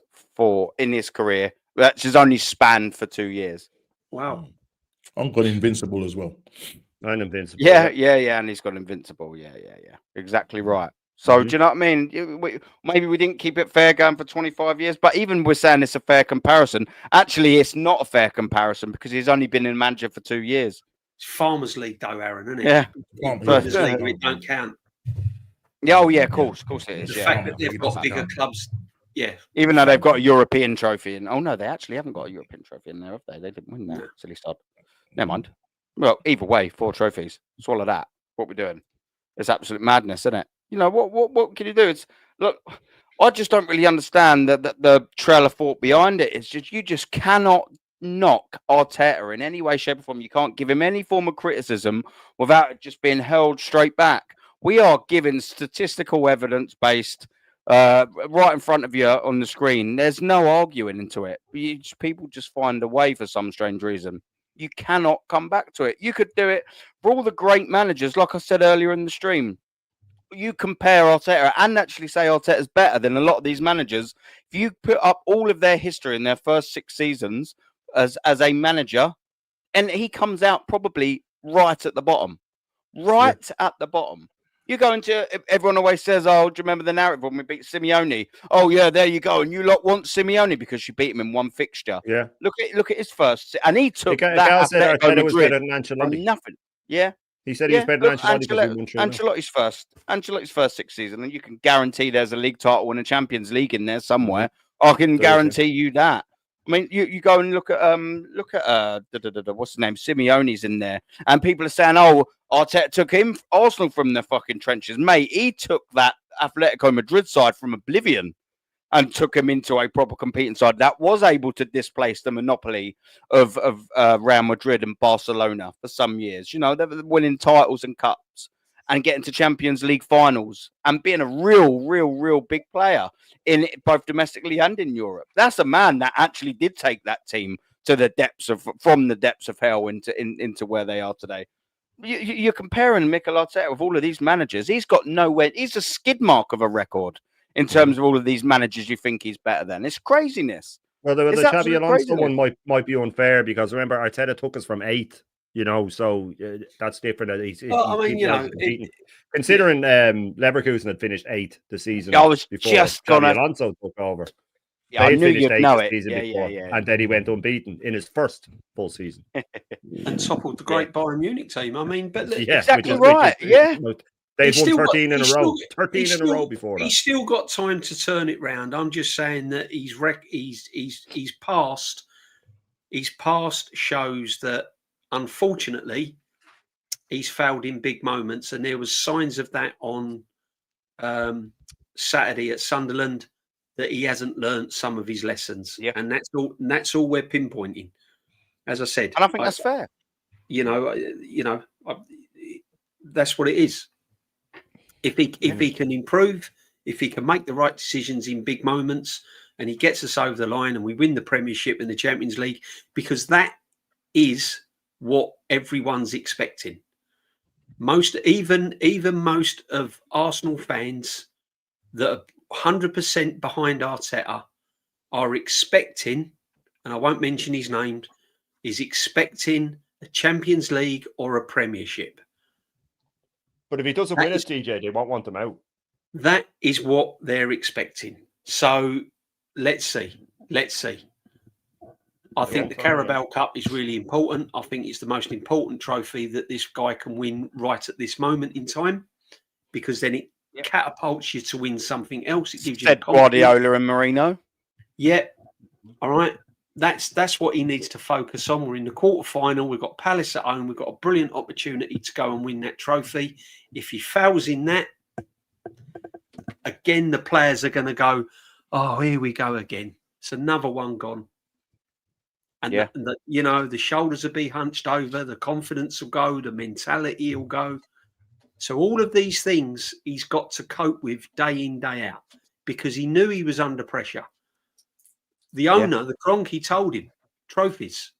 in his career, which has only spanned for 2 years. Wow. I've got Invincible as well. I'm Invincible. Yeah, and he's got Invincible. Yeah. Exactly right. So do you know what I mean? Maybe we didn't keep it fair going for 25 years, but even we're saying it's a fair comparison. Actually, it's not a fair comparison because he's only been in manager for 2 years. It's Farmers League though, Aaron, isn't it? Yeah. Farmers League, we don't count. Yeah, of course it is. The fact that they've got bigger clubs, even though they've got a European trophy, and no, they actually haven't got a European trophy in there, have they? They didn't win that. Silly sod. Never mind. Well, either way, 4 trophies. Swallow that. What we're doing? It's absolute madness, isn't it? You know what can you do? Look, I just don't really understand the trail of thought behind it. It's just you just cannot knock Arteta in any way, shape, or form. You can't give him any form of criticism without it just being hurled straight back. We are given statistical evidence based right in front of you on the screen. There's no arguing into it. People just find a way for some strange reason. You cannot come back to it. You could do it for all the great managers, like I said earlier in the stream. You compare Arteta and actually say Arteta's better than a lot of these managers. If you put up all of their history in their first 6 seasons as a manager, and he comes out probably right at the bottom. At the bottom. You go into, everyone always says, oh, do you remember the narrative when we beat Simeone? Oh, yeah, there you go. And you lot want Simeone because you beat him in one fixture. Yeah. Look at his first. And he took that Atletico Madrid from nothing. Yeah. He said he was better than Ancelotti. Ancelotti's first 6 seasons, and you can guarantee there's a league title and a Champions League in there somewhere. I can guarantee you that. I mean, you go and look at what's the name? Simeone's in there, and people are saying, "Oh, Arteta took Arsenal from the fucking trenches, mate. He took that Atletico Madrid side from oblivion and took him into a proper competing side that was able to displace the monopoly of Real Madrid and Barcelona for some years. You know, they were winning titles and cups and getting to Champions League finals and being a real big player in both domestically and in Europe. That's a man that actually did take that team to the depths from the depths of hell into where they are today. You're comparing Mikel Arteta with all of these managers. He's got nowhere. He's a skid mark of a record in terms of all of these managers you think he's better than. It's craziness. Well, the Xabi Alonso one might be unfair because remember Arteta took us from 8th. You know, so that's different. Considering Leverkusen had finished 8th the season, I was before just Xabi Alonso took over. Yeah, I knew you'd know it. And then he went unbeaten in his first full season and toppled the great Bayern Munich team. I mean, but exactly right. They've won 13 in a row. 13 in a row before that. He's still got time to turn it round. I'm just saying that his past shows that. Unfortunately, he's failed in big moments, and there was signs of that on Saturday at Sunderland that he hasn't learnt some of his lessons, and that's all we're pinpointing. As I said, and I think that's fair. That's what it is. If he can improve, if he can make the right decisions in big moments, and he gets us over the line, and we win the Premiership and the Champions League, because that is what everyone's expecting. Even most of Arsenal fans that are 100% behind Arteta are expecting, and I won't mention his name, is expecting a Champions League or a Premiership. But if he doesn't win it, TJ, they won't want him out. That is what they're expecting. So let's see. I think the Carabao Cup is really important. I think it's the most important trophy that this guy can win right at this moment in time, because then it catapults you to win something else. It gives you Guardiola and Mourinho. Yeah. All right. That's what he needs to focus on. We're in the quarterfinal. We've got Palace at home. We've got a brilliant opportunity to go and win that trophy. If he fails in that, again, the players are going to go, oh, here we go again. It's another one gone. And, the shoulders will be hunched over. The confidence will go. The mentality will go. So all of these things he's got to cope with day in, day out, because he knew he was under pressure. The owner, the Kroenke, told him, trophies.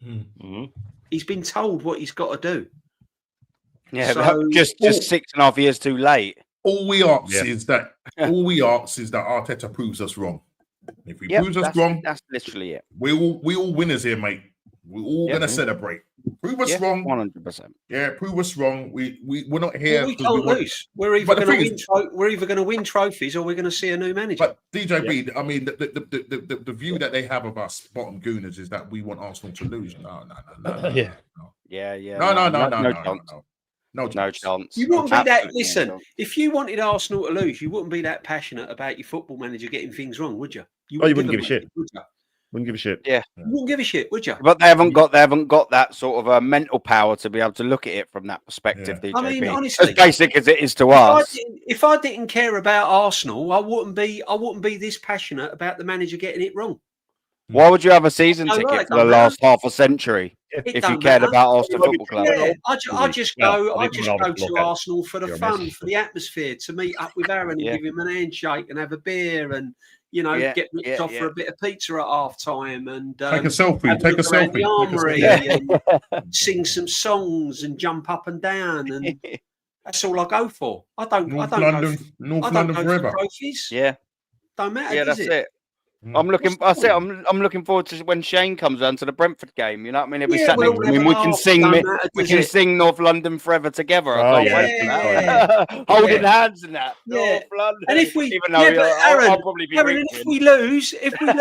Mm-hmm. He's been told what he's got to do. Yeah, so, just 6.5 years too late. All we ask is that Arteta proves us wrong. If he proves us wrong, that's literally it. We all winners here, mate. We're all gonna celebrate. Prove us wrong, 100%. Yeah, prove us wrong. We're not here. We can't lose. We're either going to win trophies, or we're going to see a new manager. But DJB, I mean, the view that they have of us bottom gooners is that we want Arsenal to lose. No. No chance. You wouldn't be that. Listen, if you wanted Arsenal to lose, you wouldn't be that passionate about your football manager getting things wrong, would you? You wouldn't give a shit. Wouldn't give a shit. Yeah, you wouldn't give a shit, would you? But they haven't got that sort of mental power to be able to look at it from that perspective. DJB. I mean, honestly, as basic as it is to us. If I didn't care about Arsenal, I wouldn't be this passionate about the manager getting it wrong. Why would you have a season ticket for the last half a century if you cared about Arsenal Football Club? Yeah, I just go to Arsenal for the fun, for the atmosphere, to meet up with Aaron and give him an handshake and have a beer and get ripped off for a bit of pizza at half time and take a selfie, the armory and sing some songs and jump up and down, and that's all I go for. I don't North go London forever. Trophies. Yeah, don't matter. Yeah, that's it. I'm looking forward to when Shane comes down to the Brentford game. You know what I mean? If we sat next to him, we can sing North London forever together. I can't wait for that. Holding hands and that. North London. And if we, I'll probably be Aaron, if we lose, it don't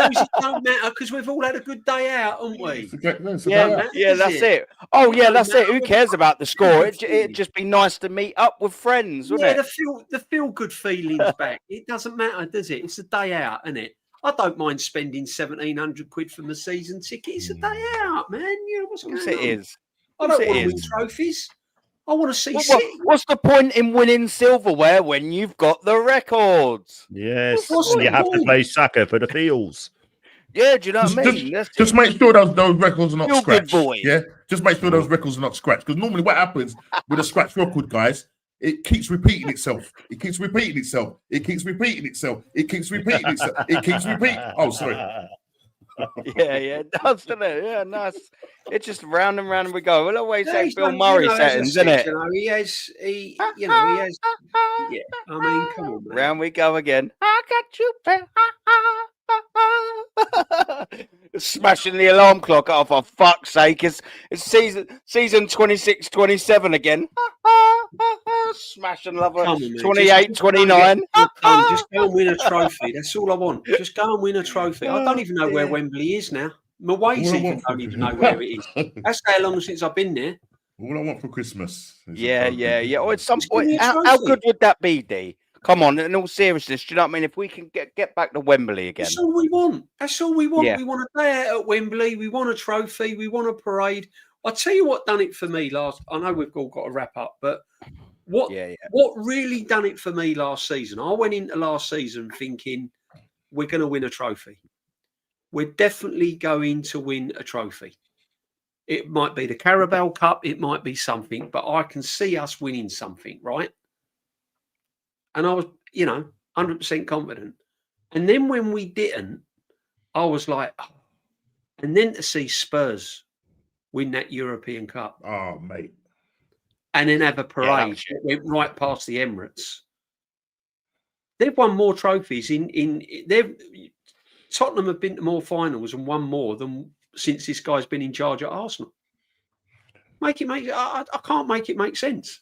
matter, because we've all had a good day out, haven't we? That's it. Oh yeah, that's it. Who cares about the score? It'd just be nice to meet up with friends, wouldn't it? The feel good feelings back. It doesn't matter, does it? It's a day out, isn't it? I don't mind spending 1,700 quid for my season ticket. It's a day out, man. You know what's going on? It is. I don't want to win trophies. I want to see. What's the point in winning silverware when you've got the records? Yes, you have to play Saka for the feels. Yeah, do you know what I mean? Just make sure those records are not scratched. Yeah, just make sure those records are not scratched. Because normally, what happens with a scratch record, guys? It keeps repeating itself. It keeps repeating itself. It keeps repeating itself. It keeps repeating itself. It keeps repeating. Oh, sorry. Yeah, it does, doesn't it? Yeah, nice. It's just round and round and we go. We'll always say Bill Murray settings, isn't it? He has. Yeah, I mean, come on, man. Round we go again. I got you, smashing the alarm clock off, for fuck's sake. It's season 26-27 again. Smashing lover. 28-29. Just go and win a trophy. That's all I want. Just go and win a trophy. I don't even know where Wembley is now. My ways even don't even know where it is. That's how long since I've been there. All I want for Christmas. Yeah. Or at some point, how good would that be, D? Come on, in all seriousness, do you know what I mean? If we can get back to Wembley again. That's all we want. Yeah. We want a day out at Wembley. We want a trophy. We want a parade. I'll tell you what done it for me last. I know we've all got to wrap up, but what really done it for me last season? I went into last season thinking we're going to win a trophy. We're definitely going to win a trophy. It might be the Carabao Cup. It might be something, but I can see us winning something, right? And I was, 100% confident. And then when we didn't, I was like, oh. And then to see Spurs win that European Cup. Oh, mate. And then have a parade that went right past the Emirates. They've won more trophies Tottenham have been to more finals and won more than since this guy's been in charge at Arsenal. I can't make it make sense.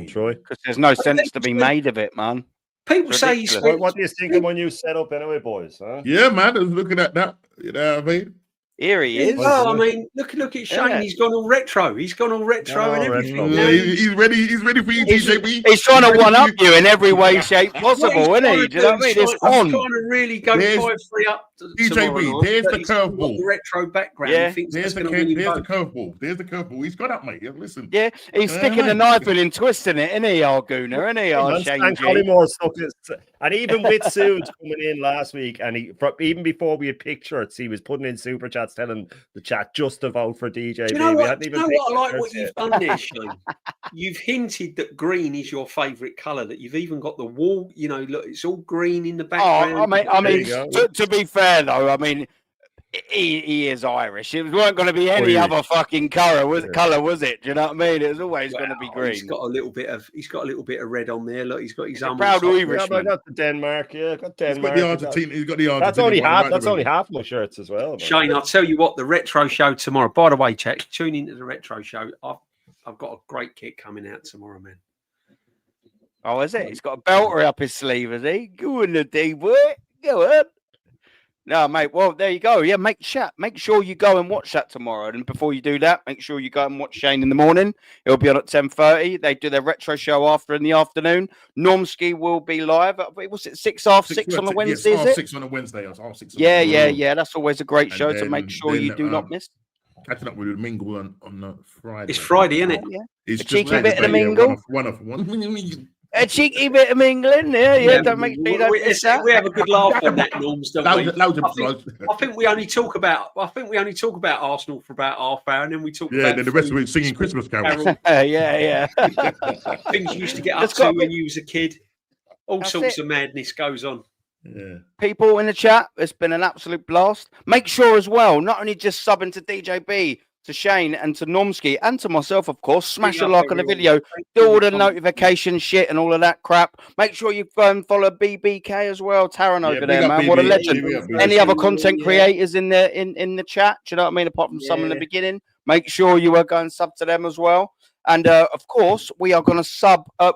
Troy, because there's no sense to be made of it, man. People say he's What do you think of my new setup anyway, boys? Huh? Yeah, man. I was looking at that. You know what I mean? Here he is. Well, I mean, look at Shane. Yeah. He's gone all retro. He's gone all retro and everything. Yeah, he's ready. He's ready for you, DJB. He's trying to one up you in every way, shape possible, isn't he? Do you know what I mean? It's on. He's trying to really go 5-3 up. DJB, there's the curveball. The retro background. Yeah. He thinks There's that's the gonna win him curveball. There's the curveball. He's got up, mate. Yeah, listen. Yeah, he's sticking the knife in and twisting it, isn't he, our Gooner? Isn't he, our Shane G? And even with Sudes coming in last week, and even before we had pictures, he was putting in super chats telling the chat just to vote for DJ. Do you know what? Do you know what I like what you've done there, Shane? You've hinted that green is your favourite colour. That you've even got the wall. You know, look, it's all green in the background. Oh, I mean, to be fair though, I mean, he is Irish. It weren't going to be any other fucking colour, was it? Do you know what I mean? It was always going to be green. He's got a little bit of red on there. Look, he's got his own. Proud Irishman. I got the Denmark. Yeah, got Denmark. He's got the Argentina. He's got the Argentina. That's only half my shirts as well. Shane, I'll tell you what. The retro show tomorrow. By the way, chat, tune into the retro show. I've got a great kit coming out tomorrow, man. Oh, is it? He's got a belter up his sleeve, is he? Go on the D boy. Go on. No, mate. Well, there you go. Yeah, make sure you go and watch that tomorrow. And before you do that, make sure you go and watch Shane in the morning. It'll be on at 10:30. They do their retro show after in the afternoon. Normski will be live. Was it 6 on the Wednesday? Yes, Oh, 6 on a Wednesday. Yeah. That's always a great show to make sure you do not miss. Catching up with the mingle on the Friday. It's Friday, isn't it? Yeah. It's a cheeky bit of the mingle. One. A cheeky bit of mingling, yeah. Don't make me. We have a good laugh on that, Norms, don't we? I think we only talk about Arsenal for about half hour, and then we talk. Yeah, then the rest of it singing Christmas carols. Yeah. Things you used to get up to when you was a kid. All sorts of madness goes on. Yeah. People in the chat, it's been an absolute blast. Make sure as well, not only just subbing to DJB, to Shane and to Normski and to myself, of course, smash a like on the video, do all the notification shit and all of that crap. Make sure you go and follow BBK as well. Taron over there, man. What a legend. Any other content creators in the chat? Do you know what I mean? Apart from some in the beginning, make sure you are going sub to them as well. And of course, we are going to We're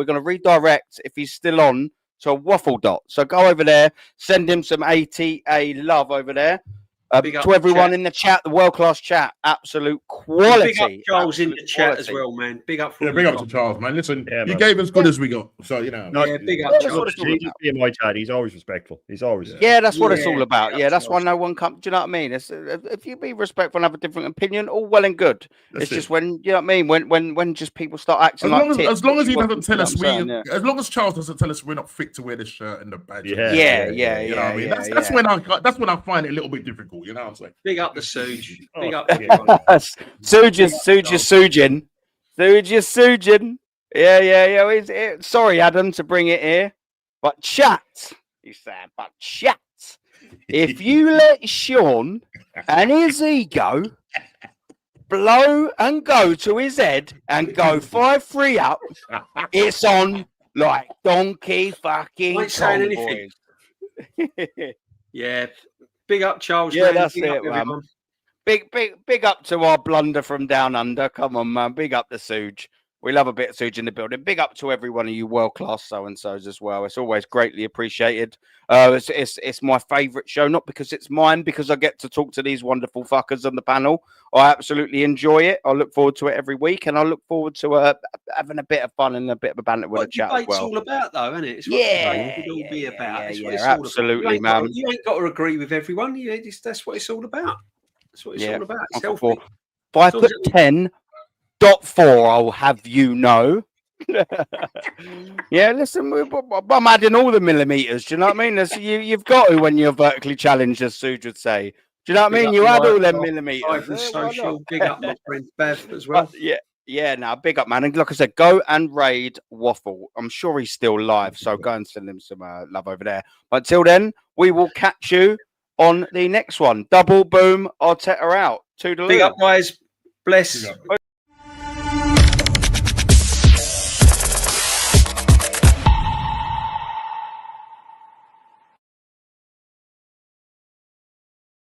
going to redirect, if he's still on, to a Waffle Dot. So go over there, send him some ATA love over there. To everyone in the chat, the world-class chat, absolute quality. Big up Charles in the chat as well, man. Big up big up to Charles, man. Listen, you gave as good as we got, so you know. Big up Charles. In my chat, he's always respectful. He's always that's what it's all about. Yeah, that's why no one comes. Do you know what I mean? It's, if you be respectful and have a different opinion, all well and good. It's just when you know what I mean. When just people start acting as long as he doesn't tell us as long as Charles doesn't tell us we're not fit to wear the shirt and the badge. You know what I mean? That's when I find it a little bit difficult. You know what I'm saying? Big up the Suge. Big up Sujin. Yeah. Sorry, Adam, to bring it here. But chat, he said, if you let Sean and his ego blow and go to his head and go 5-3 up, it's on like Donkey fucking Kong, boys. Yeah. Big up, Charles. Yeah, man. that's big it, man. Big up to our blunder from down under. Come on, man. Big up the Suge. We love a bit of Suge in the building. Big up to every one of you world-class so-and-sos as well. It's always greatly appreciated. It's my favourite show, not because it's mine, because I get to talk to these wonderful fuckers on the panel. I absolutely enjoy it. I look forward to it every week, and I look forward to having a bit of fun and a bit of a banter with a chat as well. It's all about, though, isn't it? It's what debate would all be about. Yeah, absolutely, man. You ain't got to agree with everyone. That's what it's all about. That's what it's all about. It's healthy. 5'10.4", I'll have you know. Yeah, listen, I'm adding all the millimeters. Do you know what I mean? You've got to when you're vertically challenged, as Suge would say. Do you know what I mean? You add all them millimeters. Social, big up my friend Bev as well. Now big up, man. And like I said, go and raid Waffle. I'm sure he's still live, so go and send him some love over there. But till then, we will catch you on the next one. Double boom, Arteta out. Toodaloo. Big up, guys. Bless.